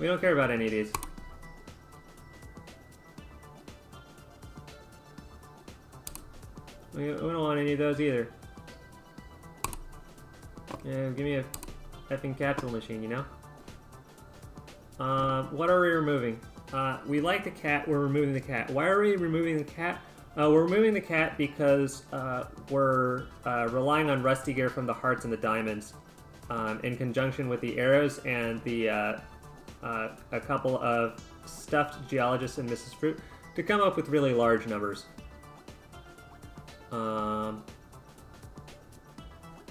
We don't care about any of these. We don't want any of those either. Yeah, give me a effing capsule machine, you know? What are we removing? We like the cat, we're removing the cat. Why are we removing the cat? We're removing the cat because we're relying on Rusty Gear from the hearts and the diamonds in conjunction with the arrows and the a couple of stuffed Geologists and Mrs. Fruit to come up with really large numbers. We're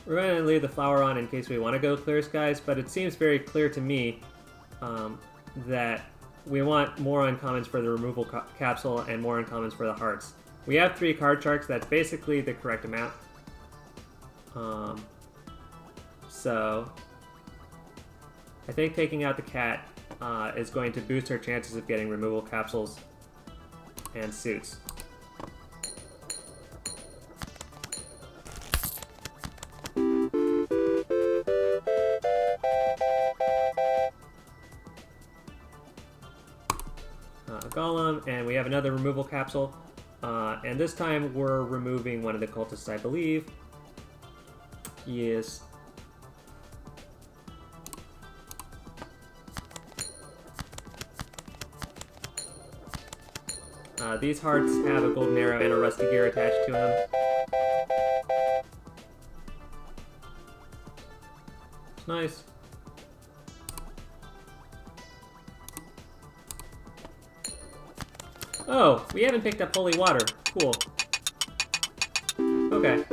going to leave the flower on in case we want to go Clear Skies, but it seems very clear to me that we want more uncommons for the removal capsule and more uncommons for the hearts. We have 3 card sharks, that's basically the correct amount. So I think taking out the cat is going to boost our chances of getting removal capsules and suits. A golem, and we have another removal capsule. And this time we're removing one of the cultists, I believe. Yes. These hearts have a golden arrow and a Rusty Gear attached to them. It's nice. Oh, we haven't picked up Holy Water. Cool. Okay.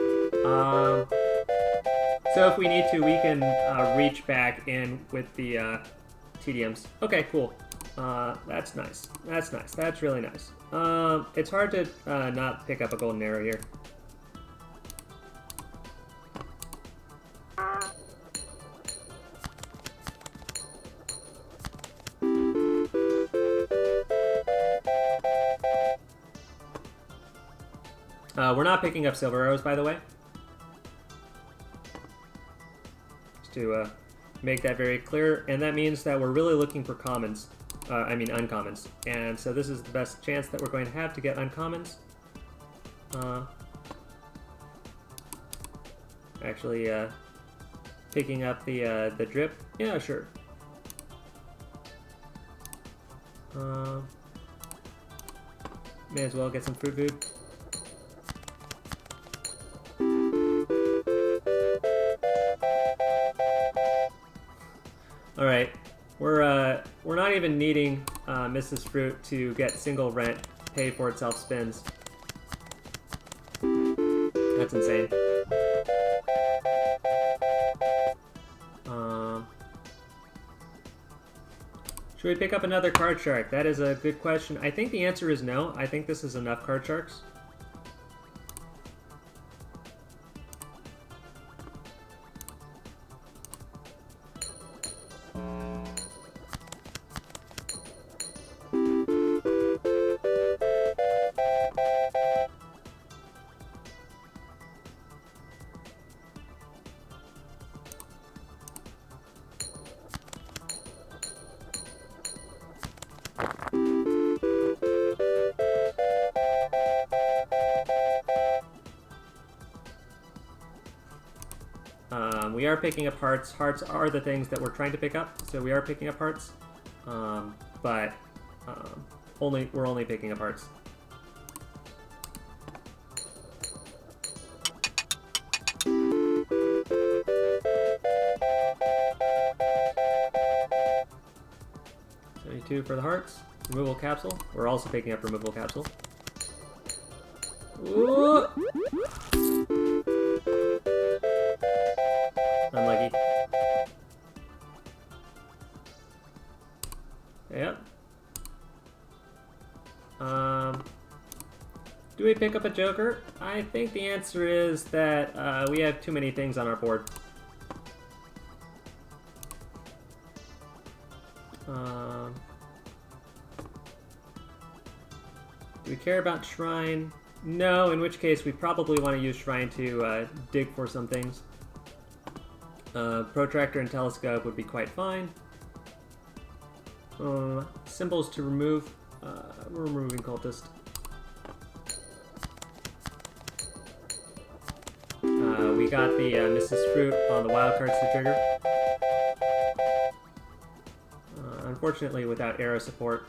So if we need to, we can reach back in with the TDMs. Okay, cool. That's nice. That's nice. That's really nice. It's hard to not pick up a golden arrow here. We're not picking up silver arrows, by the way. Just to make that very clear. And that means that we're really looking for commons. I mean uncommons. And so this is the best chance that we're going to have to get uncommons. Actually, picking up the drip. Yeah, sure. May as well get some fruit food. All right, we're not even needing Mrs. Fruit to get single rent pay for itself spins. That's insane. Should we pick up another card shark? That is a good question. I think the answer is no. I think this is enough card sharks. We are picking up hearts. Hearts are the things that we're trying to pick up, so we are picking up hearts. But we're only picking up hearts. $72 for the hearts. Removal capsule. We're also picking up removal capsule. Ooh. Unlucky. Yep. Do we pick up a Joker? I think the answer is that we have too many things on our board. Do we care about Shrine? No, in which case we probably want to use Shrine to dig for some things. Protractor and Telescope would be quite fine. Symbols to remove. We're removing Cultist. We got the Mrs. Fruit on the wild cards to trigger. Unfortunately, without arrow support.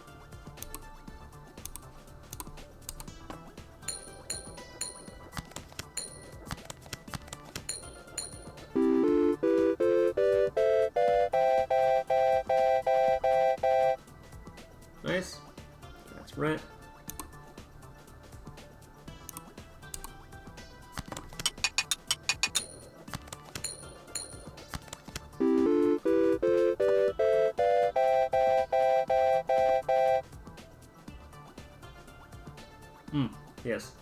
Nice. That's rent. Yes.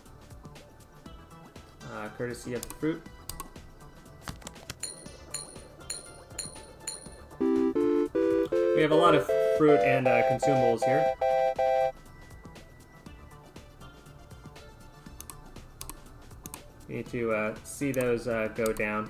Courtesy of the fruit. We have a lot of fruit and consumables here. We need to see those go down.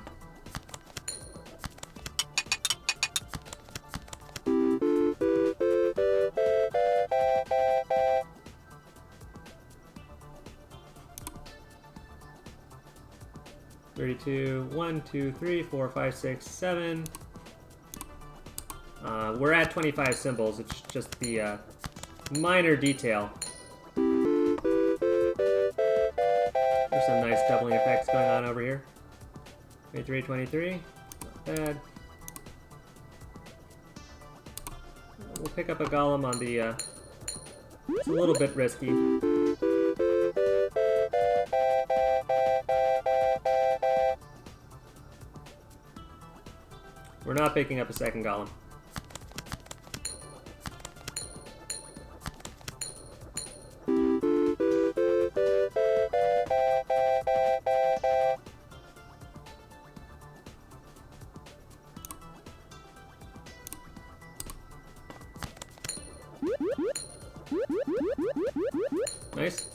$32, 1, 2, 3, 4, 5, 6, 7. We're at 25 symbols. It's just the minor detail. There's some nice doubling effects going on over here. 23, 23. Not bad. We'll pick up a golem on the... it's a little bit risky. We're not picking up a second golem. Nice.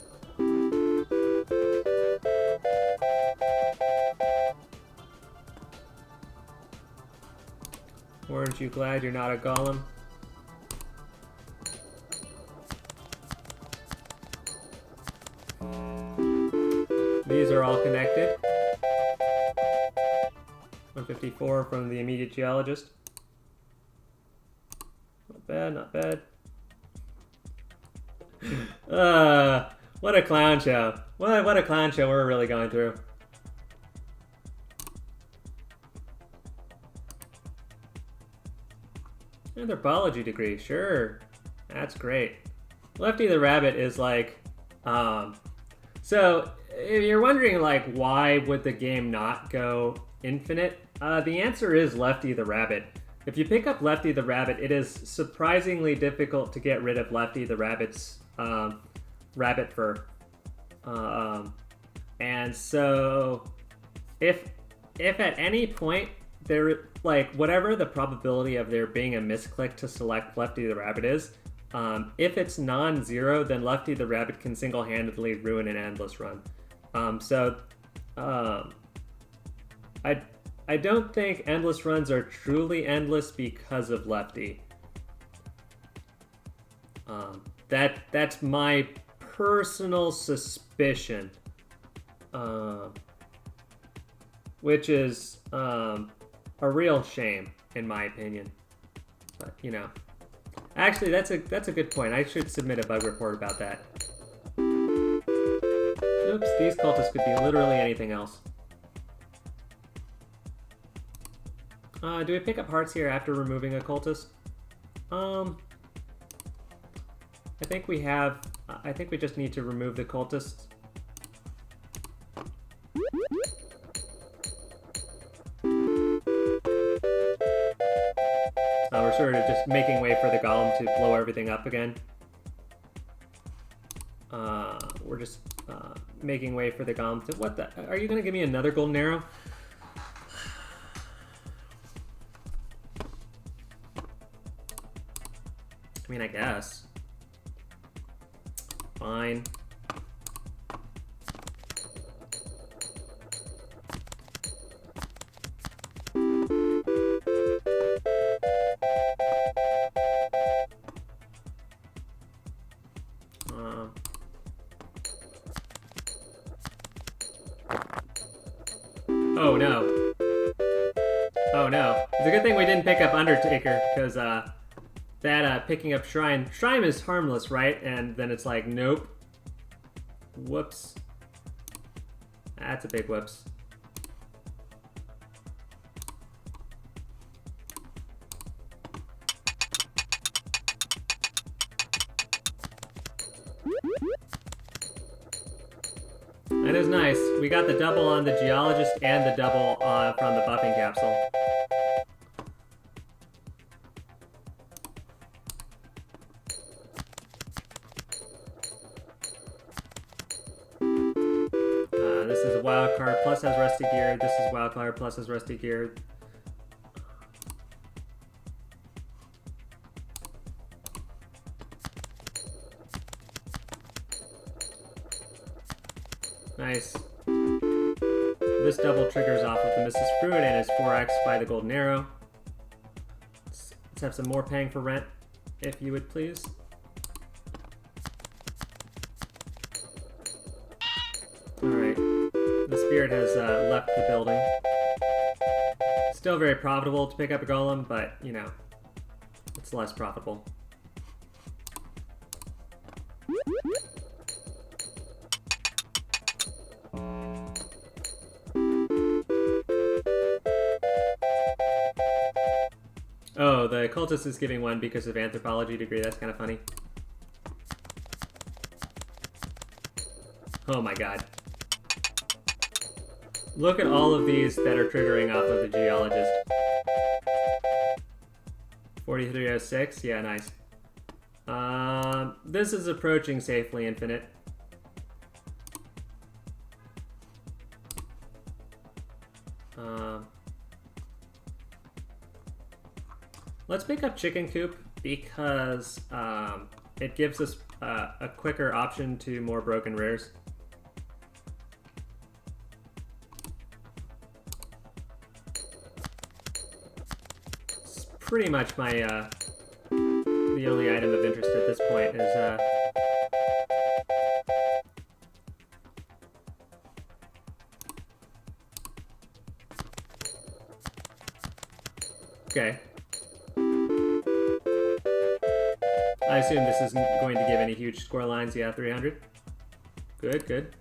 Aren't you glad you're not a golem? These are all connected. 154 from the immediate geologist. Not bad, not bad. What a clown show. What a clown show we're really going through. Anthropology degree, sure. That's great. Lefty the Rabbit is like, so if you're wondering like why would the game not go infinite, the answer is Lefty the Rabbit. If you pick up Lefty the Rabbit, it is surprisingly difficult to get rid of Lefty the Rabbit's rabbit fur. And so if at any point there, like, whatever the probability of there being a misclick to select Lefty the Rabbit is, if it's non-zero, then Lefty the Rabbit can single-handedly ruin an endless run. I don't think endless runs are truly endless because of Lefty. That's my personal suspicion, which is a real shame in my opinion. But you know, actually that's a good point. I should submit a bug report about that. Oops, these cultists could be literally anything else. Do we pick up hearts here after removing a cultist? I think we have. I think we just need to remove the cultist. We're sort of just making way for the golem to blow everything up again. We're just making way for the golem to. What the? Are you gonna give me another golden arrow? I mean, I guess. Fine. Oh no. Oh no. It's a good thing we didn't pick up Undertaker, because that picking up Shrine is harmless, right? And then it's like, nope. Whoops. That's a big whoops. That is nice. We got the double on the geologist and the double from the buffing capsule. This is a wild card plus has rusty gear. This is wild card plus has rusty gear. Nice. This double triggers off of the Mrs. Fruit and is 4x by the golden arrow. Let's have some more paying for rent, if you would please. Alright. The spirit has left the building. Still very profitable to pick up a golem, but, you know, it's less profitable. Oh, the cultist is giving one because of anthropology degree. That's kind of funny. Oh my god. Look at all of these that are triggering off of the geologist. 4306? Yeah, nice. This is approaching safely infinite. Let's pick up Chicken Coop because it gives us a quicker option to more broken rares. pretty much my the only item of interest at this point is okay. I assume this isn't going to give any huge score lines. Yeah, 300. Good, good.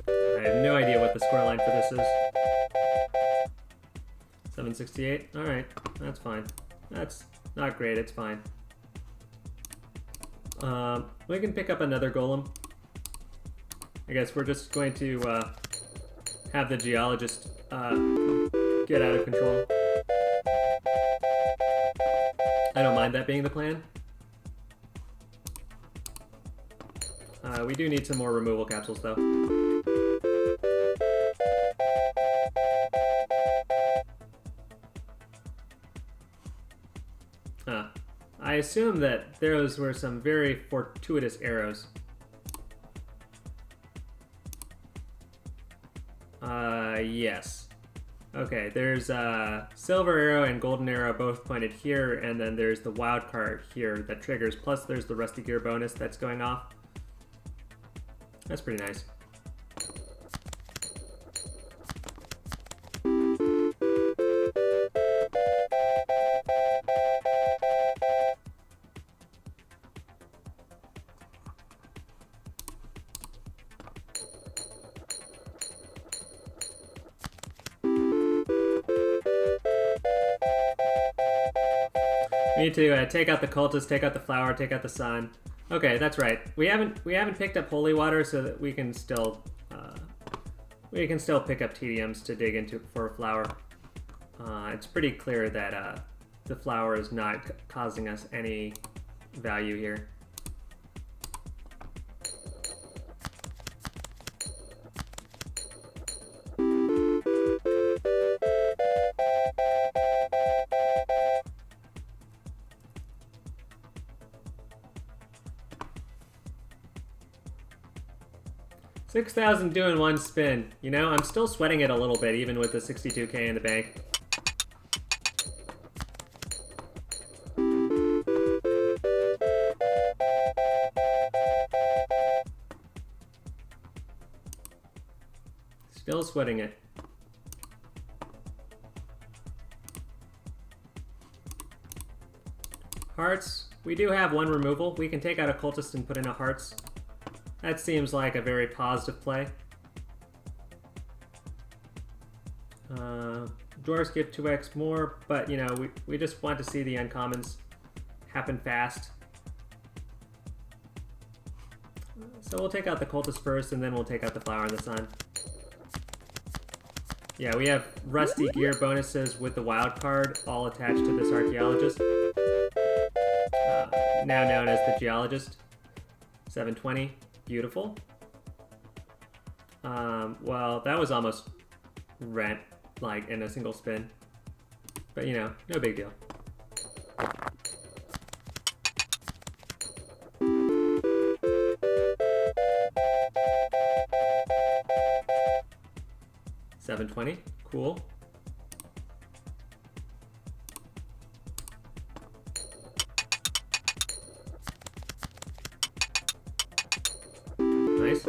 I have no idea what the scoreline for this is. 768? Alright, that's fine. That's not great, it's fine. We can pick up another golem. I guess we're just going to have the geologist get out of control. I don't mind that being the plan. We do need some more removal capsules, though. I assume that those were some very fortuitous arrows. Yes. Okay, there's silver arrow and golden arrow both pointed here, and then there's the wild card here that triggers, plus there's the rusty gear bonus that's going off. That's pretty nice. We need to take out the cultist, take out the flower, take out the sun. Okay, that's right. We haven't picked up holy water, so that we can still pick up tediums to dig into for a flower. It's pretty clear that the flower is not causing us any value here. $6,000 doing one spin. You know, I'm still sweating it a little bit, even with the 62K in the bank. Still sweating it. Hearts. We do have one removal. We can take out a cultist and put in a hearts. That seems like a very positive play. Dwarves give 2x more, but you know, we just want to see the uncommons happen fast. So we'll take out the cultist first, and then we'll take out the flower and the sun. Yeah, we have rusty gear bonuses with the wild card, all attached to this archaeologist. Now known as the geologist. 720. Beautiful. Well, that was almost rent, like, in a single spin. But, you know, no big deal. $720. Cool. Nice.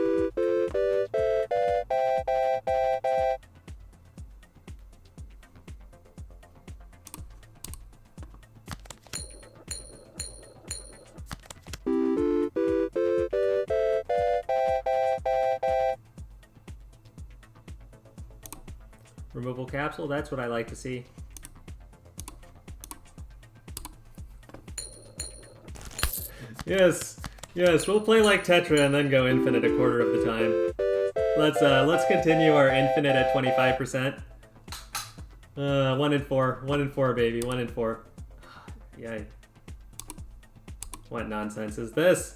Removal capsule, that's what I like to see. Yes, yes, we'll play like Tetra and then go infinite a quarter of the time. Let's continue our infinite at 25%. 1 in 4, 1 in 4, baby, 1 in 4. Yay. What nonsense is this?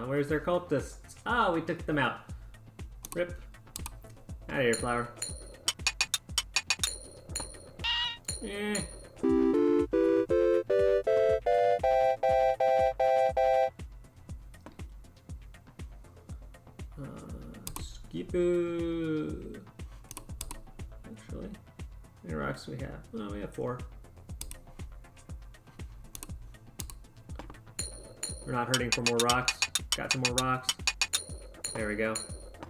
Where's their cultists? Oh, we took them out. Rip. Out of here, flower. Eh. Skippoo. Actually, how many rocks do we have? Oh, we have 4. We're not hurting for more rocks. Got some more rocks. There we go.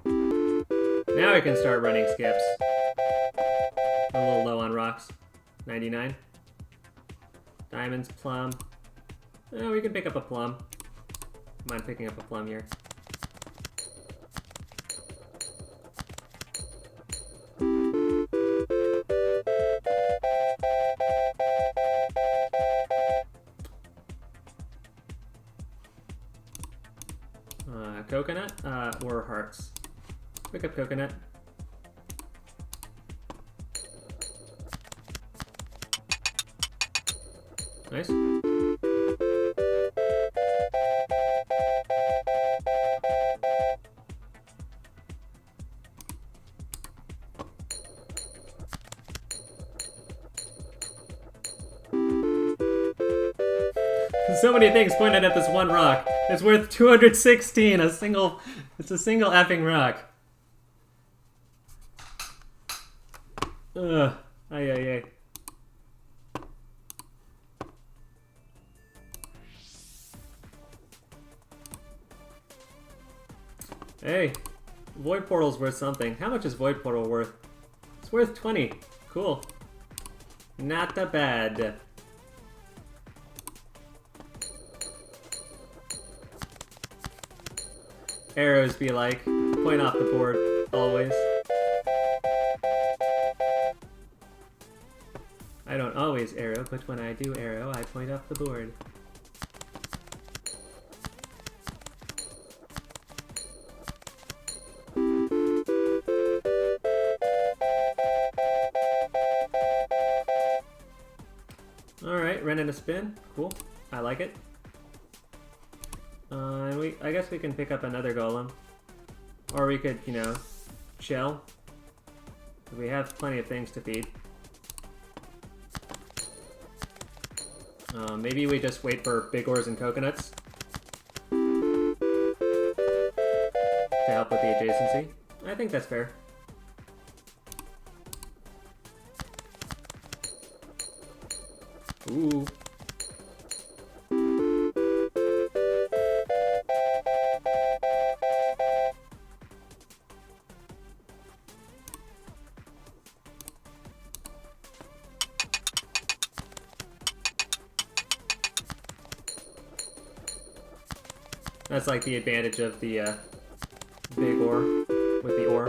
Now we can start running skips. A little low on rocks. 99. Diamonds, plum. Oh, we can pick up a plum. Mind picking up a plum here. Coconut or hearts? Pick up coconut. Nice. So many things pointed at this one rock. It's worth 216. It's a single effing rock. Ugh. Ay, ay, ay. Hey, Void Portal's worth something. How much is Void Portal worth? It's worth 20. Cool. Not that bad. Arrows be like, point off the board, always. I don't always arrow, but when I do arrow, I point off the board. Alright, running a spin. Cool. I like it. I guess we can pick up another golem. Or we could, you know, chill. We have plenty of things to feed. Maybe we just wait for big ores and coconuts to help with the adjacency. I think that's fair. Ooh. That's like the advantage of the big ore with the ore.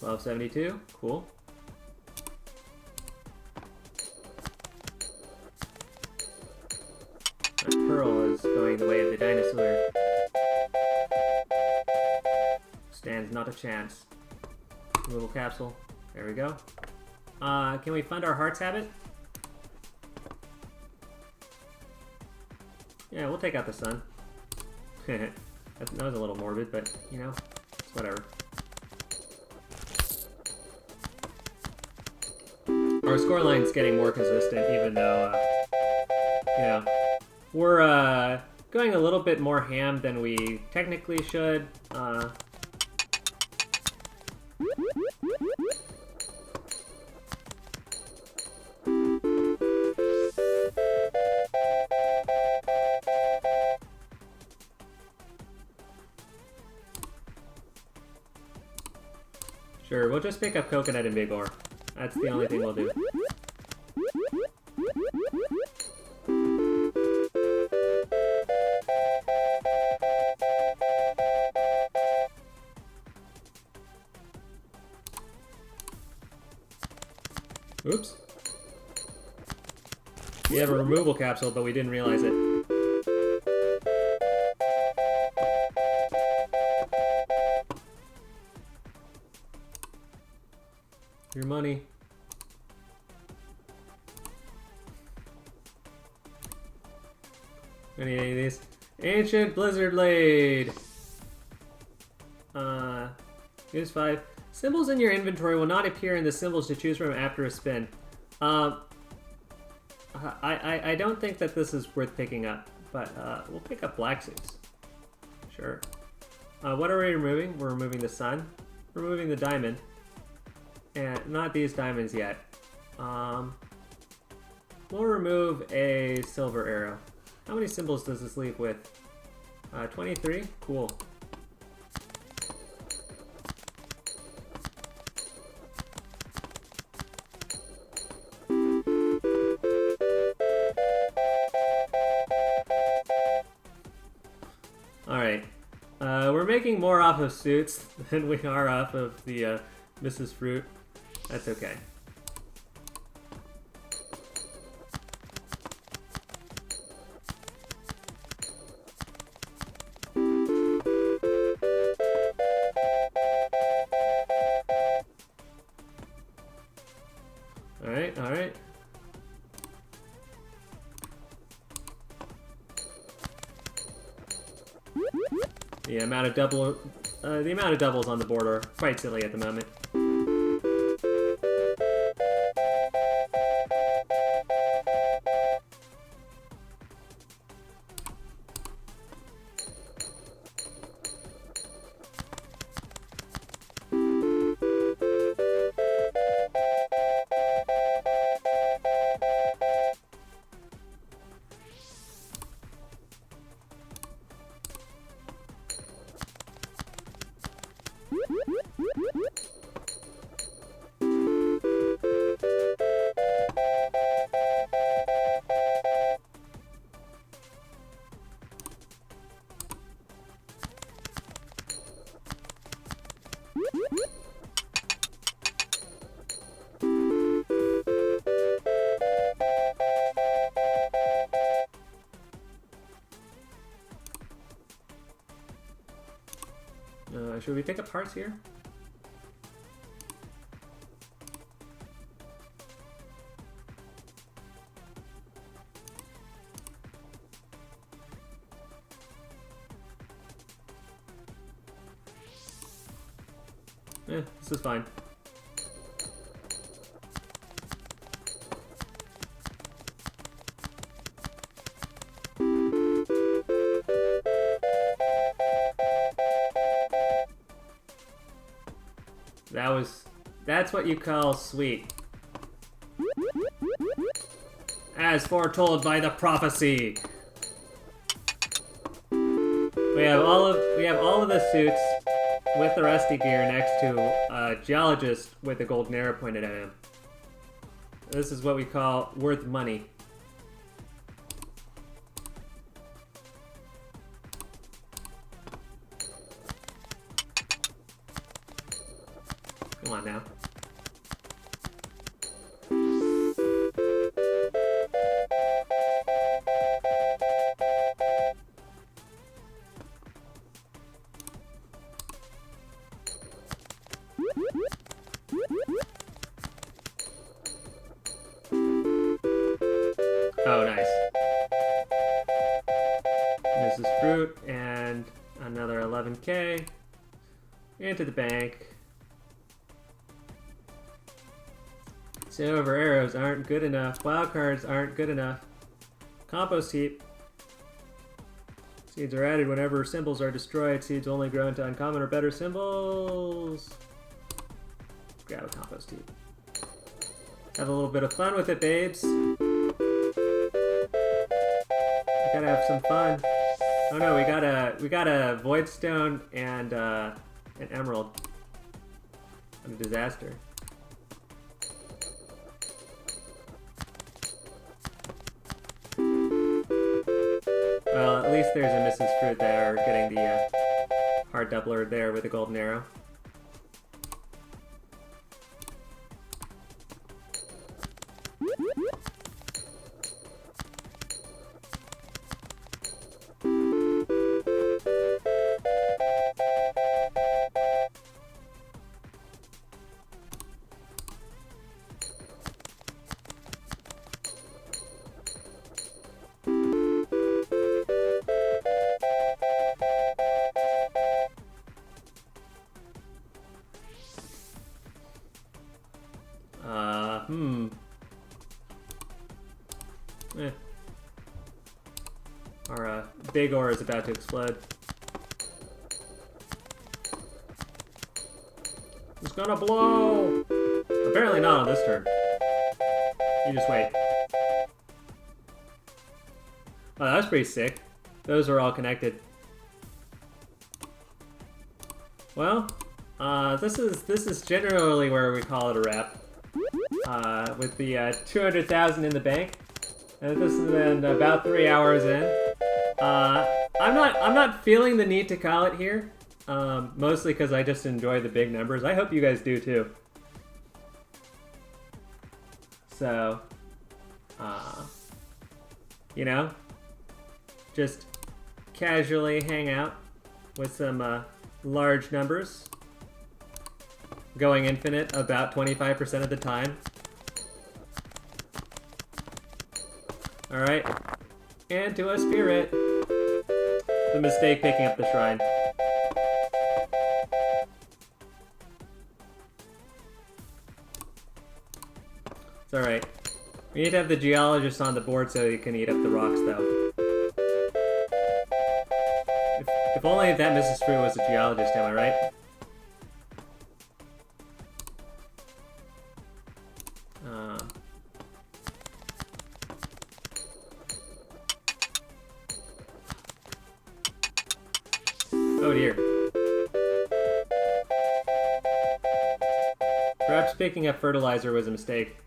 $12.72, cool. That pearl is going the way of the dinosaur. Stands not a chance. Little capsule. There we go. Can we fund our hearts habit? Yeah, we'll take out the sun. That was a little morbid, but, you know, it's whatever. Our scoreline's getting more consistent, even though, you know, we're going a little bit more ham than we technically should. Sure, we'll just pick up coconut and big ore. That's the only thing we'll do. Oops. We have a removal capsule, but we didn't realize it. Your money. Any of these? Ancient Blizzard Blade. Use 5. Symbols in your inventory will not appear in the symbols to choose from after a spin. I don't think that this is worth picking up, but we'll pick up Black Suits. Sure. What are we removing? We're removing the sun. We're removing the diamond. And not these diamonds yet. We'll remove a silver arrow. How many symbols does this leave with? 23? Cool. Alright. We're making more off of suits than we are off of the Mrs. Fruit. That's okay. Alright, alright. The amount of doubles on the board are quite silly at the moment. Should we pick up parts here? This is fine. That's what you call sweet. As foretold by the prophecy. We have all of the suits with the rusty gear next to a geologist with a golden arrow pointed at him. This is what we call worth money. Come on now. Oh, nice. This is fruit and another 11K into the bank. Silver arrows aren't good enough. Wildcards aren't good enough. Compost heap. Seeds are added whenever symbols are destroyed. Seeds only grow into uncommon or better symbols. Grab a compost heap. Have a little bit of fun with it, babes. We gotta have some fun. Oh no, we got a void stone and an emerald. What a disaster. Well, at least there's a Mrs. Fruit there, getting the hard doubler there with a golden arrow. Eh. Our big ore is about to explode. It's gonna blow! Apparently not on this turn. You just wait. Oh, that was pretty sick. Those are all connected. Well, this is generally where we call it a wrap. With the 200,000 in the bank, and this is then about 3 hours in. I'm not feeling the need to call it here. Mostly because I just enjoy the big numbers. I hope you guys do too. So, you know, just casually hang out with some large numbers. Going infinite about 25% of the time. Alright. And to a spirit. The mistake picking up the shrine. It's alright. We need to have the geologist on the board so he can eat up the rocks, though. If only that Mrs. Fruit was a geologist, am I right? Oh dear. Perhaps picking up fertilizer was a mistake.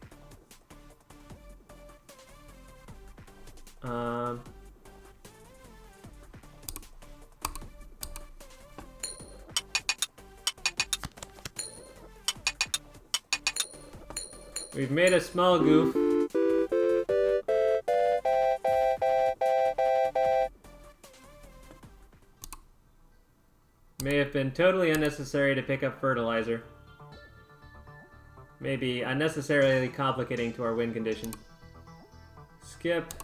We've made a small goof. May have been totally unnecessary to pick up fertilizer. Maybe unnecessarily complicating to our win condition. Skip.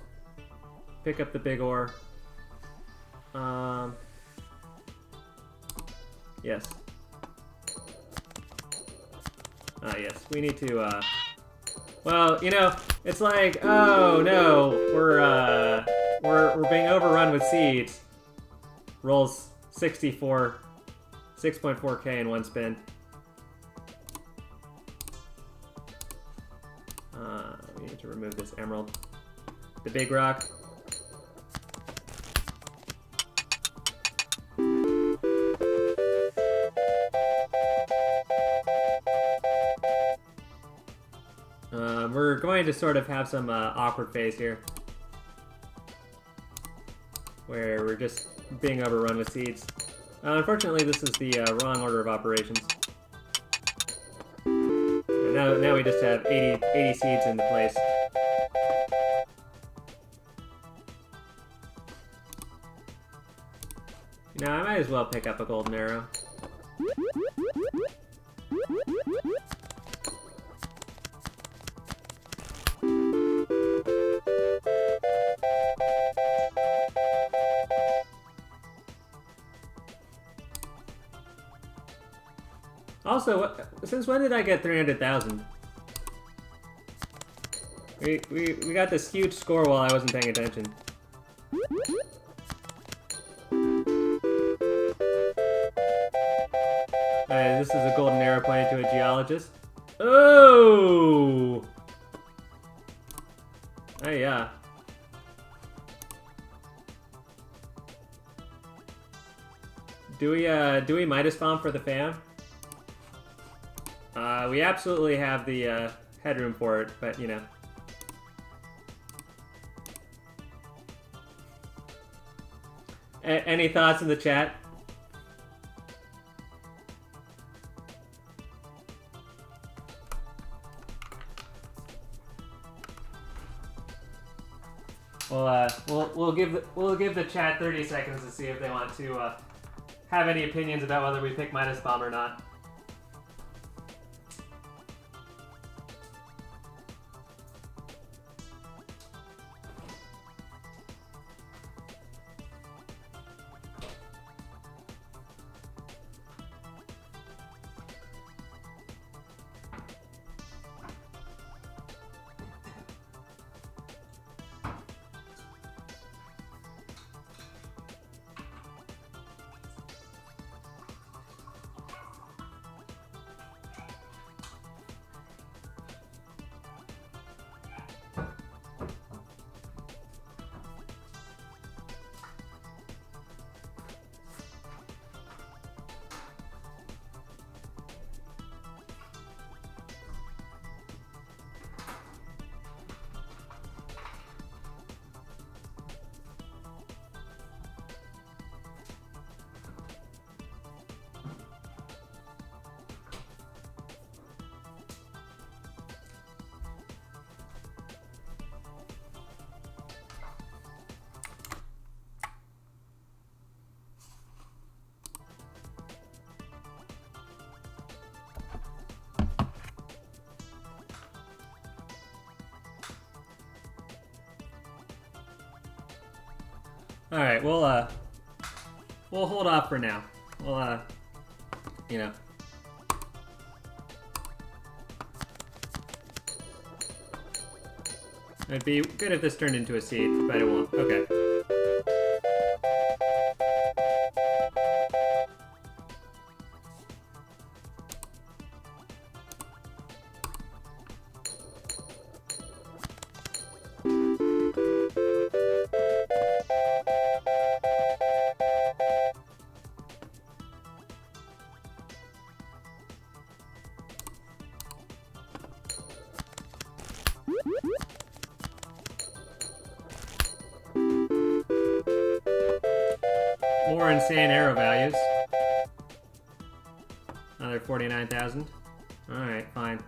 Pick up the big ore. Yes. Yes. We need to, well, you know, it's like, oh no, we're being overrun with seeds. Rolls 6.4k in one spin. We need to remove this emerald. The big rock. We're going to sort of have some awkward phase here. Where we're just being overrun with seeds. Unfortunately, this is the wrong order of operations. And now we just have 80 seeds in the place. You know, I might as well pick up a golden arrow. Also, since when did I get 300,000? We got this huge score while I wasn't paying attention. This is a golden arrow pointed to a geologist. Oh! Oh yeah. Do we Midas bomb for the fam? We absolutely have the headroom for it, but you know. Any thoughts in the chat? We'll give the chat 30 seconds to see if they want to have any opinions about whether we pick Midas bomb or not. All right, we'll hold off for now. We'll you know. It'd be good if this turned into a seed, but it won't. Okay. More insane arrow values. Another 49,000. Alright, fine.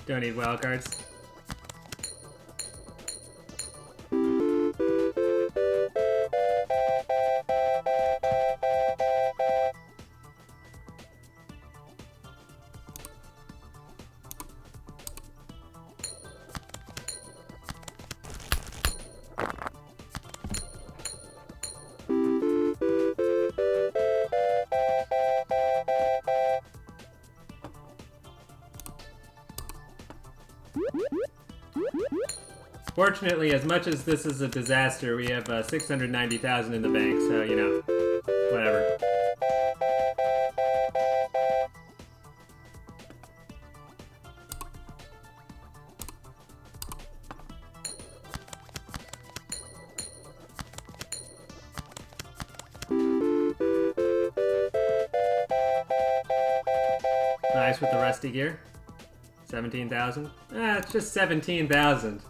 Don't need wildcards. Fortunately, as much as this is a disaster, we have 690,000 in the bank, so, you know, whatever. Nice with the rusty gear. 17,000. It's just 17,000.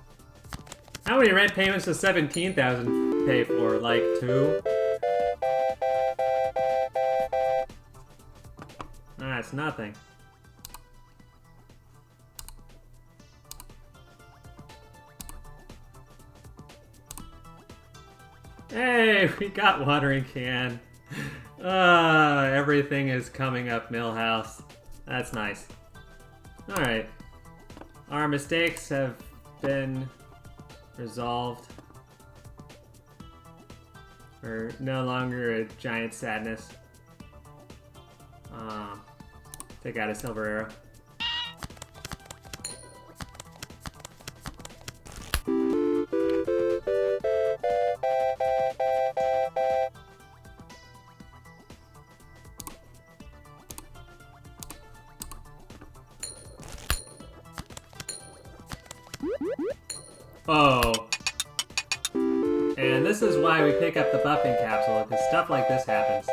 How many rent payments does 17,000 pay for? Like 2? It's nothing. Hey, we got watering can. Everything is coming up, Millhouse. That's nice. Alright. Our mistakes have been resolved. We're no longer a giant sadness. Take out a silver arrow. Oh. And this is why we pick up the buffing capsule, because stuff like this happens.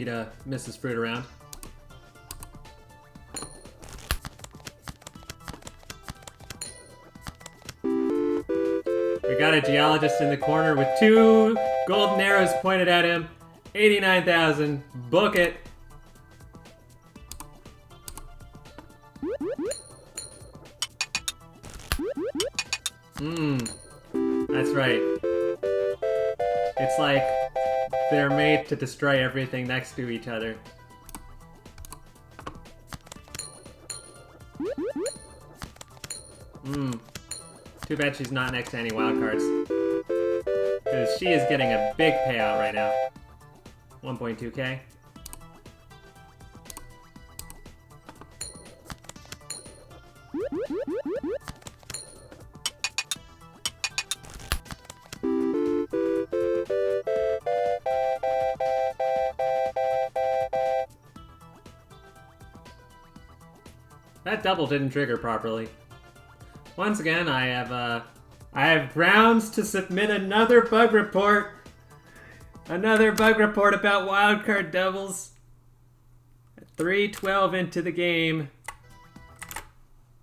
beat Mrs. Fruit around. We got a geologist in the corner with 2 golden arrows pointed at him. 89,000. Book it. That's right. It's like they're made to destroy everything next to each other. Too bad she's not next to any wild cards. Because she is getting a big payout right now. 1.2k. That double didn't trigger properly. Once again, I have grounds to submit another bug report. Another bug report about wildcard doubles. 3:12 into the game.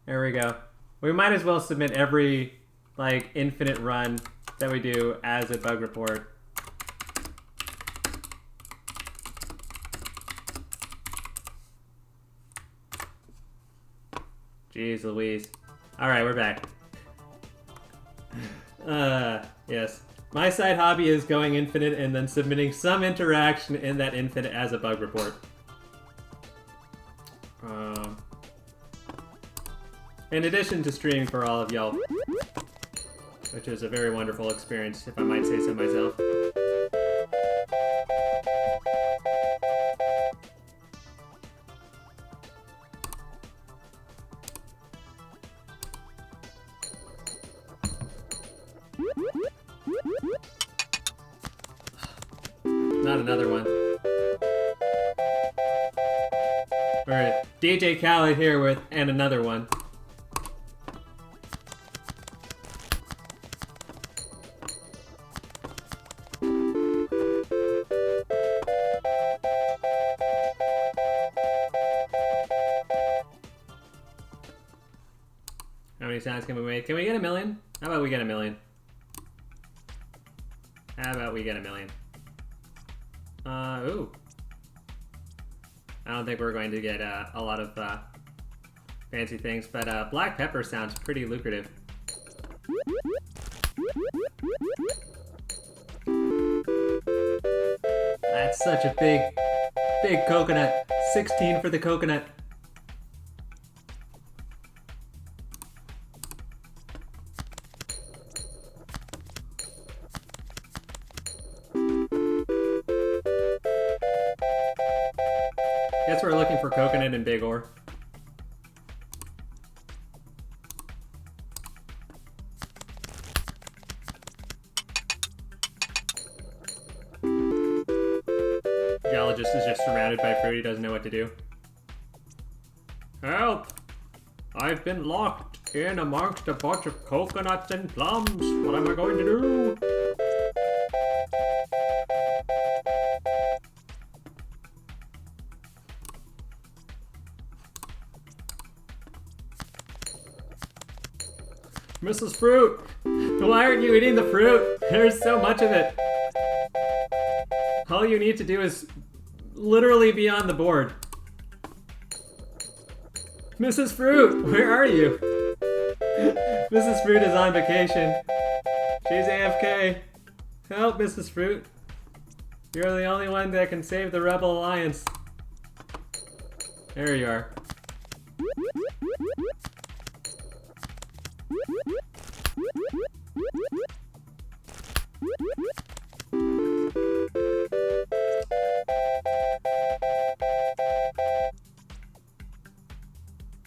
There we go. We might as well submit every like infinite run that we do as a bug report. Jeez Louise. Alright, we're back. Yes. My side hobby is going infinite and then submitting some interaction in that infinite as a bug report. In addition to streaming for all of y'all, which is a very wonderful experience, if I might say so myself. Not another one. Alright, DJ Khaled here with and another one. How many sounds can we make? Can we get 1 million? How about we get 1 million? How about we get 1 million? Ooh. I don't think we're going to get a lot of fancy things, but black pepper sounds pretty lucrative. That's such a big coconut. 16 for the coconut. Guess we're looking for coconut and big ore. Geologist is just surrounded by fruit, he doesn't know what to do. Help! I've been locked in amongst a bunch of coconuts and plums. What am I going to do? Mrs. Fruit! Why aren't you eating the fruit? There's so much of it. All you need to do is literally be on the board. Mrs. Fruit, where are you? Mrs. Fruit is on vacation. She's AFK. Help, Mrs. Fruit. You're the only one that can save the Rebel Alliance. There you are.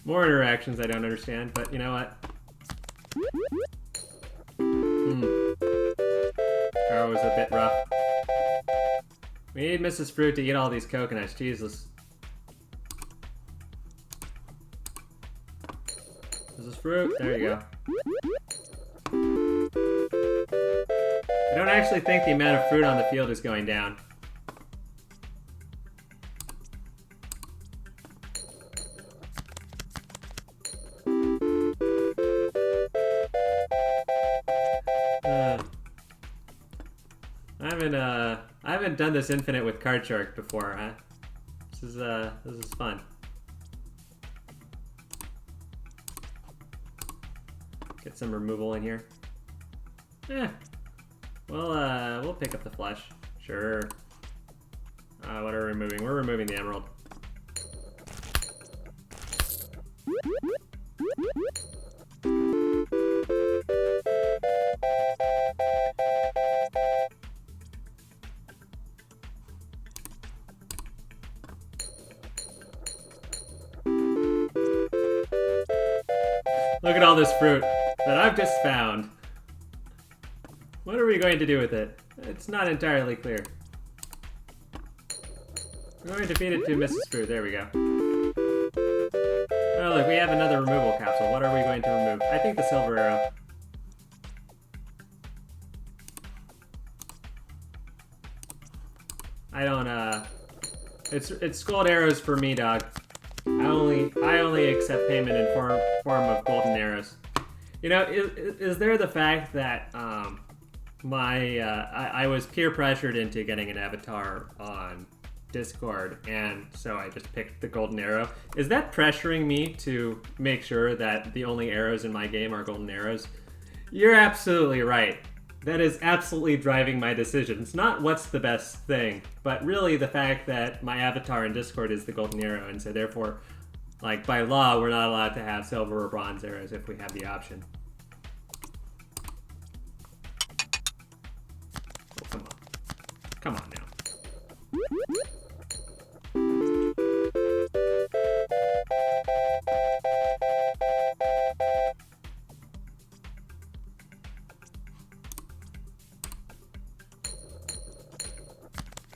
More interactions I don't understand, but you know what? That was a bit rough. We need Mrs. Fruit to eat all these coconuts, Jesus. Mrs. Fruit, there you go. I don't actually think the amount of fruit on the field is going down. haven't done this infinite with Card Shark before, huh? This is fun. Get some removal in here. Well, we'll pick up the flesh. Sure. What are we removing? We're removing the emerald. Look at all this fruit that I've just found. What are we going to do with it? It's not entirely clear. We're going to feed it to Mrs. Fruit. There we go. Oh, look, we have another removal capsule. What are we going to remove? I think the silver arrow. I don't, it's gold arrows for me, dog. I only accept payment in form of golden arrows. You know, is there the fact that I was peer pressured into getting an avatar on Discord, and so I just picked the golden arrow? Is that pressuring me to make sure that the only arrows in my game are golden arrows? You're absolutely right. That is absolutely driving my decisions. Not what's the best thing, but really the fact that my avatar in Discord is the golden arrow, and so therefore, like, by law, we're not allowed to have silver or bronze arrows if we have the option. Oh, come on. Come on now.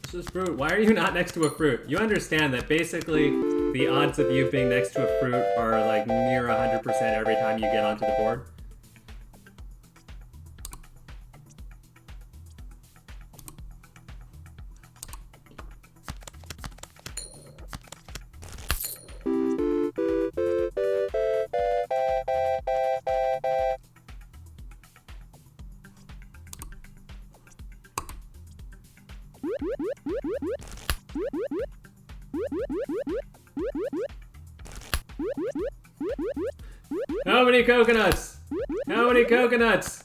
This is fruit. Why are you not next to a fruit? You understand that basically the odds of you being next to a fruit are like near 100% every time you get onto the board? How many coconuts? How many coconuts?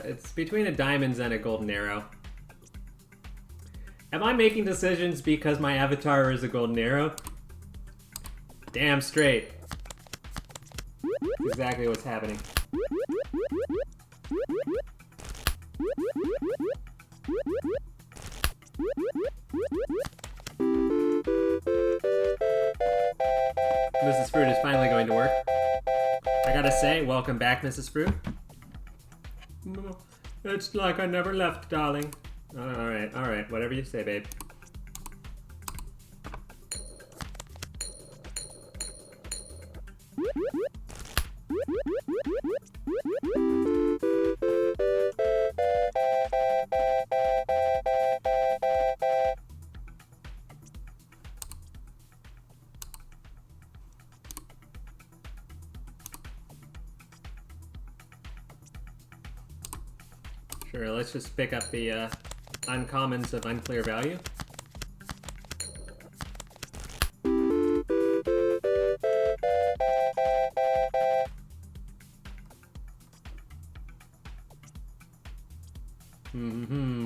It's between a diamonds and a golden arrow. Am I making decisions because my avatar is a golden arrow? Damn straight. That's exactly what's happening. Mrs. Fruit is finally going to work. I gotta say, welcome back, Mrs. Fruit. It's like I never left, darling. Alright, whatever you say, babe. Sure, let's just pick up the uncommons of unclear value.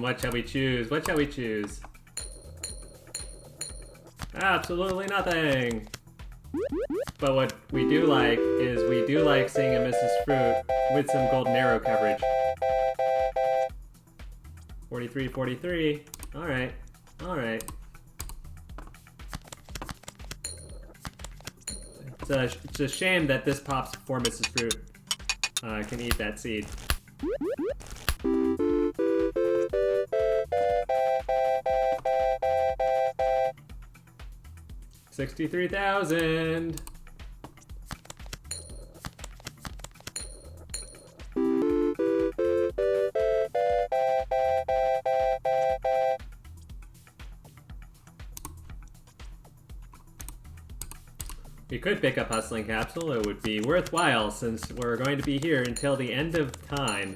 What shall we choose? What shall we choose? Absolutely nothing! But what we do like is we do like seeing a Mrs. Fruit with some golden arrow coverage. 43, 43. Alright. Alright. It's a shame that this pops before Mrs. Fruit can eat that seed. $63,000. We could pick up Hustling Capsule. It would be worthwhile since we're going to be here until the end of time.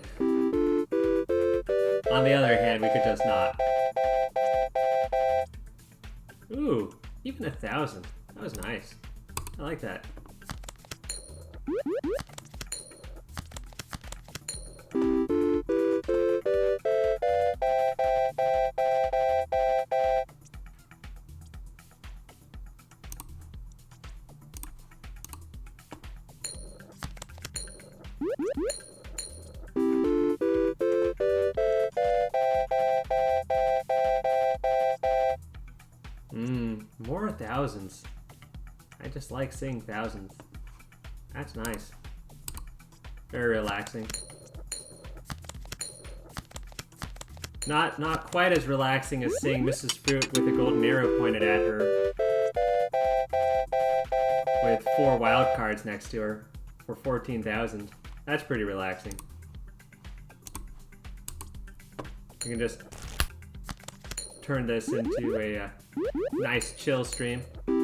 On the other hand, we could just not. Ooh, even 1,000. That was nice. I like that. More thousands. I just like seeing thousands. That's nice. Very relaxing. Not quite as relaxing as seeing Mrs. Fruit with a golden arrow pointed at her. With 4 wild cards next to her for 14,000. That's pretty relaxing. You can just turn this into a nice chill stream. We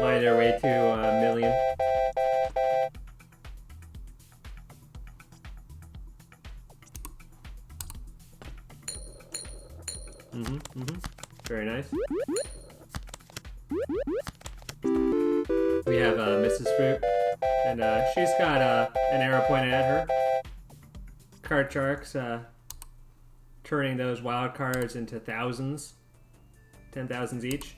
wind our way to a million. Very nice. We have Mrs. Fruit, and she's got an arrow pointed at her. Card Sharks turning those wild cards into thousands. 10,000s each.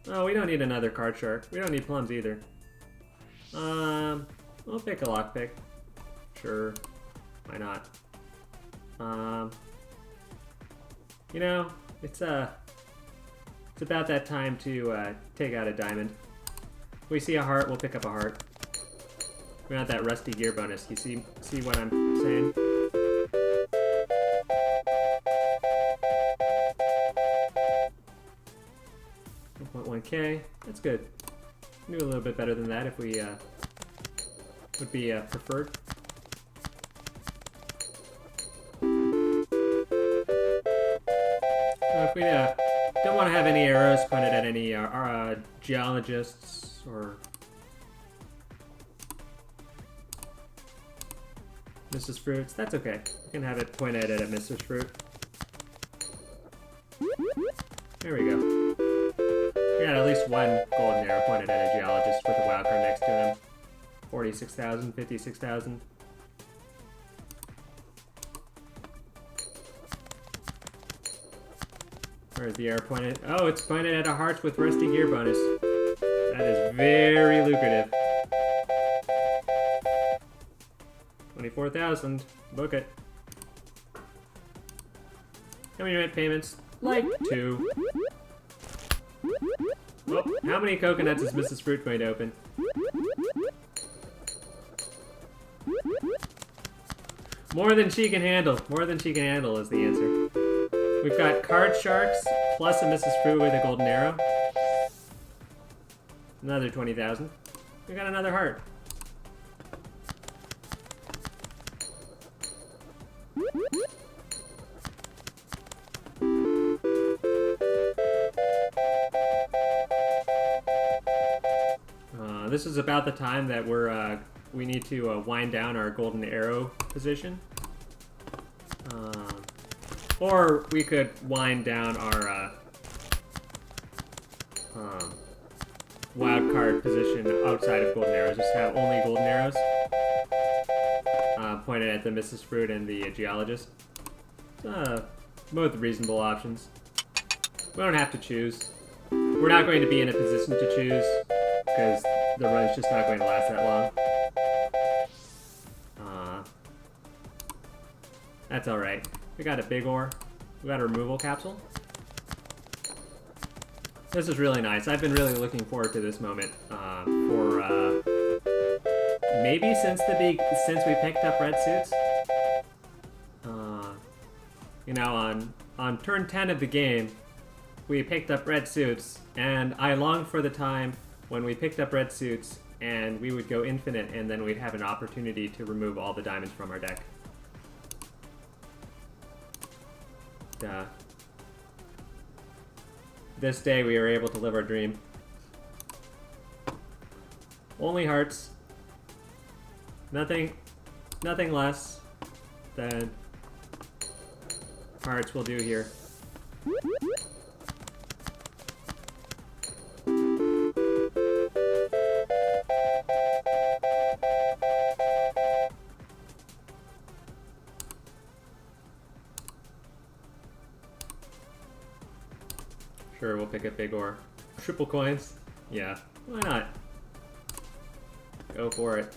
Oh, we don't need another Card Shark. We don't need plums either. We'll pick a lockpick. Sure. Why not? You know, it's about that time to take out a diamond. If we see a heart, we'll pick up a heart. We want that rusty gear bonus. You see what I'm saying? $1.1K. That's good. Do a little bit better than that if we would be preferred. If we don't want to have any arrows pointed at any geologists or Mrs. Fruits, that's okay. We can have it pointed at Mrs. Fruit. There we go. We got at least one golden arrow pointed at a geologist with a wild card next to him. 46,000, 56,000. Where's the arrow pointed? Oh, it's pointed at a heart with rusty gear bonus. That is very lucrative. 24,000. Book it. How many rent payments? Like 2. Well, how many coconuts is Mrs. Fruit going to open? More than she can handle. More than she can handle is the answer. We've got Card Sharks plus a Mrs. Fruit with a golden arrow. Another 20,000. We got another heart. This is about the time that we need to wind down our golden arrow position. Or we could wind down our wild card position outside of golden arrows. Just have only golden arrows pointed at the Mrs. Fruit and the geologist. Both reasonable options. We don't have to choose. We're not going to be in a position to choose because the run's just not going to last that long. That's alright. We got a big ore. We got a removal capsule. This is really nice. I've been really looking forward to this moment for maybe since we picked up red suits. You know, on turn 10 of the game, we picked up red suits, and I longed for the time when we picked up red suits and we would go infinite, and then we'd have an opportunity to remove all the diamonds from our deck. this day we were able to live our dream. Only hearts. Nothing less than hearts will do here. Sure, we'll pick a big ore. Triple coins? Yeah, why not? Go for it.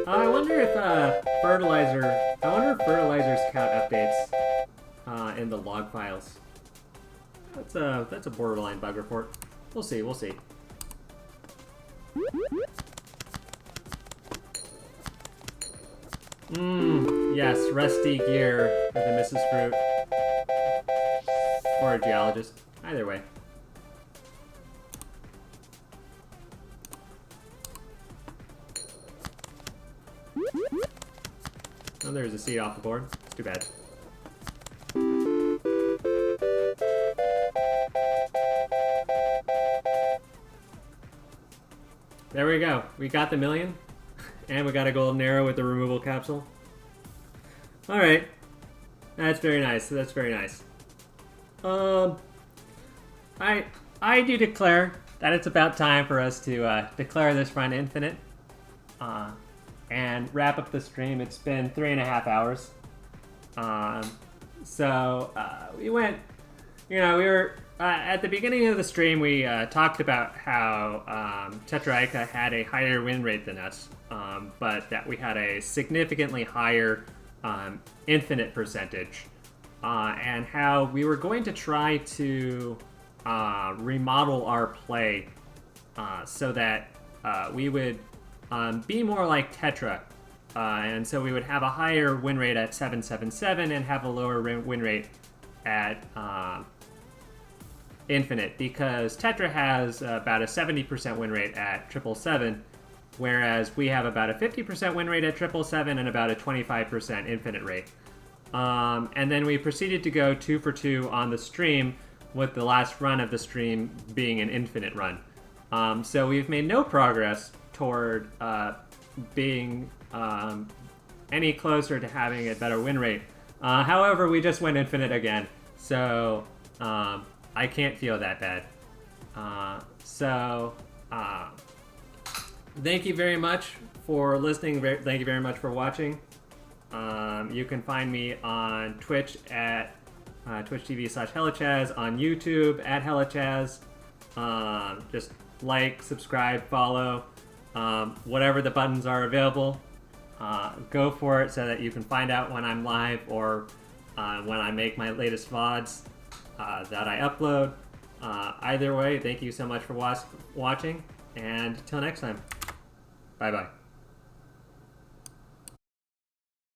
I wonder if fertilizers count updates in the log files. That's a borderline bug report. We'll see. Yes, rusty gear for the Mrs. Fruit. Or a geologist. Either way. Oh, there's a seed off the board. It's too bad. There we go. We got the million. And we got a golden arrow with the removal capsule. Alright. That's very nice. That's very nice. I do declare that it's about time for us to declare this run infinite. And wrap up the stream. It's been 3.5 hours. We went, we were, at the beginning of the stream, we talked about how Tetraica had a higher win rate than us, but that we had a significantly higher infinite percentage, and how we were going to try to remodel our play so that we would be more like Tetra, and so we would have a higher win rate at 777 and have a lower win rate at Infinite, because Tetra has about a 70% win rate at 777, whereas we have about a 50% win rate at 777 and about a 25% Infinite rate. And then we proceeded to go 2 for 2 on the stream, with the last run of the stream being an Infinite run. So we've made no progress toward being any closer to having a better win rate. However, we just went infinite again, so I can't feel that bad. Thank you very much for listening. Thank you very much for watching. You can find me on Twitch at twitch.tv/Hellachaz, on YouTube at Hellachaz. Just like, subscribe, follow. Whatever the buttons are available, go for it so that you can find out when I'm live or when I make my latest VODs that I upload. Either way, thank you so much for watching, and until next time, bye-bye.